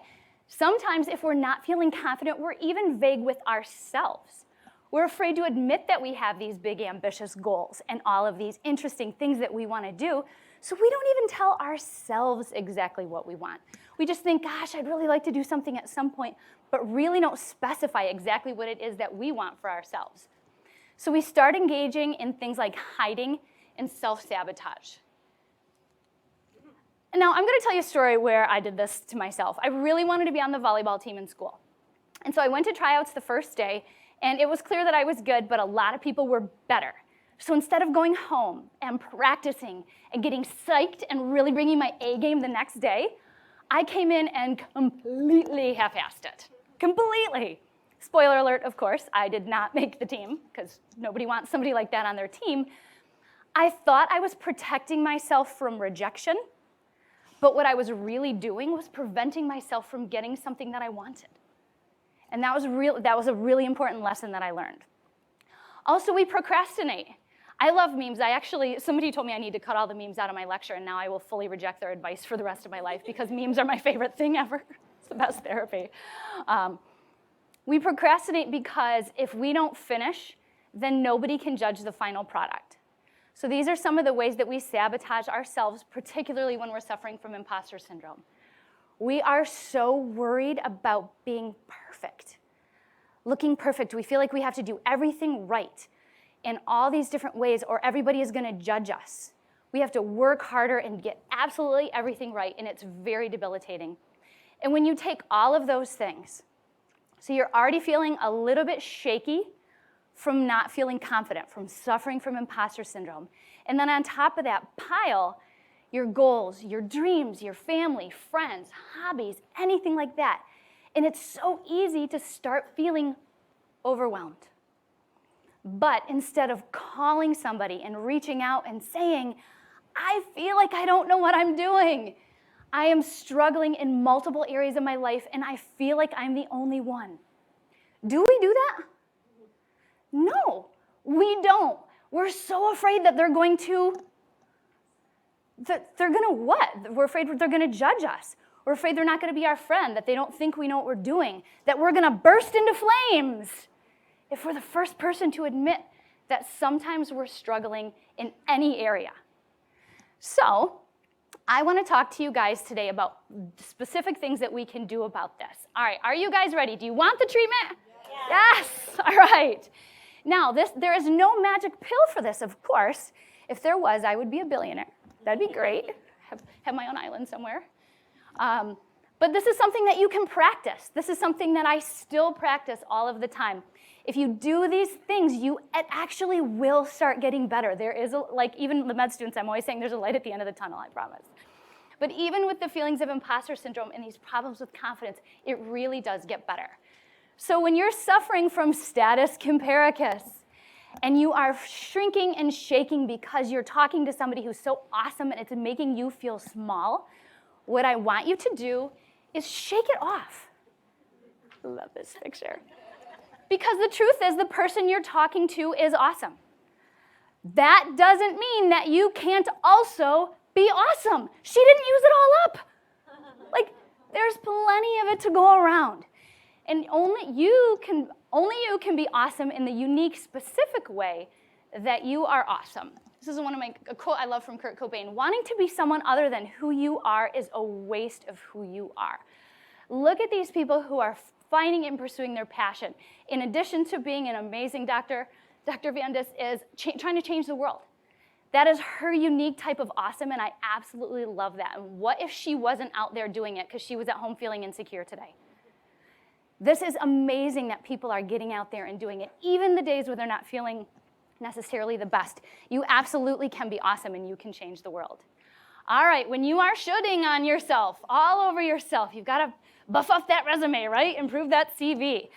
Sometimes if we're not feeling confident, we're even vague with ourselves. We're afraid to admit that we have these big ambitious goals and all of these interesting things that we wanna do, so we don't even tell ourselves exactly what we want. We just think, gosh, I'd really like to do something at some point, but really don't specify exactly what it is that we want for ourselves. So we start engaging in things like hiding and self-sabotage. Now, I'm gonna tell you a story where I did this to myself. I really wanted to be on the volleyball team in school. And so I went to tryouts the first day, and it was clear that I was good, but a lot of people were better. So instead of going home and practicing and getting psyched and really bringing my A game the next day, I came in and completely half-assed it. Completely. Spoiler alert, of course, I did not make the team, because nobody wants somebody like that on their team. I thought I was protecting myself from rejection, but what I was really doing was preventing myself from getting something that I wanted. And that was a really important lesson that I learned. Also, we procrastinate. I love memes. Somebody told me I need to cut all the memes out of my lecture, and now I will fully reject their advice for the rest of my life because memes are my favorite thing ever. It's the best therapy. We procrastinate because if we don't finish, then nobody can judge the final product. So these are some of the ways that we sabotage ourselves, particularly when we're suffering from imposter syndrome. We are so worried about being perfect, looking perfect. We feel like we have to do everything right in all these different ways, or everybody is gonna judge us. We have to work harder and get absolutely everything right, and it's very debilitating. And when you take all of those things, so you're already feeling a little bit shaky from not feeling confident, from suffering from imposter syndrome, and then on top of that pile, your goals, your dreams, your family, friends, hobbies, anything like that. And it's so easy to start feeling overwhelmed. But instead of calling somebody and reaching out and saying, I feel like I don't know what I'm doing. I am struggling in multiple areas of my life, and I feel like I'm the only one. Do we do that? No, we don't. We're so afraid that they're going to what? We're afraid they're going to judge us. We're afraid they're not going to be our friend, that they don't think we know what we're doing, that we're going to burst into flames if we're the first person to admit that sometimes we're struggling in any area. So I want to talk to you guys today about specific things that we can do about this. All right, are you guys ready? Do you want the treatment? Yes. All right. Now, there is no magic pill for this, of course. If there was, I would be a billionaire. That'd be great. Have my own island somewhere. But this is something that you can practice. This is something that I still practice all of the time. If you do these things, it actually will start getting better. There is, like even the med students, I'm always saying there's a light at the end of the tunnel, I promise. But even with the feelings of imposter syndrome and these problems with confidence, it really does get better. So when you're suffering from status comparison, and you are shrinking and shaking because you're talking to somebody who's so awesome and it's making you feel small, what I want you to do is shake it off. Love this picture. Because the truth is, the person you're talking to is awesome. That doesn't mean that you can't also be awesome. She didn't use it all up. Like, there's plenty of it to go around. And only you can be awesome in the unique, specific way that you are awesome. This is a quote I love from Kurt Cobain. Wanting to be someone other than who you are is a waste of who you are. Look at these people who are finding and pursuing their passion. In addition to being an amazing doctor, Dr. Van Dis is trying to change the world. That is her unique type of awesome, and I absolutely love that. And what if she wasn't out there doing it because she was at home feeling insecure today? This is amazing that people are getting out there and doing it, even the days where they're not feeling necessarily the best. You absolutely can be awesome, and you can change the world. All right, when you are shooting on yourself, all over yourself, you've got to buff up that resume, right? Improve that CV.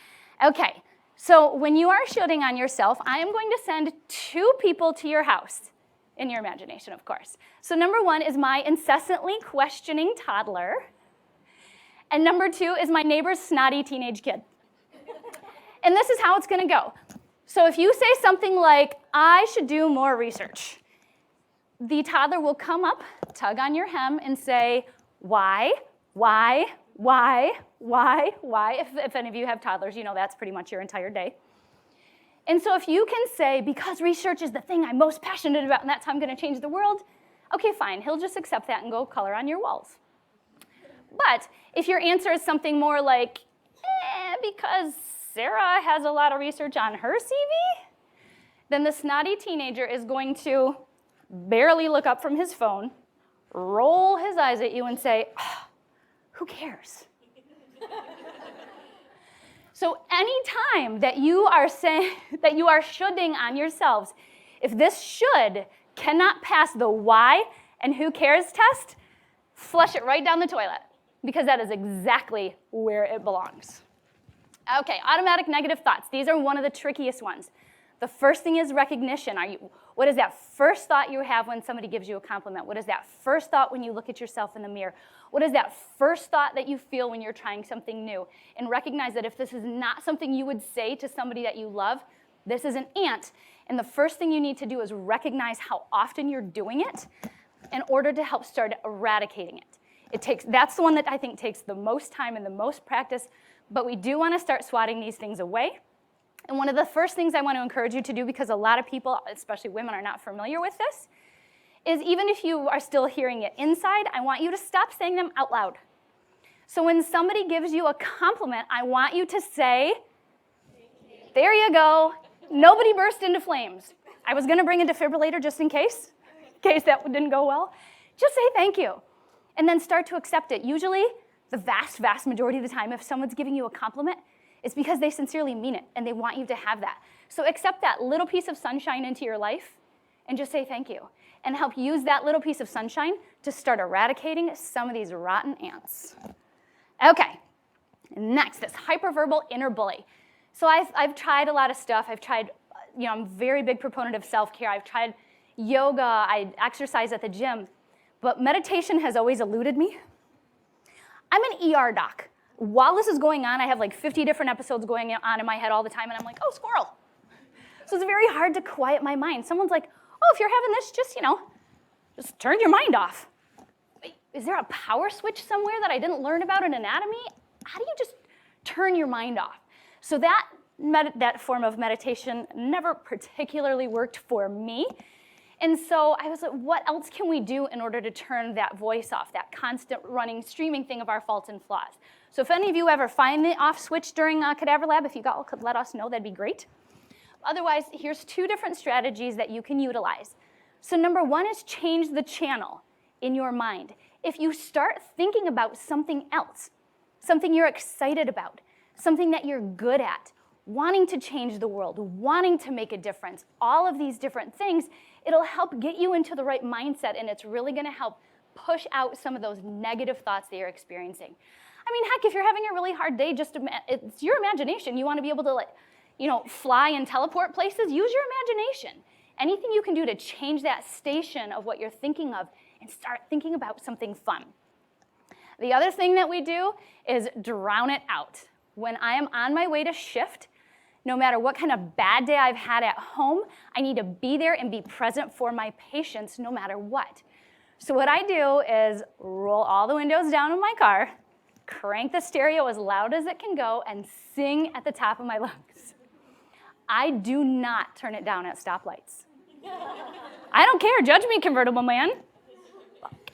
Okay, so when you are shooting on yourself, I am going to send 2 people to your house, in your imagination, of course. So number 1 is my incessantly questioning toddler. And number 2 is my neighbor's snotty teenage kid. And this is how it's gonna go. So if you say something like, I should do more research, the toddler will come up, tug on your hem, and say, why? If any of you have toddlers, you know that's pretty much your entire day. And so if you can say, because research is the thing I'm most passionate about and that's how I'm gonna change the world, okay, fine, he'll just accept that and go color on your walls. But if your answer is something more like, because Sarah has a lot of research on her CV, then the snotty teenager is going to barely look up from his phone, roll his eyes at you and say, oh, who cares? So anytime that you are saying that you are shoulding on yourselves, if this should cannot pass the why and who cares test, flush it right down the toilet, because that is exactly where it belongs. Okay, automatic negative thoughts. These are one of the trickiest ones. The first thing is recognition. What is that first thought you have when somebody gives you a compliment? What is that first thought when you look at yourself in the mirror? What is that first thought that you feel when you're trying something new? And recognize that if this is not something you would say to somebody that you love, this is an ant. And the first thing you need to do is recognize how often you're doing it in order to help start eradicating it. That's the one that I think takes the most time and the most practice, but we do want to start swatting these things away. And one of the first things I want to encourage you to do, because a lot of people, especially women, are not familiar with this, is even if you are still hearing it inside, I want you to stop saying them out loud. So when somebody gives you a compliment, I want you to say, there you go. Nobody burst into flames. I was going to bring a defibrillator just in case that didn't go well. Just say thank you, and then start to accept it. Usually, the vast, vast majority of the time, if someone's giving you a compliment, it's because they sincerely mean it, and they want you to have that. So accept that little piece of sunshine into your life, and just say thank you, and help use that little piece of sunshine to start eradicating some of these rotten ants. Okay, next, this hyperverbal inner bully. So I've tried a lot of stuff. I'm a very big proponent of self-care. I've tried yoga, I exercise at the gym, but meditation has always eluded me. I'm an ER doc. While this is going on, I have like 50 different episodes going on in my head all the time, and I'm like, oh, squirrel. So it's very hard to quiet my mind. Someone's like, oh, if you're having this, just turn your mind off. Wait, is there a power switch somewhere that I didn't learn about in anatomy? How do you just turn your mind off? So that form of meditation never particularly worked for me. And so I was like, what else can we do in order to turn that voice off, that constant running, streaming thing of our faults and flaws? So if any of you ever find the off switch during Cadaver Lab, if you could let us know, that'd be great. Otherwise, here's 2 different strategies that you can utilize. So number 1 is change the channel in your mind. If you start thinking about something else, something you're excited about, something that you're good at, wanting to change the world, wanting to make a difference, all of these different things, it'll help get you into the right mindset, and it's really going to help push out some of those negative thoughts that you're experiencing. I mean, heck, if you're having a really hard day, it's your imagination. You want to be able to fly and teleport places, use your imagination. Anything you can do to change that station of what you're thinking of and start thinking about something fun. The other thing that we do is drown it out. When I am on my way to shift, no matter what kind of bad day I've had at home, I need to be there and be present for my patients no matter what. So what I do is roll all the windows down in my car, crank the stereo as loud as it can go, and sing at the top of my lungs. I do not turn it down at stoplights. I don't care, judge me, convertible man.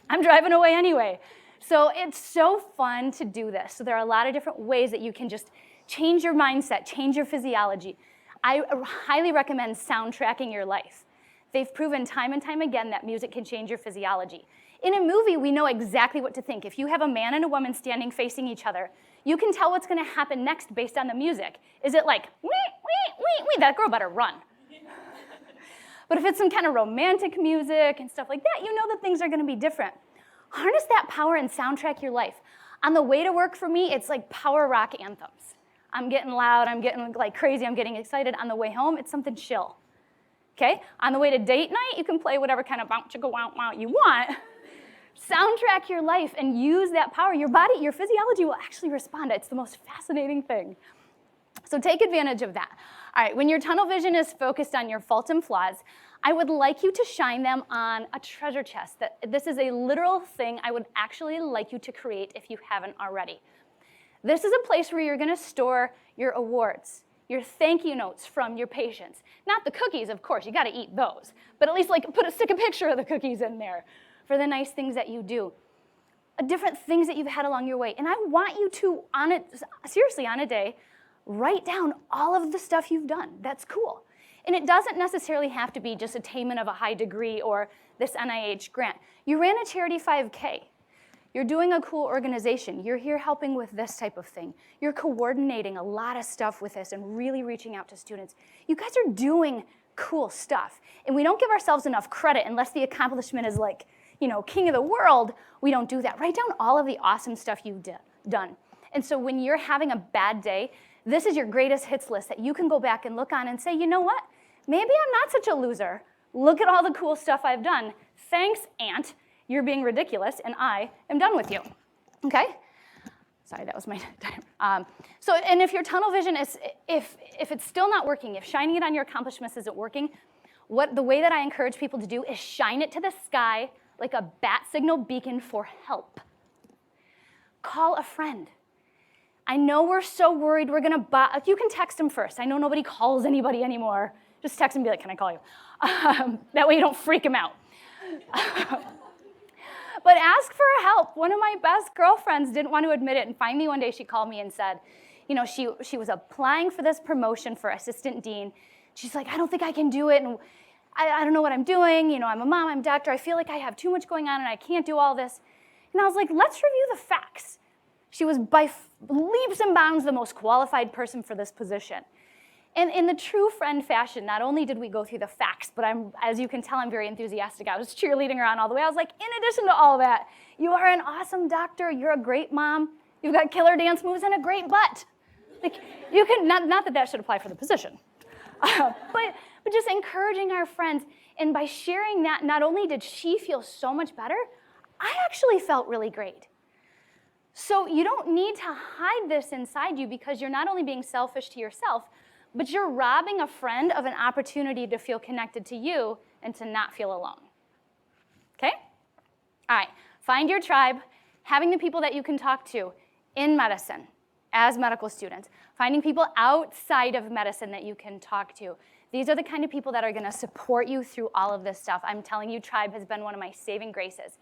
I'm driving away anyway. So it's so fun to do this. So there are a lot of different ways that you can just change your mindset, change your physiology. I highly recommend soundtracking your life. They've proven time and time again that music can change your physiology. In a movie, we know exactly what to think. If you have a man and a woman standing facing each other, you can tell what's going to happen next based on the music. Is it like, wee, wee, wee, wee, that girl better run. But if it's some kind of romantic music and stuff like that, you know that things are going to be different. Harness that power and soundtrack your life. On the way to work for me, it's like power rock anthems. I'm getting loud, I'm getting like crazy, I'm getting excited. On the way home, it's something chill. Okay? On the way to date night, you can play whatever kind of bounce chicka wow wow you want. Soundtrack your life and use that power. Your body, your physiology will actually respond. It's the most fascinating thing. So take advantage of that. All right, when your tunnel vision is focused on your faults and flaws, I would like you to shine them on a treasure chest. This is a literal thing I would actually like you to create if you haven't already. This is a place where you're going to store your awards, your thank you notes from your patients. Not the cookies, of course, you got to eat those, but at least like stick a picture of the cookies in there for the nice things that you do, different things that you've had along your way. And I want you to, seriously, on a day, write down all of the stuff you've done. That's cool. And it doesn't necessarily have to be just attainment of a high degree or this NIH grant. You ran a charity 5K. You're doing a cool organization. You're here helping with this type of thing. You're coordinating a lot of stuff with this and really reaching out to students. You guys are doing cool stuff. And we don't give ourselves enough credit unless the accomplishment is like, king of the world. We don't do that. Write down all of the awesome stuff you've done. And so when you're having a bad day, this is your greatest hits list that you can go back and look on and say, you know what? Maybe I'm not such a loser. Look at all the cool stuff I've done. Thanks, Aunt. You're being ridiculous, and I am done with you. Okay? Sorry, that was my time. And if your tunnel vision is, if it's still not working, if shining it on your accomplishments isn't working, the way that I encourage people to do is shine it to the sky like a bat signal beacon for help. Call a friend. I know we're so worried we're gonna you can text them first. I know nobody calls anybody anymore. Just text and be like, can I call you? That way you don't freak them out. But ask for help. One of my best girlfriends didn't want to admit it, and finally one day she called me and said, she was applying for this promotion for assistant dean. She's like, I don't think I can do it, and I don't know what I'm doing. I'm a mom, I'm a doctor. I feel like I have too much going on and I can't do all this. And I was like, let's review the facts. She was by leaps and bounds the most qualified person for this position. And in the true friend fashion, not only did we go through the facts, but as you can tell, I'm very enthusiastic. I was cheerleading her on all the way. I was like, in addition to all that, you are an awesome doctor. You're a great mom. You've got killer dance moves and a great butt. Like, you can, not that should apply for the position, but just encouraging our friends. And by sharing that, not only did she feel so much better, I actually felt really great. So you don't need to hide this inside you, because you're not only being selfish to yourself, but you're robbing a friend of an opportunity to feel connected to you and to not feel alone. Okay? All right, find your tribe, having the people that you can talk to in medicine as medical students, finding people outside of medicine that you can talk to. These are the kind of people that are gonna support you through all of this stuff. I'm telling you, tribe has been one of my saving graces.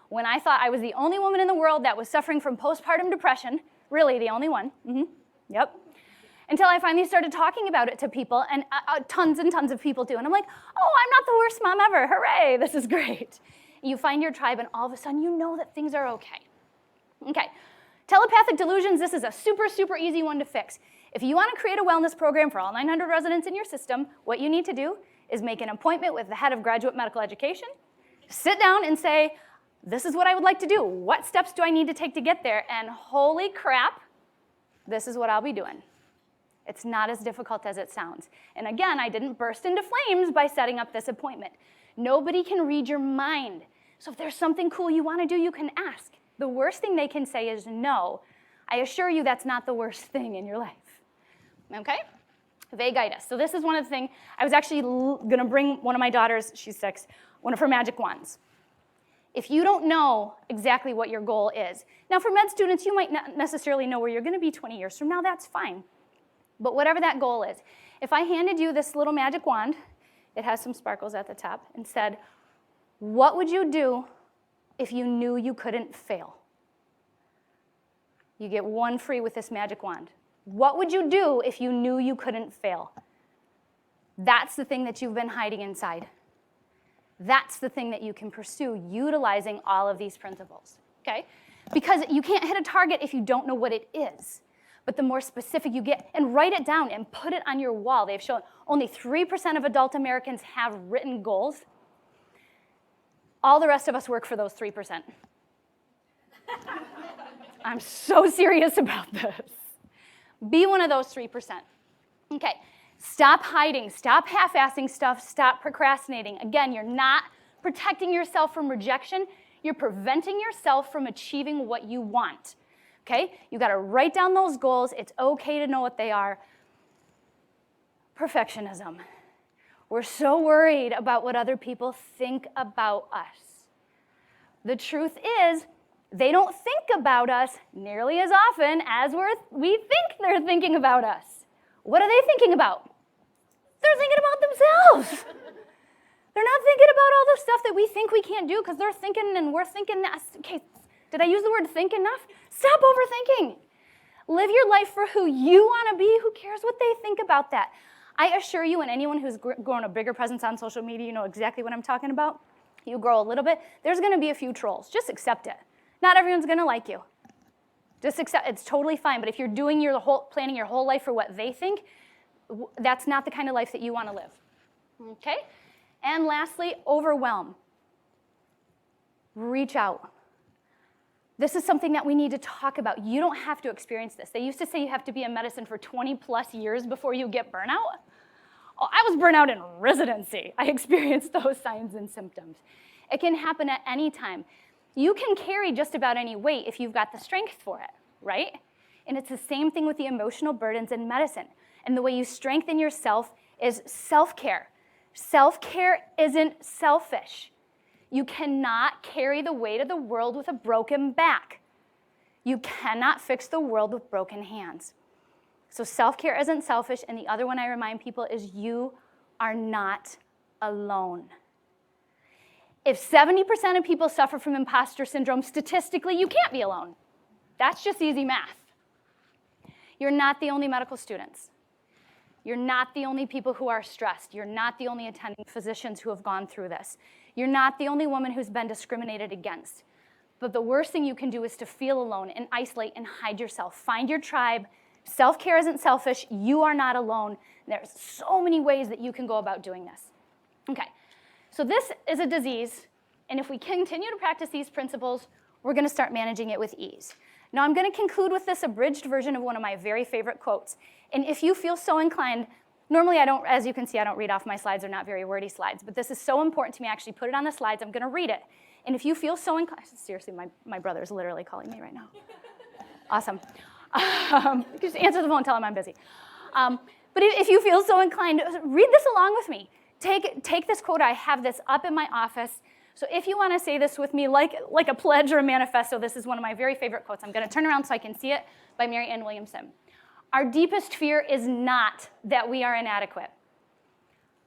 When I thought I was the only woman in the world that was suffering from postpartum depression, really the only one, yep, until I finally started talking about it to people, and tons and tons of people do. And I'm like, oh, I'm not the worst mom ever. Hooray, this is great. You find your tribe, and all of a sudden you know that things are okay. Okay, telepathic delusions, this is a super, super easy one to fix. If you want to create a wellness program for all 900 residents in your system, what you need to do is make an appointment with the head of graduate medical education, sit down and say, this is what I would like to do. What steps do I need to take to get there? And holy crap, this is what I'll be doing. It's not as difficult as it sounds. And again, I didn't burst into flames by setting up this appointment. Nobody can read your mind. So if there's something cool you want to do, you can ask. The worst thing they can say is no. I assure you that's not the worst thing in your life. Okay? Vagitis. So this is one of the things, I was actually going to bring one of my daughters, she's 6, one of her magic wands. If you don't know exactly what your goal is, now for med students, you might not necessarily know where you're going to be 20 years from now, that's fine. But whatever that goal is, if I handed you this little magic wand, it has some sparkles at the top, and said, what would you do if you knew you couldn't fail? You get one free with this magic wand. What would you do if you knew you couldn't fail? That's the thing that you've been hiding inside. That's the thing that you can pursue utilizing all of these principles, okay? Because you can't hit a target if you don't know what it is. But the more specific you get, and write it down and put it on your wall. They've shown only 3% of adult Americans have written goals. All the rest of us work for those 3%. I'm so serious about this. Be one of those 3%. Okay, stop hiding, stop half-assing stuff, stop procrastinating. Again, you're not protecting yourself from rejection, You're preventing yourself from achieving what you want, okay? You gotta write down those goals. It's okay to know what they are. Perfectionism. We're so worried about what other people think about us. The truth is, they don't think about us nearly as often as we think they're thinking about us. What are they thinking about? They're thinking about themselves. They're not thinking about all the stuff that we think we can't do because they're thinking and we're thinking that. Okay, did I use the word think enough? Stop overthinking. Live your life for who you want to be. Who cares what they think about that? I assure you, and anyone who's grown a bigger presence on social media, you know exactly what I'm talking about. You grow a little bit, there's going to be a few trolls. Just accept it. Not everyone's going to like you. Just accept, it's totally fine. But if you're doing planning your whole life for what they think, that's not the kind of life that you want to live. Okay? And lastly, overwhelm. Reach out. This is something that we need to talk about. You don't have to experience this. They used to say you have to be in medicine for 20 plus years before you get burnout. Oh, I was burnt out in residency. I experienced those signs and symptoms. It can happen at any time. You can carry just about any weight if you've got the strength for it, right? And it's the same thing with the emotional burdens in medicine. And the way you strengthen yourself is self-care. Self-care isn't selfish. You cannot carry the weight of the world with a broken back. You cannot fix the world with broken hands. So self-care isn't selfish, and the other one I remind people is you are not alone. If 70% of people suffer from imposter syndrome, statistically, you can't be alone. That's just easy math. You're not the only medical students. You're not the only people who are stressed. You're not the only attending physicians who have gone through this. You're not the only woman who's been discriminated against. But the worst thing you can do is to feel alone and isolate and hide yourself. Find your tribe. Self-care isn't selfish. You are not alone. There's so many ways that you can go about doing this. Okay, so this is a disease, and if we continue to practice these principles, we're going to start managing it with ease. Now, I'm going to conclude with this abridged version of one of my very favorite quotes. And if you feel so inclined, normally I don't, as you can see, I don't read off my slides. They're not very wordy slides, but this is so important to me. I actually put it on the slides. I'm going to read it. And if you feel so inclined, seriously, my brother's literally calling me right now. Awesome. Just answer the phone and tell him I'm busy. But if you feel so inclined, read this along with me. Take this quote. I have this up in my office. So if you want to say this with me like a pledge or a manifesto, this is one of my very favorite quotes. I'm going to turn around so I can see it, by Mary Ann Williamson. Our deepest fear is not that we are inadequate.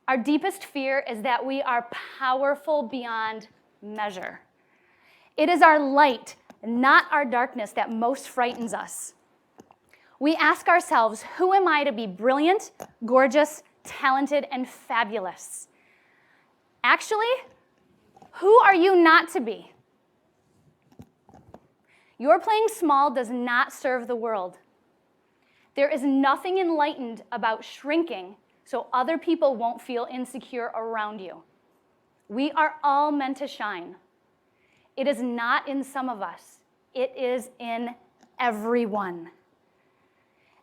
Our deepest fear is that we are powerful beyond measure. It is our light, not our darkness, that most frightens us. We ask ourselves, who am I to be brilliant, gorgeous, talented, and fabulous? Actually, who are you not to be? Your playing small does not serve the world. There is nothing enlightened about shrinking so other people won't feel insecure around you. We are all meant to shine. It is not in some of us. It is in everyone.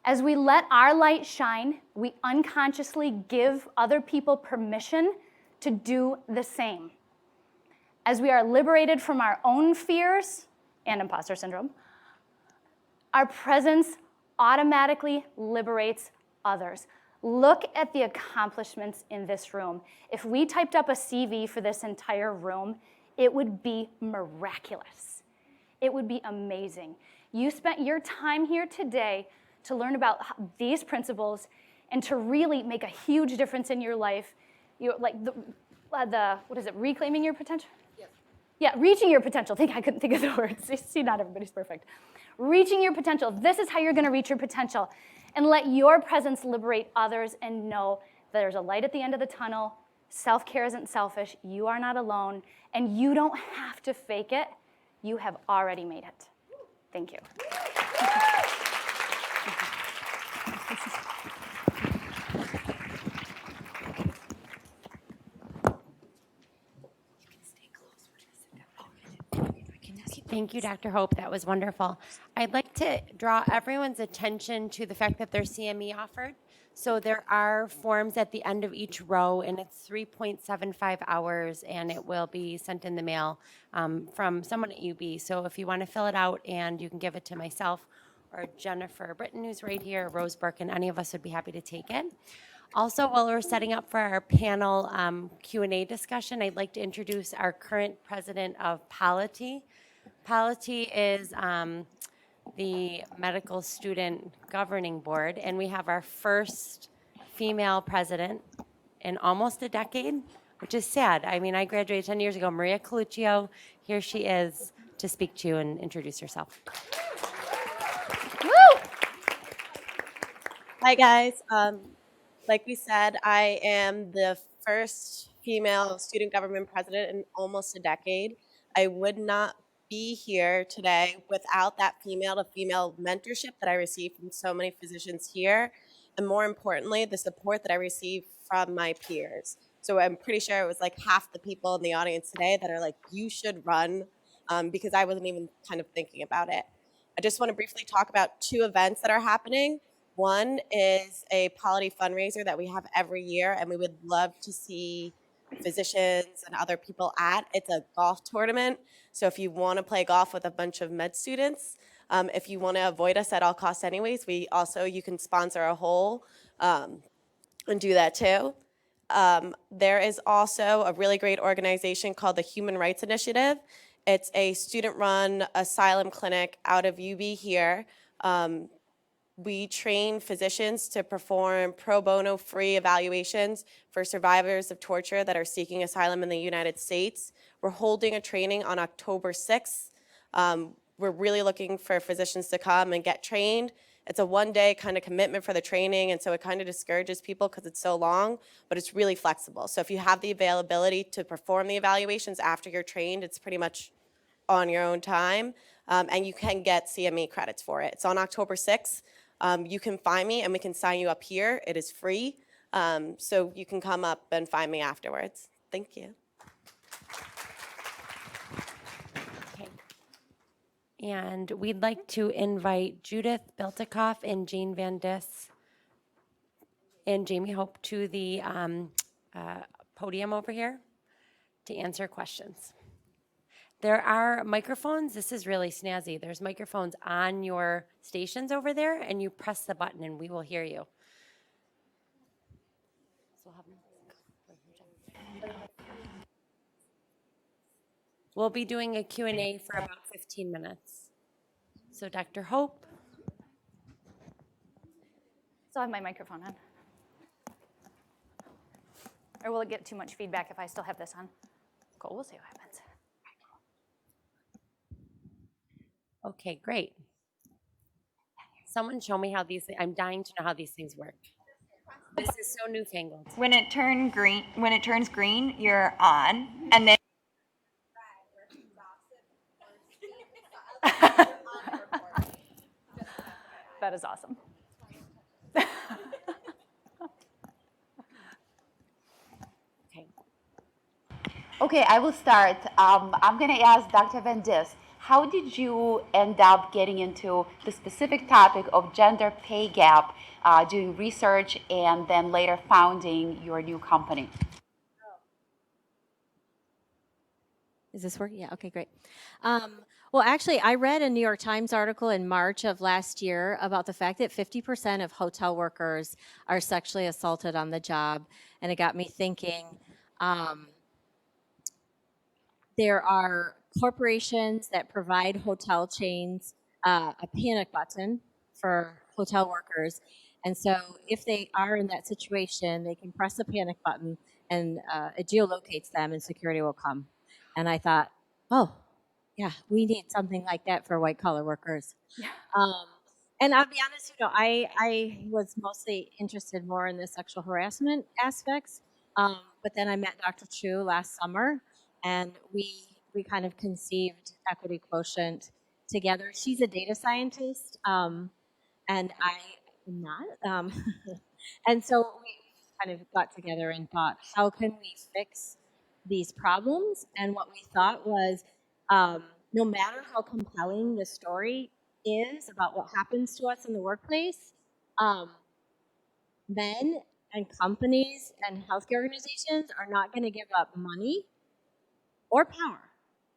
As we let our light shine, we unconsciously give other people permission to do the same. As we are liberated from our own fears and imposter syndrome, our presence automatically liberates others. Look at the accomplishments in this room. If we typed up a CV for this entire room, it would be miraculous. It would be amazing. You spent your time here today to learn about these principles and to really make a huge difference in your life. Like what is it, reclaiming your potential? Yes. Yeah, reaching your potential. I couldn't think of the words. See, not everybody's perfect. Reaching your potential. This is how you're going to reach your potential. And let your presence liberate others and know that there's a light at the end of the tunnel. Self-care isn't selfish. You are not alone. And you don't have to fake it. You have already made it. Thank you. Thank you, Dr. Hope. That was wonderful. I'd like to draw everyone's attention to the fact that there's CME offered. So there are forms at the end of each row, and it's 3.75 hours, and it will be sent in the mail from someone at UB. So if you want to fill it out, and you can give it to myself or Jennifer Britton, who's right here, or Rose Burke, and any of us would be happy to take it. Also, while we're setting up for our panel Q&A discussion, I'd like to introduce our current president of Polity. Polity is the Medical Student Governing Board, and we have our first female president in almost a decade, which is sad. I mean, I graduated 10 years ago. Maria Coluccio, here she is to speak to you and introduce herself. Woo! Hi, guys. Like we said, I am the first female student government president in almost a decade. I would not be here today without that female-to-female mentorship that I received from so many physicians here, and more importantly, the support that I received from my peers. So I'm pretty sure it was like half the people in the audience today that are like, you should run, because I wasn't even kind of thinking about it. I just want to briefly talk about 2 events that are happening. One is a Polity fundraiser that we have every year, and we would love to see physicians and other people at. It's a golf tournament, so if you want to play golf with a bunch of med students, if you want to avoid us at all costs anyways, you can sponsor a hole and do that too. There is also a really great organization called the Human Rights Initiative. It's a student-run asylum clinic out of UB here. We train physicians to perform pro bono free evaluations for survivors of torture that are seeking asylum in the United States. We're holding a training on October 6th. We're really looking for physicians to come and get trained. It's a one-day kind of commitment for the training, and so it kind of discourages people because it's so long, but it's really flexible. So if you have the availability to perform the evaluations after you're trained, it's pretty much on your own time, and you can get CME credits for it. It's on October 6th. You can find me and we can sign you up here. It is free. So you can come up and find me afterwards. Thank you. Okay. And we'd like to invite Judith Biltikoff and Jane Van Dis and Jamie Hope to the podium over here to answer questions. There are microphones. This is really snazzy. There's microphones on your stations over there, and you press the button and we will hear you. We'll be doing a Q&A for about 15 minutes. So Dr. Hope. Still have my microphone on. Or will it get too much feedback if I still have this on? Cool, we'll see what happens. Okay, great. Someone show me how I'm dying to know how these things work. This is so newfangled. When it turns green, you're on, and then That is awesome. Okay, I will start. I'm going to ask Dr. Van Dis, how did you end up getting into the specific topic of gender pay gap, doing research, and then later founding your new company? Is this working? Yeah, okay, great. Well, actually, I read a New York Times article in March of last year about the fact that 50% of hotel workers are sexually assaulted on the job, and it got me thinking, there are corporations that provide hotel chains a panic button for hotel workers. And so if they are in that situation, they can press the panic button and it geolocates them and security will come. And I thought, oh, yeah, we need something like that for white collar workers. Yeah. And I'll be honest, I was mostly interested more in the sexual harassment aspects. But then I met Dr. Chu last summer, and we kind of conceived Equity Quotient together. She's a data scientist, and I am not. And so we kind of got together and thought, how can we fix these problems? And what we thought was, no matter how compelling the story is about what happens to us in the workplace, men and companies and healthcare organizations are not going to give up money or power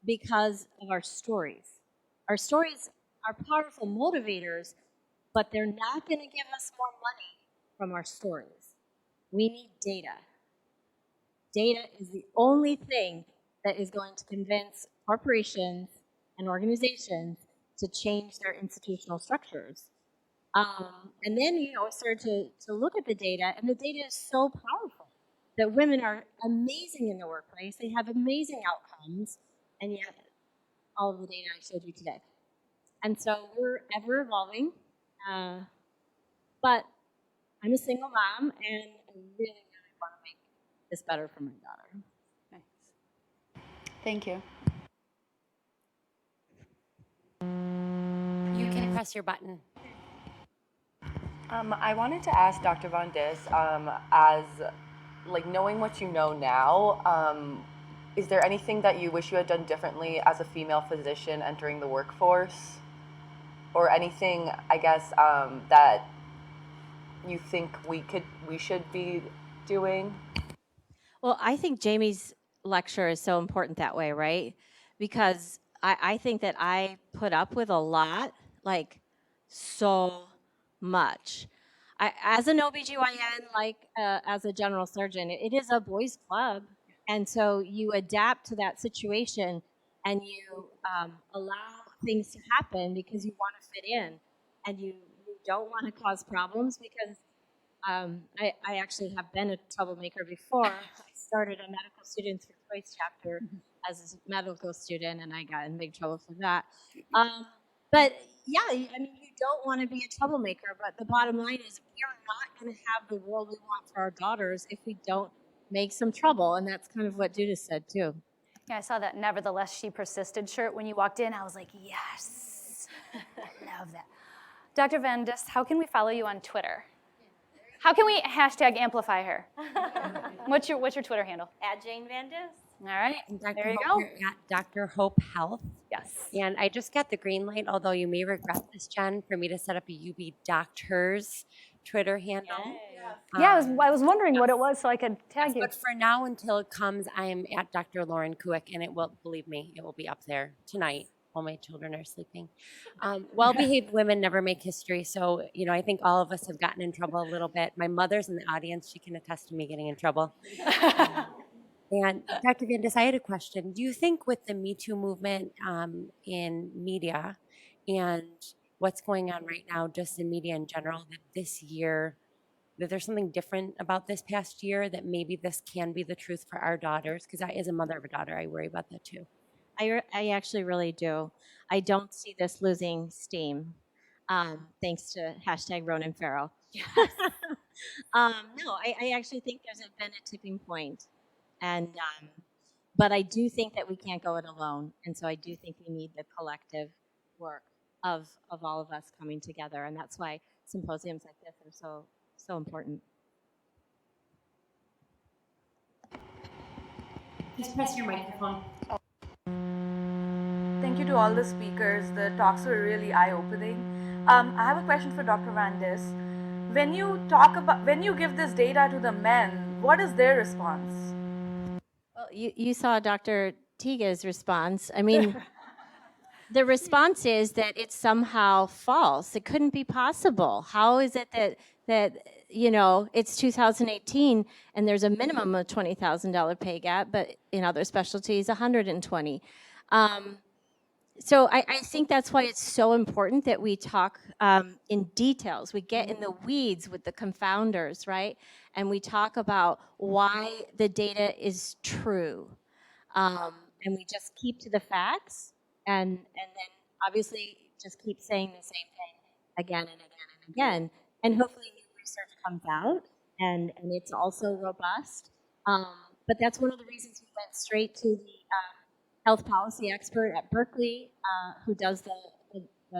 because of our stories. Our stories are powerful motivators, but they're not going to give us more money from our stories. We need data. Data is the only thing that is going to convince corporations and organizations to change their institutional structures. And then, we start to look at the data, and the data is so powerful that women are amazing in the workplace. They have amazing outcomes, and yet all of the data I showed you today. And so we're ever evolving, but I'm a single mom, and I really, really want to make this better for my daughter. Thank you. You can press your button. I wanted to ask Dr. Von Dis, as knowing what you know now, is there anything that you wish you had done differently as a female physician entering the workforce? Or anything, I guess, that you think we should be doing? Well, I think Jamie's lecture is so important that way, right? Because I think that I put up with a lot, so much. As an OBGYN, as a general surgeon, it is a boys' club. And so you adapt to that situation, and you allow things to happen because you want to fit in, and you don't want to cause problems because I actually have been a troublemaker before. I started a medical students for choice chapter as a medical student, and I got in big trouble for that. But yeah, you don't want to be a troublemaker, but the bottom line is we are not going to have the world we want for our daughters if we don't make some trouble, and that's kind of what Judith said too. Yeah, I saw that "Nevertheless She Persisted" shirt when you walked in. I was like, yes, love that. Dr. Van Dis, how can we follow you on Twitter? How can we #amplify her? What's your Twitter handle? @JaneVanDis. All right, there you Hope, go. you're at Dr. Hope Health. Yes. And I just got the green light, although you may regret this, Jen, for me to set up a UB DoctHERS Twitter handle. Yeah, I was wondering what it was so I could tag you. But for now, until it comes, I am at Dr. Lauren Kuick, and it will, believe me, it will be up there tonight while my children are sleeping. Well-behaved women never make history, so I think all of us have gotten in trouble a little bit. My mother's in the audience; she can attest to me getting in trouble. And Dr. Van Dis, I had a question. Do you think with the Me Too movement in media and what's going on right now, just in media in general, that this year, that there's something different about this past year, that maybe this can be the truth for our daughters? Because as a mother of a daughter, I worry about that too. I actually really do. I don't see this losing steam, thanks to #Ronan Farrow. Yes. No, I actually think there's been a tipping point. And, but I do think that we can't go it alone. And so I do think we need the collective work of all of us coming together. And that's why symposiums like this are so important. Just press your microphone. Thank you to all the speakers. The talks were really eye-opening. I have a question for Dr. Van Dis. When you give this data to the men, what is their response? Well, you saw Dr. Tiga's response. I mean, the response is that it's somehow false. It couldn't be possible. How is it that it's 2018 and there's a minimum of $20,000 pay gap, but in other specialties, $120,000. So I think that's why it's so important that we talk in details. We get in the weeds with the confounders, right? And we talk about why the data is true. And we just keep to the facts, and then obviously just keep saying the same thing again and again and again. And hopefully new research comes out, and it's also robust. But that's one of the reasons we went straight to the health policy expert at Berkeley, who does the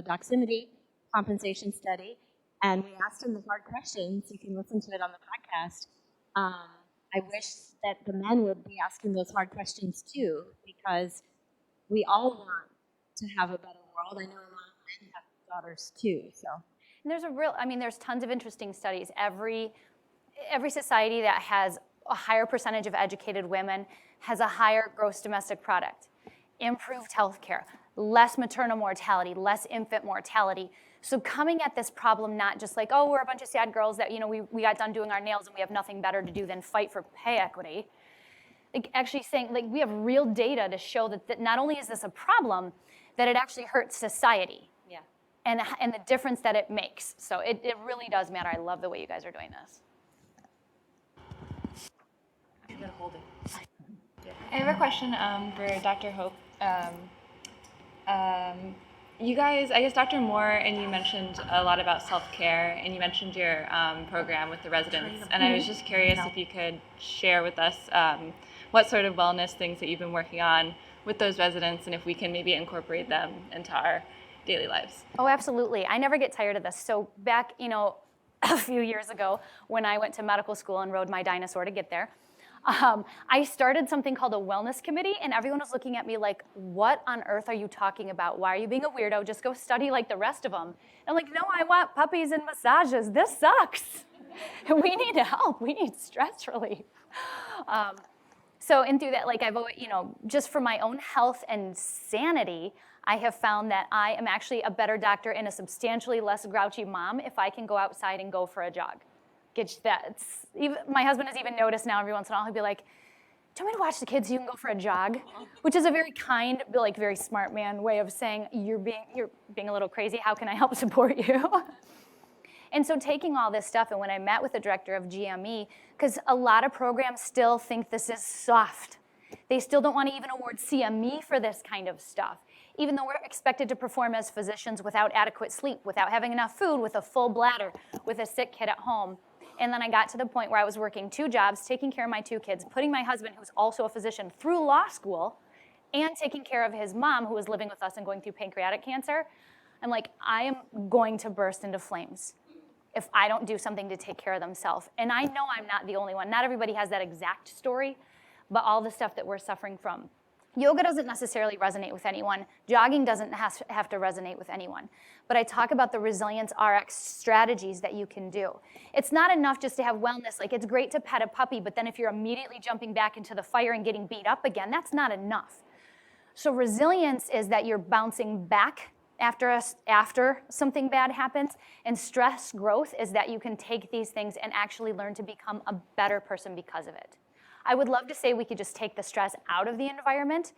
Doximity compensation study. And we asked him the hard questions. You can listen to it on the podcast. I wish that the men would be asking those hard questions too, because we all want to have a better world. I know a lot of men have daughters too, so. And there's there's tons of interesting studies. Every every society that has a higher percentage of educated women has a higher gross domestic product, improved healthcare, less maternal mortality, less infant mortality. So coming at this problem not just like, oh, we're a bunch of sad girls that, we got done doing our nails and we have nothing better to do than fight for pay equity. Like actually saying, like, we have real data to show that not only is this a problem, that it actually hurts society. Yeah. And the difference that it makes. So it really does matter. I love the way you guys are doing this. You gotta hold it. I have a question for Dr. Hope. You guys, I guess Dr. Moore and you mentioned a lot about self-care, and you mentioned your program with the residents. And I was just curious if you could share with us what sort of wellness things that you've been working on with those residents, and if we can maybe incorporate them into our daily lives. Oh, absolutely. I never get tired of this. So back, a few years ago when I went to medical school and rode my dinosaur to get there, I started something called a wellness committee, and everyone was looking at me like, what on earth are you talking about? Why are you being a weirdo? Just go study like the rest of them. And I'm like, no, I want puppies and massages. This sucks. We need help. We need stress relief. And through that, like I've always, just for my own health and sanity, I have found that I am actually a better doctor and a substantially less grouchy mom if I can go outside and go for a jog. My husband has even noticed now every once in a while, he'll be like, do you want me to watch the kids so you can go for a jog? Which is a very kind, but like very smart man way of saying, you're being a little crazy, how can I help support you? And so taking all this stuff, and when I met with the director of GME, because a lot of programs still think this is soft. They still don't want to even award CME for this kind of stuff, even though we're expected to perform as physicians without adequate sleep, without having enough food, with a full bladder, with a sick kid at home. And then I got to the point where I was working 2 jobs, taking care of my 2 kids, putting my husband, who's also a physician, through law school, and taking care of his mom, who was living with us and going through pancreatic cancer. I'm like, I am going to burst into flames if I don't do something to take care of themselves. And I know I'm not the only one. Not everybody has that exact story, but all the stuff that we're suffering from. Yoga doesn't necessarily resonate with anyone. Jogging doesn't have to resonate with anyone. But I talk about the Resilience RX strategies that you can do. It's not enough just to have wellness. Like, it's great to pet a puppy, but then if you're immediately jumping back into the fire and getting beat up again, that's not enough. So resilience is that you're bouncing back after something bad happens, and stress growth is that you can take these things and actually learn to become a better person because of it. I would love to say we could just take the stress out of the environment,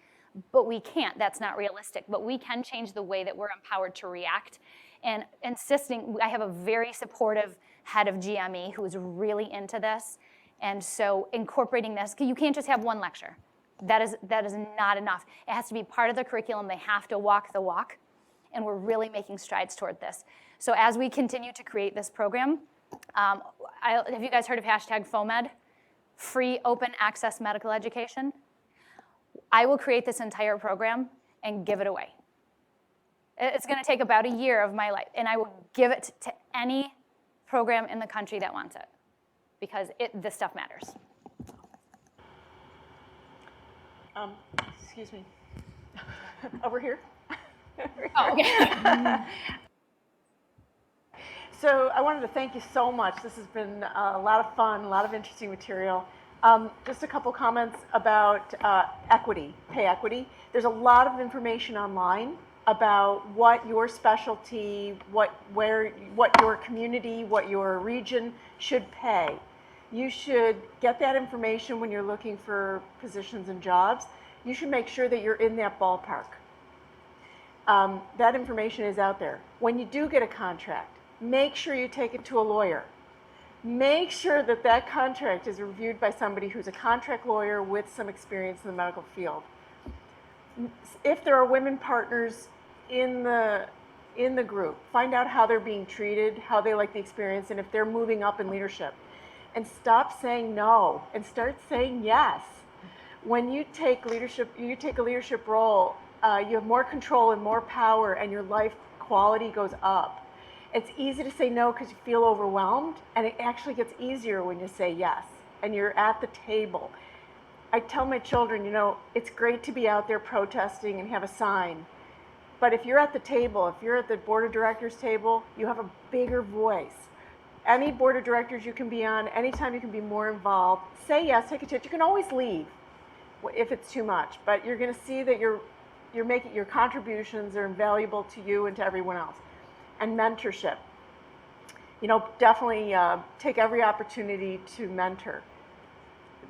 but we can't. That's not realistic. But we can change the way that we're empowered to react. And insisting, I have a very supportive head of GME who is really into this. And so incorporating this, you can't just have one lecture. That is not enough. It has to be part of the curriculum. They have to walk the walk. And we're really making strides toward this. So as we continue to create this program, have you guys heard of #FOMED? Free open access medical education? I will create this entire program and give it away. It's gonna take about a year of my life, and I will give it to any program in the country that wants it, because this stuff matters. Excuse me. Over here. Oh, okay. So I wanted to thank you so much. This has been a lot of fun, a lot of interesting material. Just a couple comments about equity, pay equity. There's a lot of information online about what your specialty, what your community, what your region should pay. You should get that information when you're looking for positions and jobs. You should make sure that you're in that ballpark. That information is out there. When you do get a contract, make sure you take it to a lawyer. Make sure that that contract is reviewed by somebody who's a contract lawyer with some experience in the medical field. If there are women partners in the group, find out how they're being treated, how they like the experience, and if they're moving up in leadership. And stop saying no and start saying yes. When you take a leadership role, you have more control and more power, and your life quality goes up. It's easy to say no because you feel overwhelmed, and it actually gets easier when you say yes, and you're at the table. I tell my children, it's great to be out there protesting and have a sign, but if you're at the table, if you're at the board of directors table, you have a bigger voice. Any board of directors you can be on, anytime you can be more involved, say yes, take a chance. You can always leave if it's too much, but you're going to see that you're making your contributions are invaluable to you and to everyone else. And mentorship. You know, definitely take every opportunity to mentor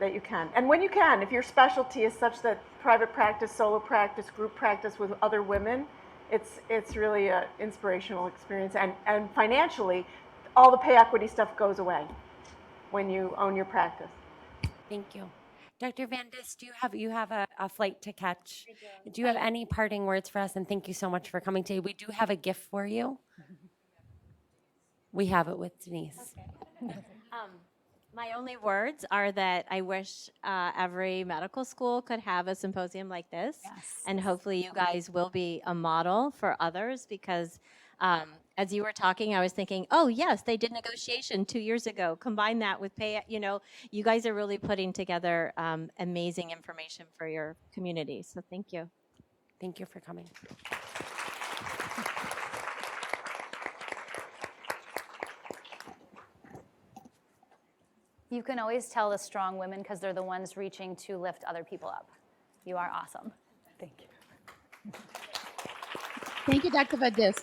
that you can. And when you can, if your specialty is such that private practice, solo practice, group practice with other women, it's really an inspirational experience. And financially, all the pay equity stuff goes away when you own your practice. Thank you. Dr. Van Dis, you have a flight to catch? Do you have any parting words for us? And thank you so much for coming today. We do have a gift for you. We have it with Denise. Okay. My only words are that I wish every medical school could have a symposium like this. Yes. And hopefully you guys will be a model for others, because as you were talking, I was thinking, oh yes, they did negotiation 2 years ago. Combine that with pay, you guys are really putting together amazing information for your community. So thank you. Thank you for coming. You can always tell the strong women because they're the ones reaching to lift other people up. You are awesome. Thank you. Thank you, Dr. Van Dis.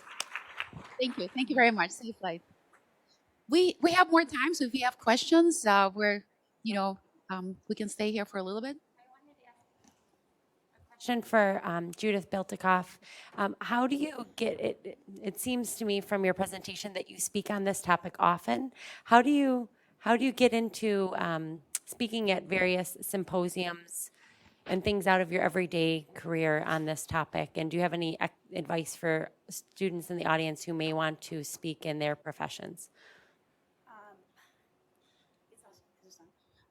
Thank you. Thank you very much. Safe flight. We have more time, so if you have questions, we can stay here for a little bit. Question for Judith Biltikoff. How do you get it? It seems to me from your presentation that you speak on this topic often. How do you get into speaking at various symposiums and things out of your everyday career on this topic? And do you have any advice for students in the audience who may want to speak in their professions?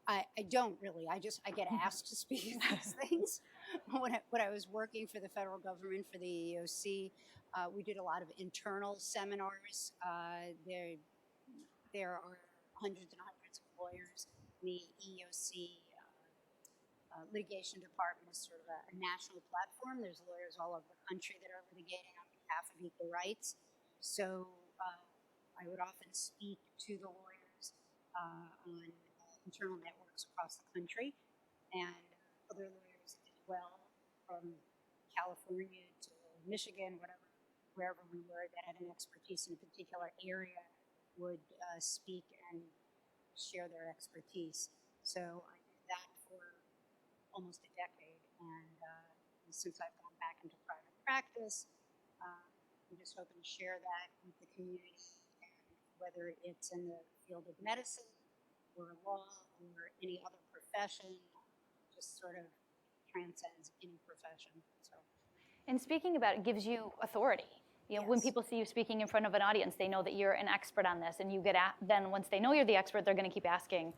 I don't really. I get asked to speak at these things. When I was working for the federal government for the EEOC, we did a lot of internal seminars. There are hundreds and hundreds of lawyers. The EEOC litigation department is sort of a national platform. There's lawyers all over the country that are litigating on behalf of equal rights. So I would often speak to the lawyers on internal networks across the country, and other lawyers as well, from California to Michigan, wherever we were, that had an expertise in a particular area would speak and share their expertise. So I did that for almost a decade, and since I've gone back into private practice, I'm just hoping to share that with the community, and whether it's in the field of medicine or law or any other profession, just sort of transcends any profession. So, and speaking about it gives you authority. When people see you speaking in front of an audience, they know that you're an expert on this, and you get then once they know you're the expert, they're going to keep asking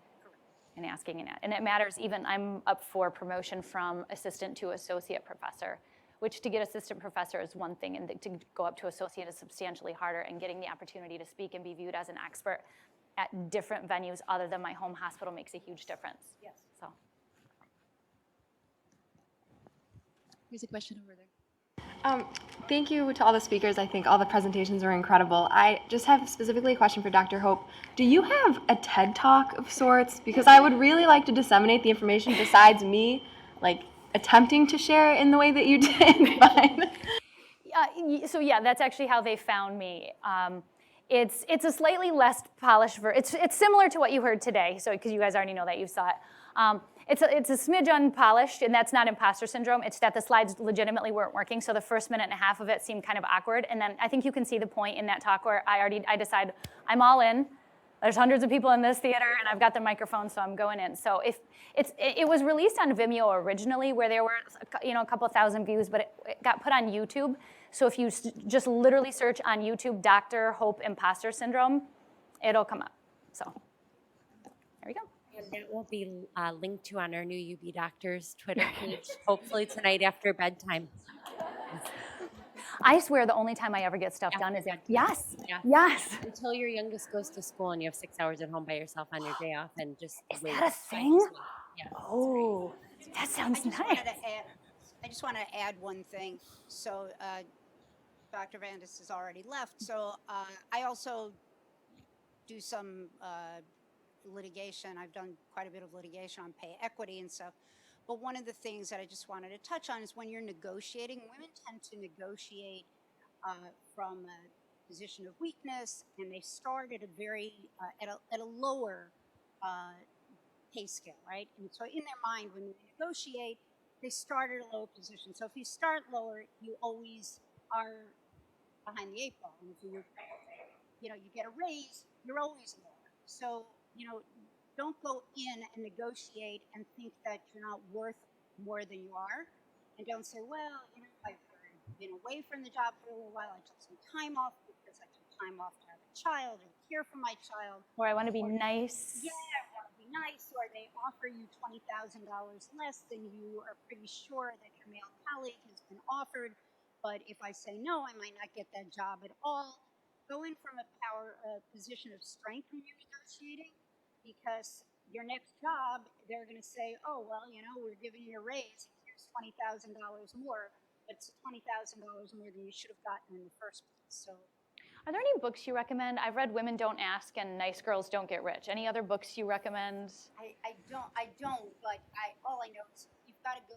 and asking, and it matters. Even I'm up for promotion from assistant to associate professor, which to get assistant professor is one thing, and to go up to associate is substantially harder. And getting the opportunity to speak and be viewed as an expert at different venues other than my home hospital makes a huge difference. Yes. So. Here's a question over there. Thank you to all the speakers. I think all the presentations were incredible. I just have specifically a question for Dr. Hope. Do you have a TED Talk of sorts? Because I would really like to disseminate the information besides me, attempting to share it in the way that you did. So yeah, that's actually how they found me. It's a slightly less polished version. It's similar to what you heard today, so because you guys already know that, you saw it. It's a smidge unpolished, and that's not imposter syndrome. It's that the slides legitimately weren't working, so the first minute and a half of it seemed kind of awkward. And then I think you can see the point in that talk where I decide I'm all in. There's hundreds of people in this theater, and I've got the microphone, so I'm going in. So it was released on Vimeo originally, where there were a couple thousand views, but it got put on YouTube. So if you just literally search on YouTube, Dr. Hope Imposter Syndrome, it'll come up. So there we go. And that will be linked to on our new UB Doctors Twitter page, hopefully tonight after bedtime. I swear the only time I ever get stuff done is yes. Yeah. Yes. Until your youngest goes to school and you have 6 hours at home by yourself on your day off, and just is that a thing? Yeah. Oh, that sounds nice. I just want to add one thing. So Dr. Van Dis has already left. So I also do some litigation. I've done quite a bit of litigation on pay equity and stuff. But one of the things that I just wanted to touch on is when you're negotiating, women tend to negotiate from a position of weakness, and they start at a very at a lower pay scale, right? And so in their mind, when you negotiate, they start at a lower position. So if you start lower, you always are behind the 8 ball. And if you get a raise, you're always lower. So, don't go in and negotiate and think that you're not worth more than you are. And don't say, well, I've been away from the job for a little while. I took some time off because I took time off to have a child and care for my child. Or I want to be nice. Yeah, I want to be nice. Or they offer you $20,000 less than you are pretty sure that your male colleague has been offered. But if I say no, I might not get that job at all. Go in from a position of strength when you're negotiating, because your next job, they're going to say, oh, well, we're giving you a raise. Here's $20,000 more. But it's $20,000 more than you should have gotten in the first place. So, are there any books you recommend? I've read Women Don't Ask and Nice Girls Don't Get Rich. Any other books you recommend? I don't, but all I know is you've got to go